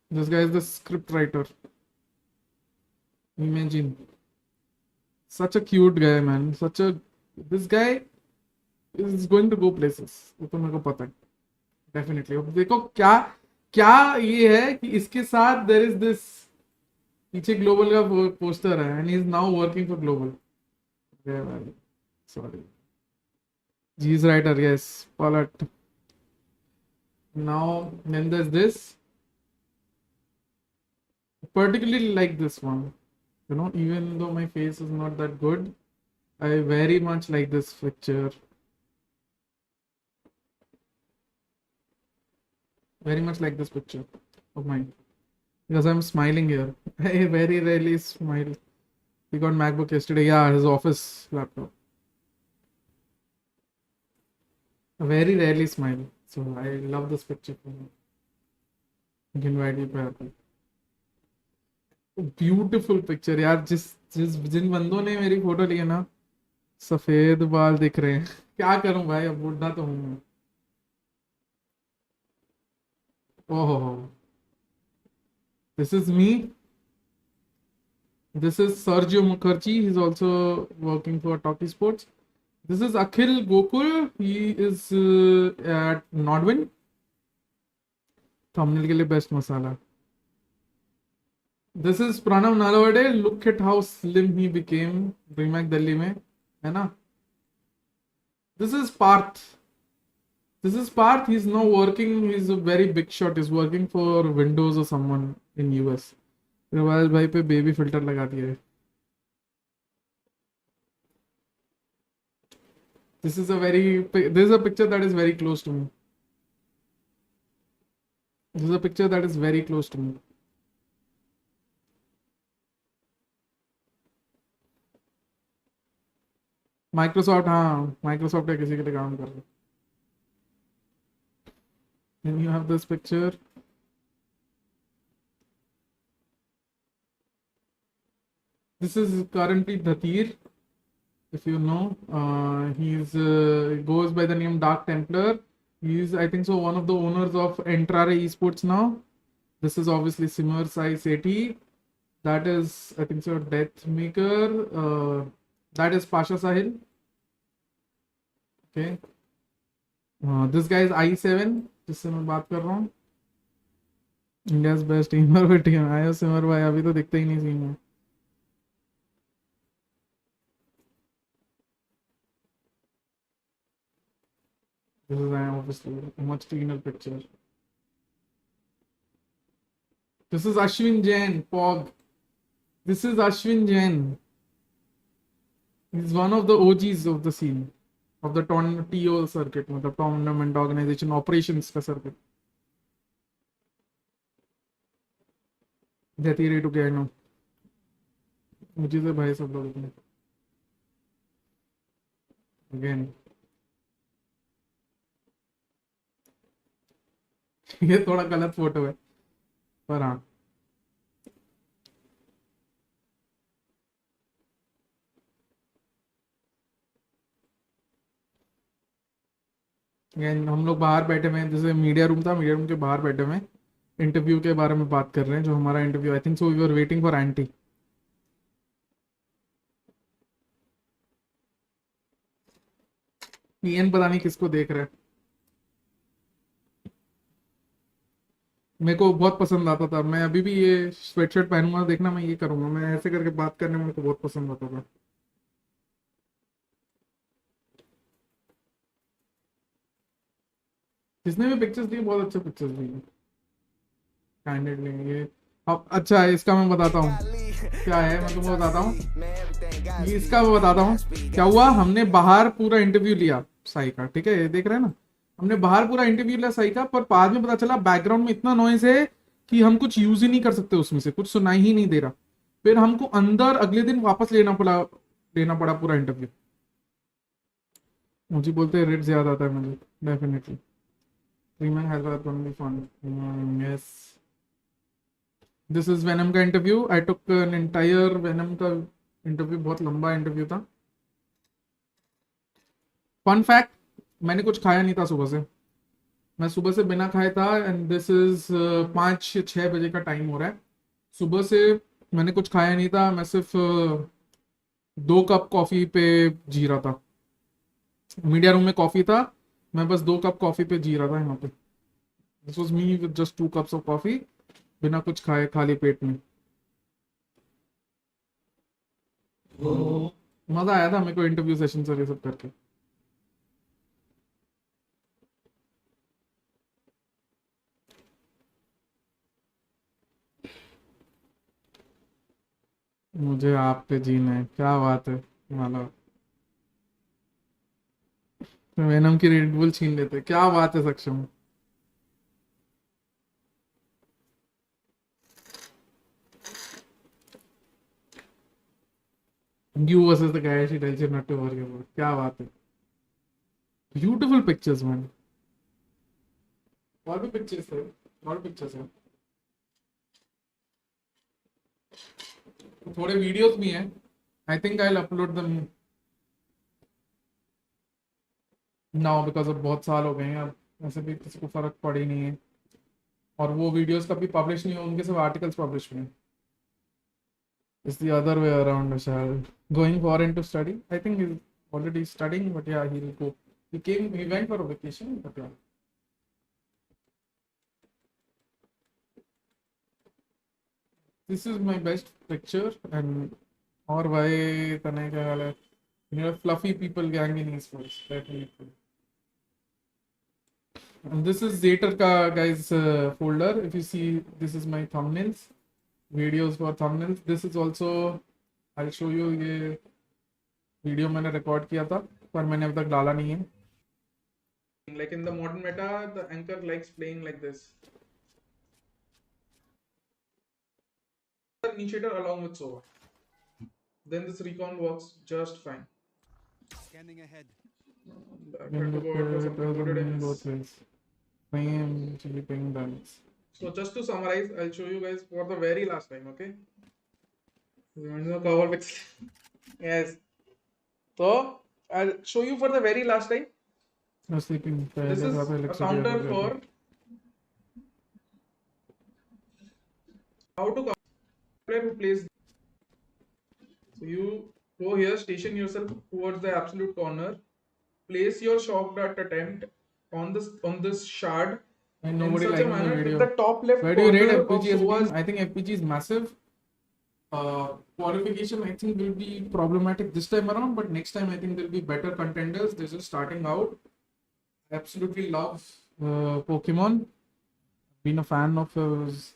This guy is the script writer. Imagine. Such a cute guy, man. This guy is going to go places. वो तो मेरे को पता है. Definitely. अब देखो क्या ये है कि इसके साथ there is this पीछे ग्लोबल का पोस्टर है and he is now working for global. Sorry. G's writer, yes. Palat. Now then there's this. Particularly like this one. You know, even though my face is not that good, I very much like this picture. Very much like this picture of mine. Because I'm smiling here. I very rarely smile. He got MacBook yesterday. Yeah, his office laptop. I very rarely smile. So I love this picture. You can write it happy. Beautiful picture यार. जिन बंदों ने मेरी photo ली है ना, सफेद बाल दिख रहे हैं. क्या करूं भाई, अब बूढ़ा तो हूं मैं. ओहो, this is me. This is Sergio Mukherjee. He's also working for Talkie Sports. This is Akhil Gokul. He is at Nodwin. Thumbnail के लिए best masala. This is Pranav Nalawade. Look at how slim he became. DreamHack Delhi में, है ना? This is Parth. He's now working. He's a very big shot. He's working for Windows or someone in US. रिवाज भाई पे baby filter लगा दिया है. This is a picture that is very close to me. This is a picture that is very close to me. Microsoft, हाँ Microsoft है, किसी के लिए काम कर रहा है. Then you have this picture. This is currently Dhatir, if you know. He's goes by the name Dark Templar. He's, I think so, one of the owners of Entrare Esports now. This is obviously Simmer Size 80. That is, I think so, Deathmaker. That is Pasha Sahil. Okay. This guy is I7, जिससे मैं बात कर रहा हूँ. India's best teamer भी team आया. सिमर भाई अभी तो दिखते ही नहीं सीन में. This is obviously a much cleaner picture. This is Ashwin Jain, Pog. This is Ashwin Jain. He's one of the OGs of the scene, of the TO circuit, the tournament organization operations का circuit. That area to get now. मुझे से भाई सब लोग इतने. Again. ये थोड़ा गलत फोटो है, पर हाँ. हम लोग बाहर बैठे हुए हैं, जैसे मीडिया रूम था, मीडिया रूम के बाहर बैठे हुए हैं, इंटरव्यू के बारे में बात कर रहे हैं. जो हमारा interview, I think so we were waiting for entry. PN पता नहीं किसको देख रहे हैं. मेरे को बहुत पसंद आता था. मैं अभी भी ये स्वेटशर्ट पहनूंगा, देखना मैं ये करूंगा. मैं ऐसे करके बात करने में मेरे को बहुत पसंद आता था. जिसने भी पिक्चर्स दिए बहुत अच्छे पिक्चर्स दिए कैंडिडेटली. ये अब अच्छा है, इसका मैं बताता हूँ क्या है. मैं तुमको बताता हूँ, इसका मैं बताता हूँ क्या हुआ. हमने बाहर पूरा इंटरव्यू लिया साई का, ठीक है, ये देख रहे हैं ना. हमने बाहर पूरा इंटरव्यू लिया साई का, पर बाद में पता चला बैकग्राउंड में इतना नॉइज है कि हम कुछ यूज ही नहीं कर सकते, उसमें से कुछ सुनाई ही नहीं दे रहा. फिर हमको अंदर अगले दिन वापस लेना पड़ा पूरा इंटरव्यू. मुझे बोलते हैं रेट ज्यादा आता है मुझे. Definitely Remake Hyderabad gonna be fun. Yes. This is Venom का interview. I took an entire Venom का इंटरव्यू, बहुत लंबा इंटरव्यू था. फन फैक्ट, मैंने कुछ खाया नहीं था सुबह से. मैं सुबह से बिना खाए था. एंड दिस इज 5-6 बजे का टाइम हो रहा है. सुबह से मैंने कुछ खाया नहीं था. मैं सिर्फ 2 कप कॉफी पे जी रहा था. मीडिया रूम में कॉफी था, मैं बस 2 कप कॉफी पे जी रहा था यहाँ पे. This was me with just 2 cups of coffee, बिना कुछ खाए, खाली पेट में. मजा आया था मेरे को इंटरव्यू सेशन और ये सब करके. मुझे आप पे जीना है. क्या बात है. मतलब वेनम की रेड बुल छीन लेते. क्या बात है सक्षम. You versus the guy she tells you not to worry about. क्या बात है. Beautiful pictures man. और भी पिक्चर्स है, और पिक्चर्स है. थोड़े वीडियोस भी हैं. I think I'll upload them now because अब बहुत साल हो गए हैं. अब वैसे भी किसी को फर्क पड़ ही नहीं है. और वो वीडियोस कभी पब्लिश नहीं हो, उनके सिर्फ आर्टिकल्स पब्लिश हुए. It's the other way around, Vishal. Going foreign to study. I think he's already studying, but yeah, he'll go. He went for a vacation, but yeah. This is my best picture, and और भाई तने क्या हाल है. You know, fluffy people gang in esports, definitely. And this is Zater ka guys folder. If you see, this is my thumbnails, videos for thumbnails. This is also, I'll show you, ये video मैंने record किया था पर मैंने अब तक डाला नहीं है. Like in the modern meta, the anchor likes playing like this. Initiator along with Sova. Then this recon works just fine. Scanning ahead. I tried to go out for something good in this. Same sleeping dance. So just to summarize, I'll show you guys for the very last time, okay? Cover with yes. So I'll show you for the very last time. sleeping. This is a counter for how to counter player who plays. So you go here, station yourself towards the absolute corner, place your shock dart attempt on this shard. And nobody in such a manner that the top left Where do you rate corner of FPG as Sova's being? I think FPG is massive. Qualification I think will be problematic this time around, but next time I think there'll be better contenders. They're just starting out. I absolutely love Pokemon. Been a fan of his,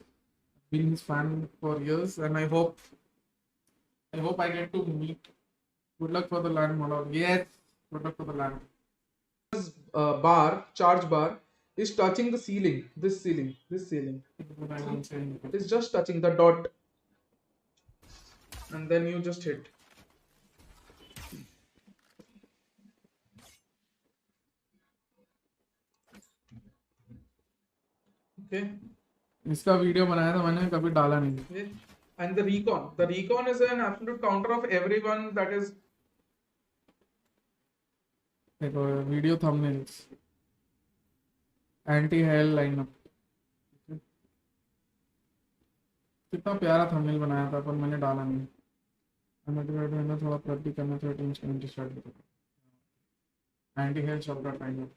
been his fan for years, and I hope I get to meet. Good luck for the land model. Yes, good luck for the land. charge bar is touching the ceiling. This ceiling. It's just touching the dot. And then you just hit. Okay. इसका video बनाया था मैंने, कभी डाला नहीं. Okay. And the recon is an absolute counter of everyone that is. देखो video thumbnails, anti hail lineup. कितना प्यारा थंबनेल बनाया था, पर मैंने डाला नहीं. मैंने थोड़ा प्रेप भी करना था, टीम्स कम्युनिटी स्टार्ट किया. एंटी हेल शब्द लाइनअप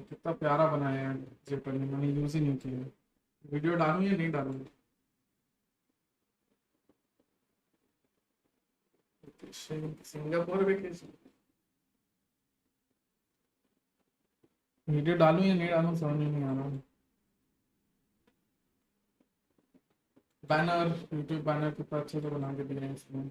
कितना प्यारा बनाया है जेपर ने, मैंने यूज ही नहीं किया. वीडियो डालूं या नहीं डालूं? Singapore vacation. वीडियो डालूं या नहीं डालूं समझ में नहीं आ रहा. बैनर, यूट्यूब बैनर कितना अच्छे से बना के दिए हैं इसमें.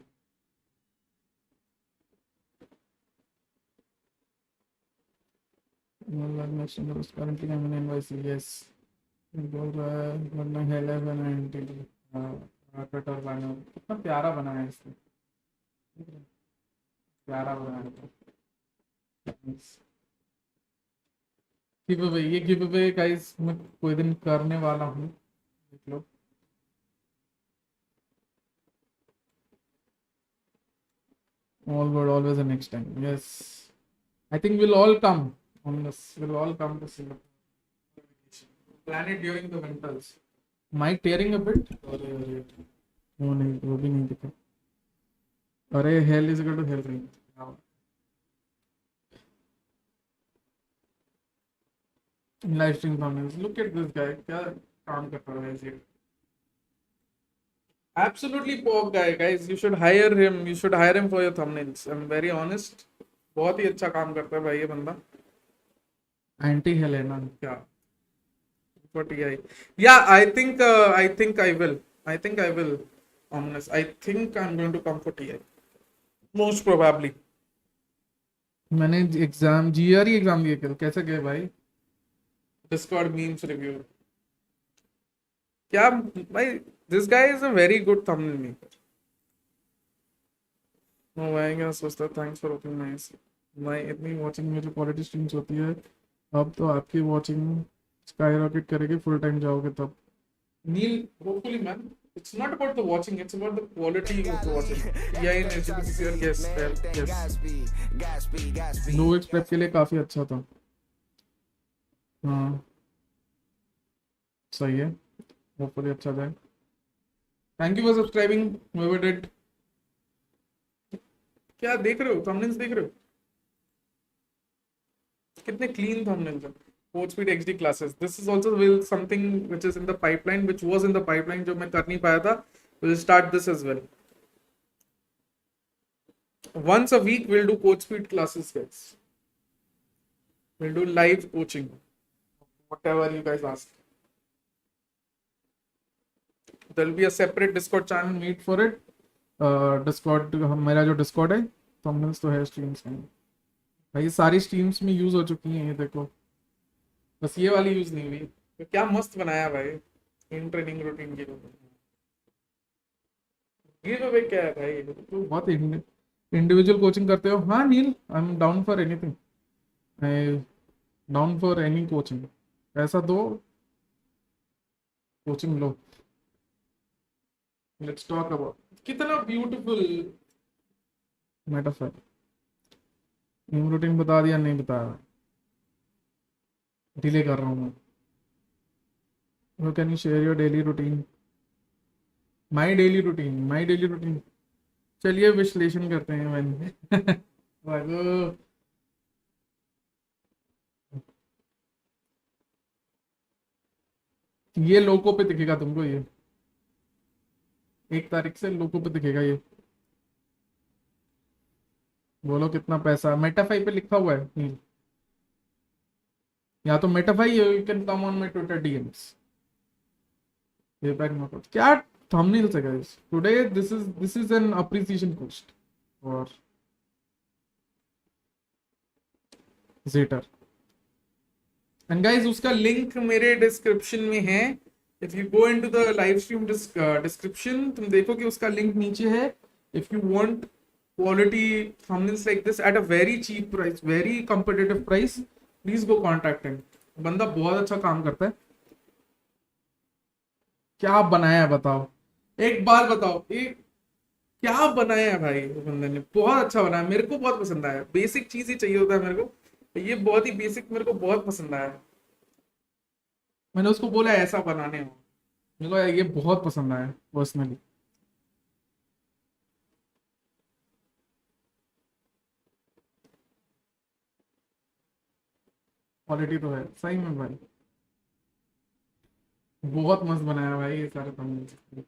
currently I'm in NYC. Yes, बोल रहा है वरना हेल है बना एंटी कटर बैनर. कितना प्यारा बनाया है इसने, प्यारा बनाया था. ये गिव अवे गाइस मैं कोई दिन करने वाला हूँ, देख लो. All good, always the next time. Yes, I think we'll all come on this. We'll all come to Singapore. Plan it during the winters. Mic tearing a bit? No, नहीं, वो भी नहीं दिखा. अरे hell is equal to hell ring. Live stream thumbnails. Look at this guy. क्या काम कर रहा है ये? Absolutely pop guy, guys. You should hire him. You should hire him for your thumbnails. I'm very honest. बहुत ही अच्छा काम करता है भाई ये बंदा. Anti hell है ना क्या? For TI. Yeah, I think I will. Ominous. I think I'm going to come for TI. Most probably. मैंने एग्जाम GRE एग्जाम दिए थे, कैसे गए भाई? Discord memes review. क्या भाई? This guy is a very good thumbnail maker. No, मैं क्या सोचता. Thanks for opening my eyes. मैं इतनी watching में जो quality streams होती है, अब तो आपकी watching skyrocket करेगी. full time जाओगे तब. Neil, hopefully man, it's not about the watching, it's about the quality of the watching. Yeah, in HBCR, yes. No express के लिए काफी अच्छा था. हाँ सही है, होपफुली अच्छा जाए. Thank you for subscribing. Whoever did. क्या देख रहे हो? Thumbnails देख रहे हो? कितने clean thumbnails हैं. GodspeedxD classes. This is also something which is in the pipeline, which was in the pipeline जो मैं कर नहीं पाया था. We'll start this as well. Once a week we'll do Godspeed classes, guys. We'll do live coaching. Whatever you guys ask. There'll be a separate Discord channel made for it. Discord मेरा जो Discord है, thumbnails तो है streams में. भाई सारी streams में use हो चुकी हैं ये देखो, बस ये वाली यूज नहीं हुई। तो क्या मस्त बनाया भाई इन ट्रेनिंग रूटीन के लिए। ये तो भाई क्या है भाई, तो बहुत इंडिविजुअल कोचिंग करते हो? हाँ Neel, I am down for anything, I down for any coaching. ऐसा दो कोचिंग लो। लेट्स टॉक अबाउट कितना ब्यूटीफुल मेटाफर। टीम रूटीन बता दिया? नहीं बताया, डिले कर रहा हूँ मैं। Can you share your daily routine? My daily routine चलिए विश्लेषण करते हैं मैंने। भागो। ये लोगों पे दिखेगा तुमको, ये 1 तारीख से लोगों पे दिखेगा ये। बोलो कितना पैसा? मेटाफाई पे लिखा हुआ है नील। या तो Metafy, you can come on my Twitter DMs. क्या thumbnails है guys today? this is an appreciation post for Zeter and guys उसका लिंक मेरे डिस्क्रिप्शन में है। if you go into the live stream description तुम देखो कि उसका लिंक नीचे है। if you want quality thumbnails like this at a very cheap price, very competitive price, please go contact him। बंदा बहुत अच्छा काम करता है। क्या बनाया है बताओ, एक बार बताओ, एक क्या बनाया है भाई बंदे ने? बहुत अच्छा बनाया, मेरे को बहुत पसंद आया। बेसिक चीज ही चाहिए होता है मेरे को, ये बहुत ही बेसिक मेरे को बहुत पसंद आया। मैंने उसको बोला ऐसा बनाने हो, मेरे को ये बहुत पसंद आया पर्सनली। क्वालिटी तो है सही में भाई, बहुत मस्त बनाया भाई ये सारे थंबनेल्स।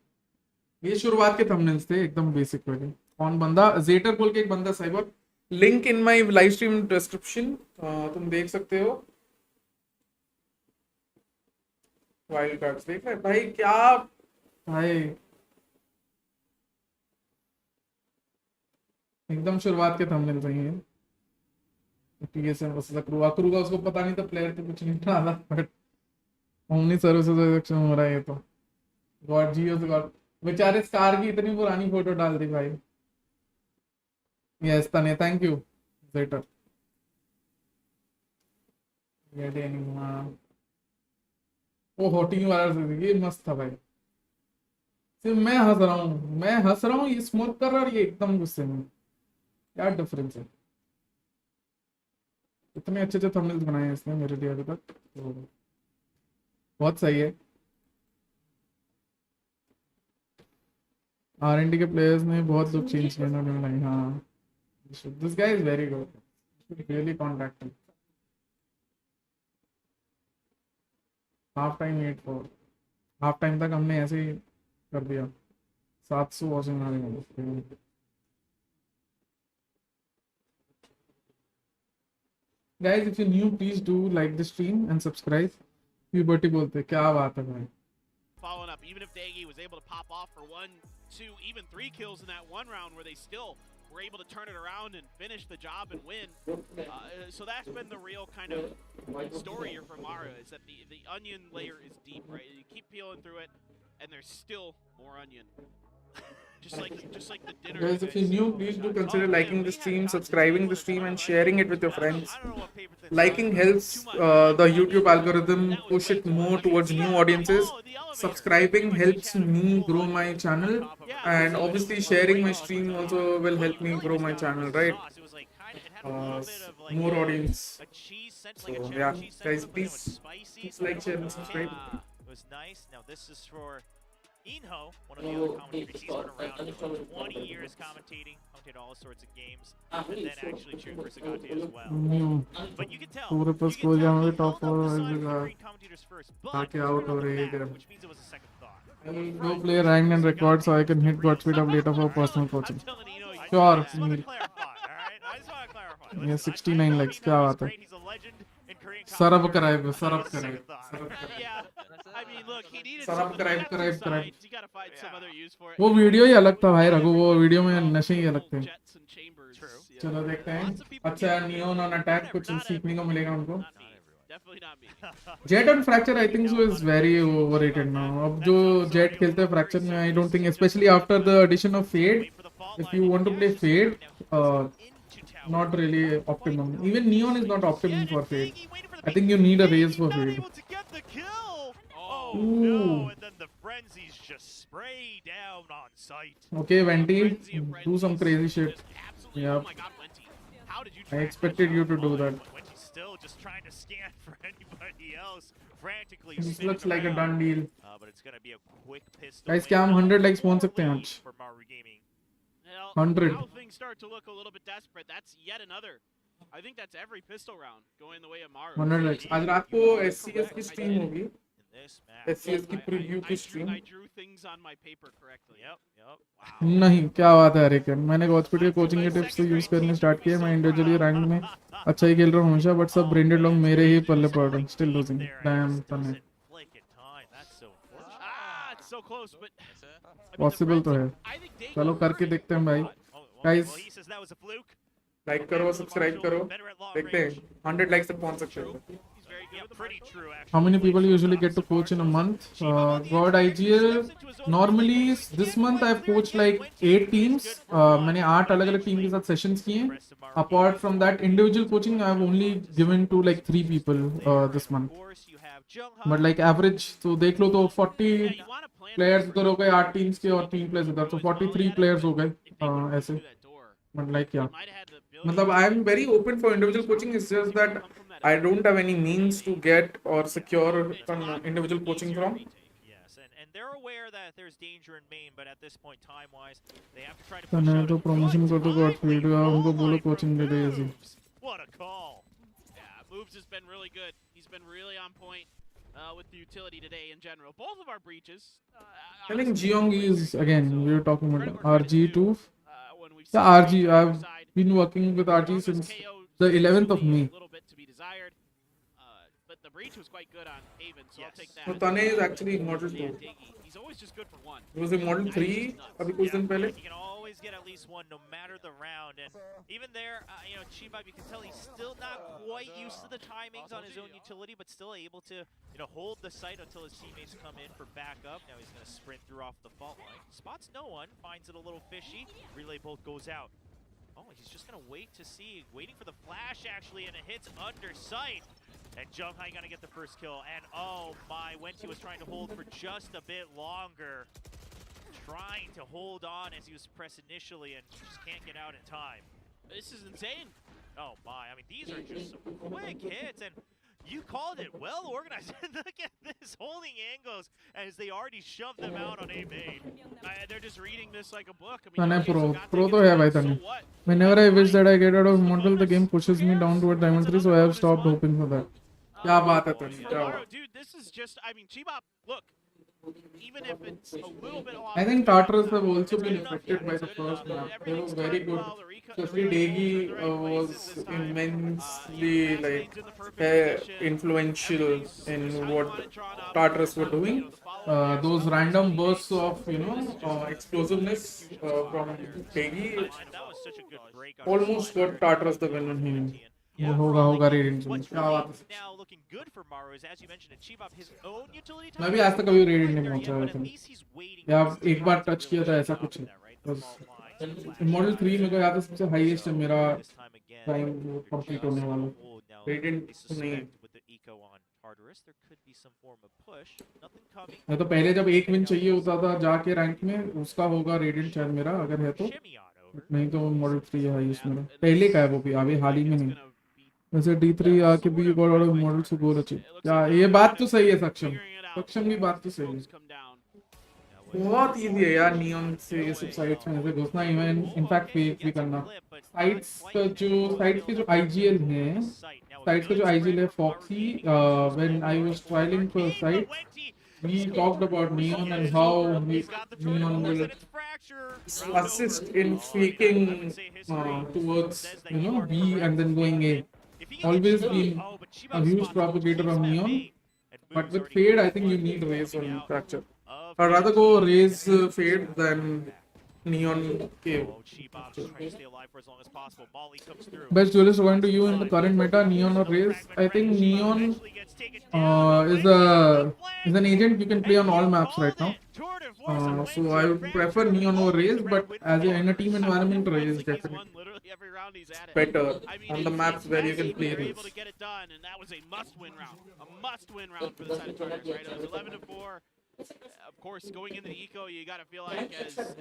ये शुरुआत के थंबनेल्स थे एकदम बेसिक वाले। कौन बंदा? जेटर बोल के एक बंदा cyber, link in my live stream description, तुम देख सकते हो। वाइल्ड कार्ड्स देख रहे भाई, क्या भाई एकदम शुरुआत के थंबनेल्स हैं ये। टीएसएम वर्सेस अक्रू का उसको पता नहीं था, प्लेयर के कुछ नहीं था, बट ओमनी सर्विसेज हो रहा है ये तो। गॉड जियो तो गॉड, बेचारे स्कार की इतनी पुरानी फोटो डाल दी भाई। यस तने, थैंक यू जेटर। वो होटिंग वाला ये मस्त था भाई। सिर्फ मैं हंस रहा हूँ, ये स्मोक कर रहा है और ये एकदम गुस्से में। क्या डिफरेंस है? इतने अच्छे अच्छे थंबनेल्स बनाए हैं इसने मेरे लिए अभी तक, तो बहुत सही है। R&D के प्लेयर्स ने बहुत लोग चेंज किया ना। हाँ, this guy is very good, really contact him. Half time 8-4, half time तक हमने ऐसे ही कर दिया। 700 वॉचिंग आ रही है। Guys, if you're new, please do like the stream and subscribe. Puberty बोलते, क्या बात है भाई। Following up, even if Dagi was able to pop off for 1, 2, even 3 kills in that one round where they still were able to turn it around and finish the job and win. So that's been the real kind of story here for Maru, is that the onion layer is deep, right? You keep peeling through it, and there's still more onion. Just like the dinner. Guys, if you're new, please do consider liking the stream, subscribing the stream, and sharing it with your friends. Liking helps the YouTube algorithm push it more towards new audiences. Subscribing helps me grow my channel, and obviously sharing my stream also will help me grow my channel, right? More audience. So yeah, guys, please like, share, and subscribe. It was nice. Now this is for Inho, one of the other commentators. He's been around for 20 years commentated all sorts of games, and then actually cheering for Sagate as well. But you can tell, top 4 commentators first, but out over here. which means it was a second thought. I will go play ranked and record so I can hit Godspeed up later for personal coaching. I'm telling you, Sure, I just want to clarify, all right? I just want to clarify. Yeah, 69 likes, क्या बात है? He's a legend in Korean सरब commentary. कराए। Yeah, I mean, look, he needed Sarab something to कराए, have कराए, some कराए। sides. You gotta find some other use for it. वो video ही अलग था भाई रघु, वो वीडियो में नशे ही अलग थे। Jets and Chambers True. you चलो know, देखते हैं. lots of people अच्छा get नियोन ऑन अटैक कुछ सीखने को मिलेगा उनको. Not me. Definitely not me. Jett on Fracture I think so is very overrated now. अब जो जेट खेलते हैं फ्रैक्चर में I don't think specially after the addition of Fade if you want to play Fade, not really optimum. Even Neon is not optimum for Fade. I think you need a raise for Fade. Oh Ooh. no, and then the frenzies just spray down on sight. Okay, Venti, Frenzy of do some frenzies. crazy shit. Just absolutely. Yeah. Oh my God, Wenty. How did you? I track expected that you to do down? that. When she's still just trying to scan for anybody else, frantically This spinning looks like a around. done deal. But it's gonna be a quick pistol. Guys, win. क्या हम 100 likes पहुंच सकते हैं आज? For Maru Gaming. Well, 100. Now things start to look a little bit desperate. That's yet another. I think that's every pistol round going the way of Maru. 100 likes. आज रात को SCS की stream होगी. In this match. SCS की preview की stream. I drew things on my paper correctly. Yep. Wow. नहीं, क्या बात है अरिकन. मैंने गॉडस्पीड के कोचिंग के टिप्स से यूज करने स्टार्ट किए. मैं इंडिविजुअली रैंक में अच्छा ही खेल रहा हूँ हमेशा, बट सब ब्रेंडेड लोग मेरे ही पल्ले पड़ रहे हैं. Still losing. डैम तने. It's so close, but I mean, Possible तो है. I think they चलो करके देखते हैं भाई. Guys, Well, he says that was a fluke. Like करो, सब्सक्राइब करो. देखते हैं 100 likes तक पहुंच सकते हैं. he's very good Yeah, with the pretty rifle. true actually. How many people usually get to coach in a month? God IGL. Normally this month I've coached like 8 teams. मैंने 8 अलग-अलग team के साथ sessions किए हैं. Apart from that, individual coaching I've only given to like 3 people this month. Of course, you have Jungha. But like average, तो देख लो तो 40 Yeah, you want to plan players उधर हो गए, 8 teams के और 3 players उधर, तो 43 players हो गए ऐसे. that door. But like yeah. Might have had the ability मतलब I am very open for individual coaching. It's just that to come from that I don't have any means to get or secure some individual coaching from. Yes, and they're aware that there's danger in main, but at this point, time-wise, they have to try to तो push मैं out तो a promotion good कर दो godspeed timely का, उनको goal बोलो line from coaching दे दे ऐसे. Moves. What a call! Yeah, Moves has been really good. He's been really on point with the utility today in general. Both of our breaches. I think Jeong is again. We were talking about RG2. When we've Yeah, seen RG. the other I've side. been working with RG Almost since KO the 11th of seems to May. leave a little bit to be desired. But the breach was quite good on Haven, so I'll take that. So Tane is actually Immortal 2. And Diggy. He's always just good for one. He was Immortal 3 अभी कुछ दिन पहले. You can always get at least one, no matter the round. And even there, Chiba, you can tell he's still not quite used to the timings on his own utility, but still able to, hold the site until his teammates come in for backup. Now he's going to sprint through off the fault line. Spots no one, finds it a little fishy. Relay bolt goes out. Oh, he's just going to wait to see. Waiting for the flash, actually, and it hits under sight. And Junghai going to get the first kill. And oh my, Wenty was trying to hold for just a bit longer. Trying to hold on as he was pressed initially and just can't get out in time. This is insane. Oh my, I mean, these are just some quick hits, and you called it well organized. Look at this, holding angles as they already shoved them out on A main. They're just reading this like a book. I Tane okay, so pro. Gate Pro gets तो है one, भाई so Tane. what? Whenever I wish that I get out of Immortal, the game pushes me down toward Diamond 3, so I have stopped hoping for that. क्या बात है Tane? क्या Maru, बात. dude, this is just, I mean, Chibop, look, even if it's a little bit off. I think Tartarus have also been affected by the first map. They were very good. Especially Degi was immensely like influential in what Tartarus were doing. Those random bursts of explosiveness from Degi That was such a good break on almost got Tartarus the win on him. होगा raiding में. What's क्या बात है. really now looking good for Maru is, as you mentioned, Chibop, his own utility मैं भी आज तक कभी रेडिंग नहीं पहुंचा but हुआ at था. least he's waiting. या एक बार टच किया था ऐसा कुछ है. Immortal 3 मेरे को याद है सबसे हाईएस्ट है मेरा टाइम कंप्लीट होने वाला. Radiant नहीं. Tartarus, there could be some form of push. Nothing coming. मैं तो पहले जब एक विन चाहिए होता था जाके रैंक में उसका होगा रेडियंट शायद मेरा अगर है तो. नहीं तो मॉडल 3 है हाईएस्ट मेरा. पहले का है वो भी अभी हाल ही में नहीं. वैसे D3 आके भी गॉड ऑफ मॉडल से गोल अच्छी. क्या ये बात तो सही है सक्षम. सक्षम की बात तो सही है. बहुत इजी है यार नियॉन से ये सब साइट्स में ऐसे घुसना इवन इनफैक्ट फेक भी करना. साइट्स के जो आईजीएल हैं साइट्स का जो आईजीएल है Foxy when I was trialing for site we talked about Neon and how Neon will assist in faking towards B and then going A. Always been a huge propagator of Neon, but with Fade I think you need Raze or Fracture. I'd rather go Raze Fade than Neon Cave. Oh, Chibop just trying to stay alive for as long as possible. Molly comes through. Best duelist according to you in the current meta, Neon or Raze? I think Neon is an agent you can play on all maps right now. So I would prefer Neon over Raze, but in a team environment, Raze is definitely better on the maps where you can play Raze. able to get it done, and that was a must-win round. A must-win round for the side of Tartarus, right? It was 11-4. Of course, going into the eco, you got to feel like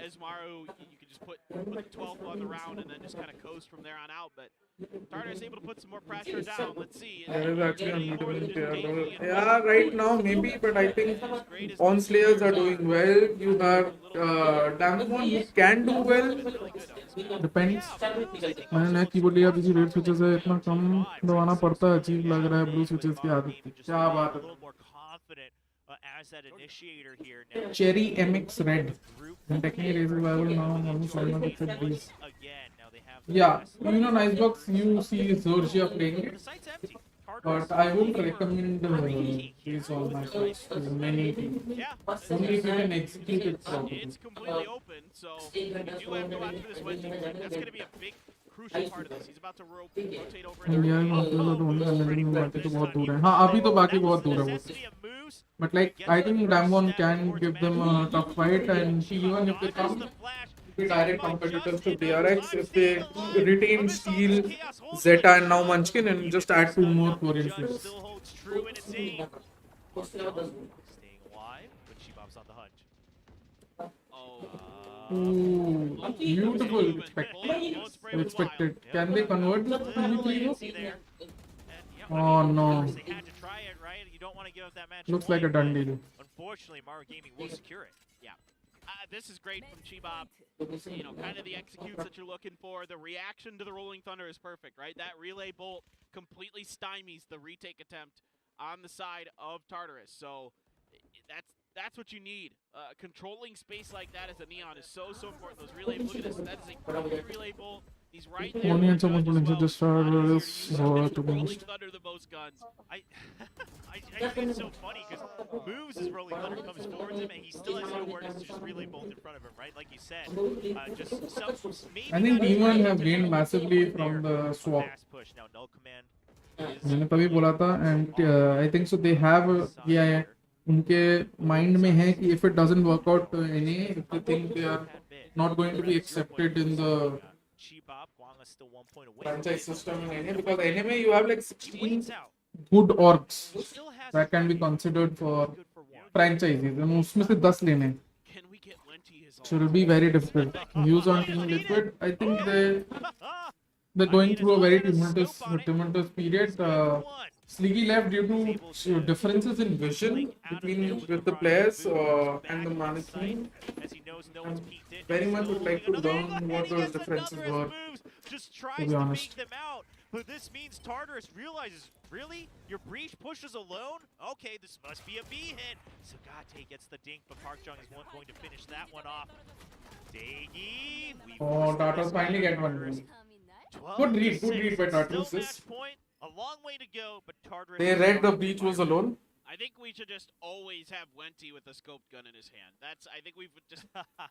as Maru, you can just put the 12th on the round and then just kind of coast from there on out. But Tartarus able to put some more pressure down. Let's see. There is actually unbeatable player. Yeah, right now maybe, but I think on slayers are doing well. You have Damwon, who can do well. Depends. मैंने नया keyboard लिया, पीछे red switches है, इतना कम दबाना पड़ता है, अजीब लग रहा है ब्लू स्विचेस की आदत थी. क्या बात है. As that initiator here now. Cherry MX Red. And technically Raze rival now almost almost except these. Again, now they have Yeah, you know Nicebox, you see Zorgia playing it. the site's empty. But I won't recommend these all matches. There's many teams. Yeah. Only if you can execute it properly. It's completely open, so you do have to go after this wedge. That's going to be a big, crucial part of this. He's about to rotate over. India में तो only बाकी तो बहुत दूर है. हाँ अभी तो बाकी बहुत दूर है वो. But like I think Damwon can give them a tough fight, and even if they come be direct competitors to DRX, if they retain Steel, Zeta and now Munchkin and just add 2 more Korean players. Still holds true in his aim. Staying alive, but Chibop's on the hunch. Ooh, beautiful. Expected. Can they convert this to PV3 though? Oh no. They had to try it, right? You don't want to give up that match. Looks like a done deal. Unfortunately, Maru Gaming will secure it. Yeah. This is great from Chibop. You know, kind of the executes that you're looking for. The reaction to the Rolling Thunder is perfect, right? That relay bolt completely stymies the retake attempt on the side of Tartarus. So that's what you need. Controlling space like that as a Neon is so important. Those relay, look at this. That is a great relay bolt. He's right there. Only and someone will just start this to be Rolling Thunder the most guns. I think it's so funny because moves as Rolling Thunder comes towards him and he still has the awareness to just relay bolt in front of him, right? Like you said, just some, maybe I think T1 have gained massively from the swap. fast push. Now null command is मैंने तभी बोला था, and I think so they have yeah, उनके mind में है कि if it doesn't work out NA, if they think they are not going to be accepted in the franchise system in NA, because NA you have like 16 good orgs that can be considered for franchises, and उसमें से 10 लेने. So it will be very difficult. Views on Team Liquid, I think they're going through a very tumultuous period. Sleeky left due to differences in vision with the players and the management. Very much would like to learn what those differences were, to be honest. But this means Tartarus realizes, really? Your breach pushes alone? Okay, this must be a B hit. Sagate gets the dink, but Park Jung is going to finish that one off. Dagi, Oh, Tartarus finally get one. Good read by Tartarus. A long way to go, but Tartarus. They read the breach was alone. I think we should just always have Wenti with a scoped gun in his hand. I think we've just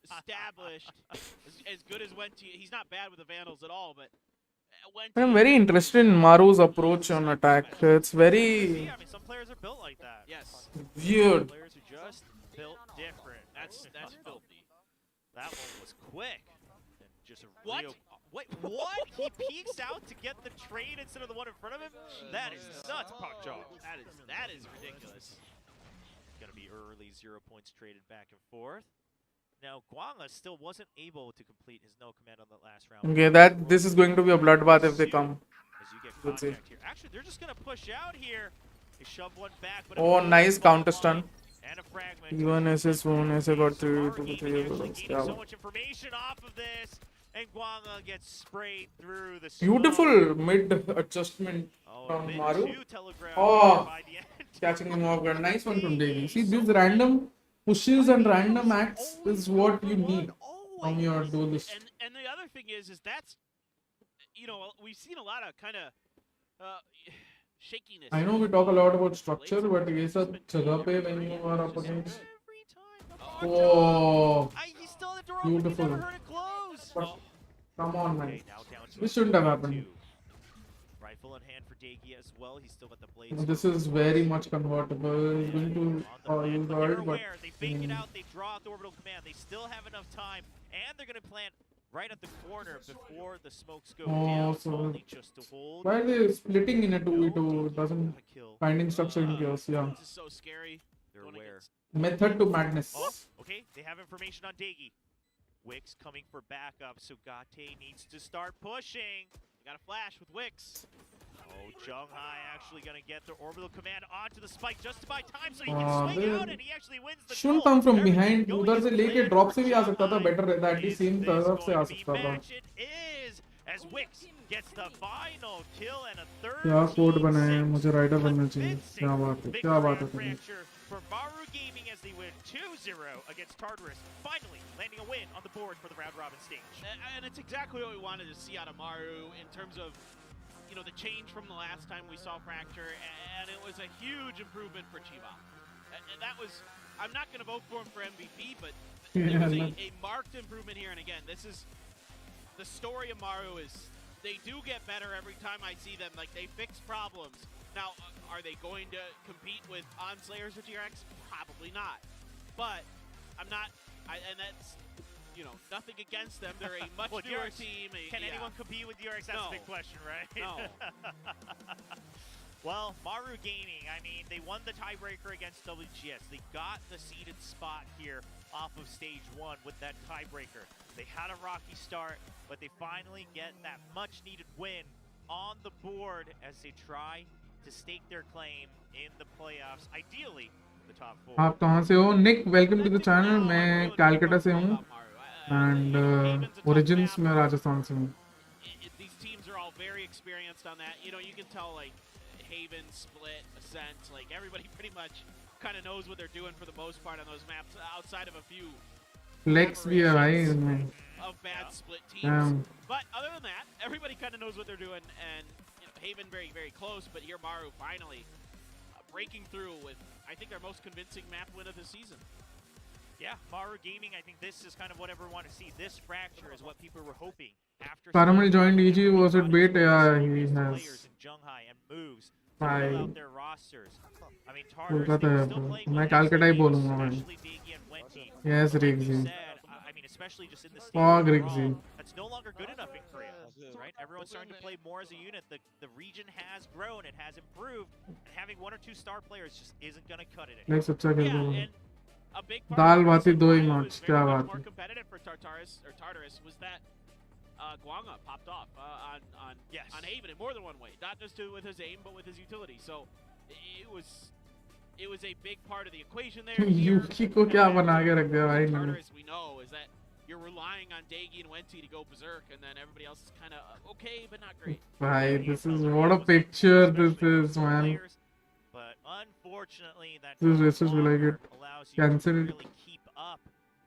established as good as Wenti. He's not bad with the Vandals at all, but Wenti. I'm very interested in Maru's approach on attack. It's very I mean, some players are built like that. Yes. weird. Players are just built different. That's filthy. That one was quick. And just a What? real. Wait, what? He peeks out to get the trade instead of the one in front of him? That is nuts, Park Jung. That is ridiculous. Gonna be early 0 points traded back and forth. Now, Guanga still wasn't able to complete his no command on the last round. Okay, this is going to be a bloodbath if they come. As you get Let's see. contact here. Actually, they're just gonna push out here. They shove one back, but Oh, nice counter stun. and a fragment. Even SS one SS got 3 Maru 2 Gaming 3 actually gaining so much information off of this, and Guanga gets sprayed through the smoke. Beautiful mid adjustment Oh, from mid Maru. two telegraph Oh. by the end. Catching him off guard. Nice one from Davey. See, these random pushes and random acts is what you need from your duelist. And the other thing is that's, you know, we've seen a lot of kind of shakiness. I know we talk a lot about structure, but ये सब जगह पे when you are up against. Every time. Oh, He's still at the door open. He's beautiful. never heard it Oh, Come on, man. Okay, now down to This shouldn't have 3-2. happened. Rifle in hand for Dagi as well. He's still got the blades. This is very much convertible. He's going to use But they're ult, but aware. They fake it out. They draw out the orbital command. They still have enough time, and they're going to plant right at the corner before the smokes go down. so Only just to hold. why are they splitting in a 2v2? It doesn't Got a kill. finding structure in chaos. Yeah, this is so scary. They're Going aware. against- method to madness. Oh, okay. They have information on Dagi. Wix coming for backup, so Gate needs to start pushing. Got a flash with Wix. Oh, Junghai actually going to get the orbital command onto the spike just to buy time, so he can swing they out and he actually wins the shouldn't goal. come from Everything behind. going उधर से in लेके plan drop for से भी आ सकता था. Junghai. Better रहता. At least Is same this तरफ से आ going to be सकता था. match? It is, as Wix gets the final kill and a third. क्या कोड बनाए हैं? मुझे राइडर बनना चाहिए. क्या बात है? क्या बात है? Victory for Maru Gaming as they win 2-0 against Tartarus, finally landing a win on the board for the round robin stage. And it's exactly what we wanted to see out of Maru in terms of, you know, the change from the last time we saw Fracture, and it was a huge improvement for Chiba. And that was, I'm not going to vote for him for MVP, but there was a marked improvement here. And again, this is, the story of Maru is, they do get better every time I see them. Like, they fix problems. Now, are they going to compete with On-Slayers or DRX? Probably not. But I'm not, and that's, you know, nothing against them. They're a much newer DRX, team. Can anyone compete with DRX? That's No. a big question, right? No. Well, Maru Gaming, I mean, they won the tiebreaker against WGS. They got the seeded spot here off of stage 1 with that tiebreaker. They had a rocky start, but they finally get that much-needed win on the board as they try to stake their claim in the playoffs, ideally the top 4. आप कहाँ से हो? Nick, welcome to the channel. मैं कैलकाटा से हूँ and origins मैं राजस्थान से हूँ. These teams are all very experienced on that. You know, you can tell, like, Haven, Split, Ascent, like, everybody pretty much kind of knows what they're doing for the most part on those maps, outside of a few Flex भी है भाई इसमें. of bad split teams. Damn. But other than that, everybody kind of knows what they're doing, and you know, Haven very, very close, but here Maru finally breaking through with, I think, their most convincing map win of the season. Yeah, Maru Gaming, I think this is kind of what everyone wanted to see. This fracture is what people were hoping. After Caramel joined EG, was it bait? Yeah, he players has. in Junghai and moves to Bye. fill out their rosters. I mean, Tartarus, Kolkata they है were still bro. playing मैं well Calcutta ही against बोलूँगा भाई. especially Digi and Wenty. Yes, Like you Riggsy. said, I mean, especially just in the stage Fog overall, Riggsy. that's no longer good enough in Korea, right? Everyone's starting to play more as a unit. The region has grown, it has improved, and having 1 or 2 star players just isn't going to cut it anymore. Next अच्छा खेल Yeah, रहा and a big part dal of the बाती reason दो ही why it match, was क्या very much बात more है. competitive for Tartarus was that Guanga popped off on Yes. on Haven in more than one way, not just with his aim, but with his utility. So it was a big part of the equation there. यूकी को क्या बना के रख दिया भाई इन्होंने. Tartarus, we know, is that you're relying on Dagi and Wenty to go berserk, and then everybody else is kind of okay, but not great. भाई, this is what a picture this is, man. But unfortunately, that This is no like longer it. allows you Cancelled. to really keep up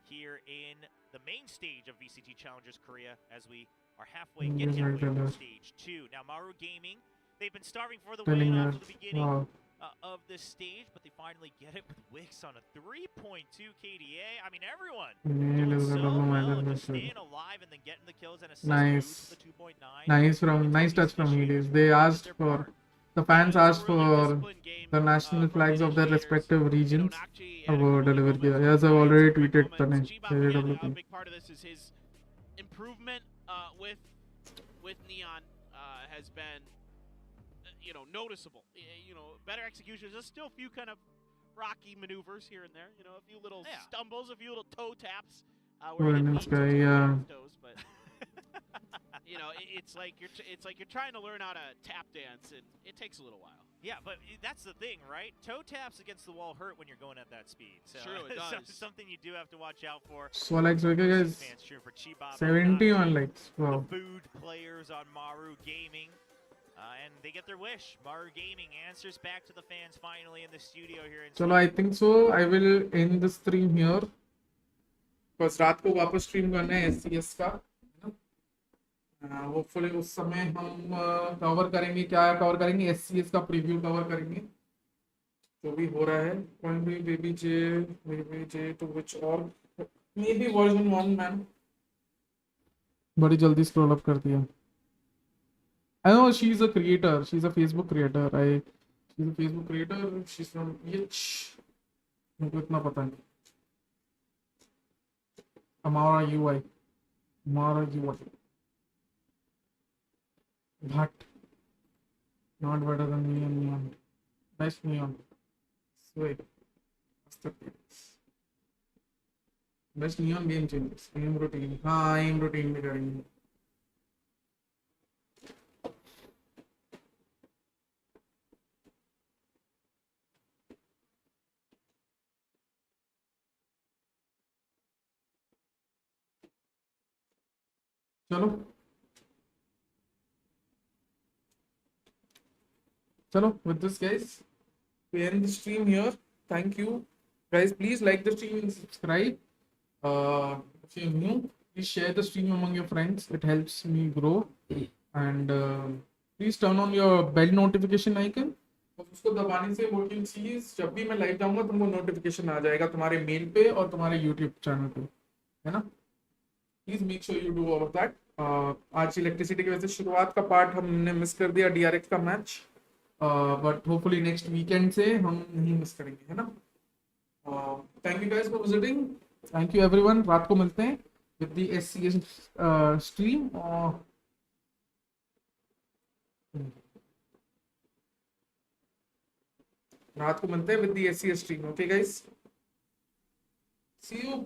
here in the main stage of VCT Challengers Korea as we are halfway Mm, getting right, to right. stage 2. Now, Maru Gaming, they've been starving for the Telling win her. up to the beginning Wow. of this stage, but they finally get it with Wix on a 3.2 KDA. I mean, everyone Yeah, doing this is so a double well, minded just mission. staying alive and then getting the kills and assists. Nice. Boost to the 2.9. Nice touch from Helios. They asked for, the fans asked for the national flags of their respective regions. अब वो deliver किया. Yes, I've already tweeted तने. A big part of this is his improvement with Neon has been noticeable. Better execution. There's still a few kind of rocky maneuvers here and there. A few little stumbles, a few little toe taps. Where he didn't Nice need to guy, take yeah. his toes, but it's like you're trying to learn how to tap dance, and it takes a little while. Yeah, but that's the thing, right? Toe taps against the wall hurt when you're going at that speed. So True, it so does. something you do have to watch out for. So likes okay guys. Fans cheering for Chiba, 71 likes. Wow. The food players on Maru Gaming. And they get their wish. Maru Gaming answers back to the fans finally in the studio here in चलो, I think so. I will end the stream here. बस रात को वापस stream करना है SCS का. Hopefully उस समय हम कवर करेंगे. क्या कवर करेंगे? SCS का प्रीव्यू कवर करेंगे. जो भी हो रहा है. Point भी baby J to which or maybe version 1 man. बड़ी जल्दी स्क्रॉल अप कर दिया. I know she's a creator. She's a Facebook creator. She's a Facebook creator. She's from EH. मुझको इतना पता नहीं. Amara UI. Amara UI. But not better than me and Neon. Nice Neon. Sweet. Best Neon game changers. Aim routine. हाँ aim routine भी करेंगे. चलो चलो with this guys we end the stream here. Thank you guys, please like the stream and subscribe. If you're new, please share the stream among your friends, it helps me grow. And please turn on your bell notification icon. और उसको दबाने से what you'll see is जब भी मैं live जाऊंगा तुमको notification आ जाएगा तुम्हारे मेल पे और तुम्हारे यूट्यूब चैनल पे, है ना. Please make sure you do all of that. आज इलेक्ट्रिसिटी की वजह से शुरुआत का पार्ट हमने मिस कर दिया DRX का match, but hopefully next weekend से हम नहीं मिस करेंगे, है ना. Thank you guys for visiting. Thank you everyone. रात को मिलते हैं विद द SCS स्ट्रीम. रात को मिलते हैं with the SCS stream. Okay guys, see you.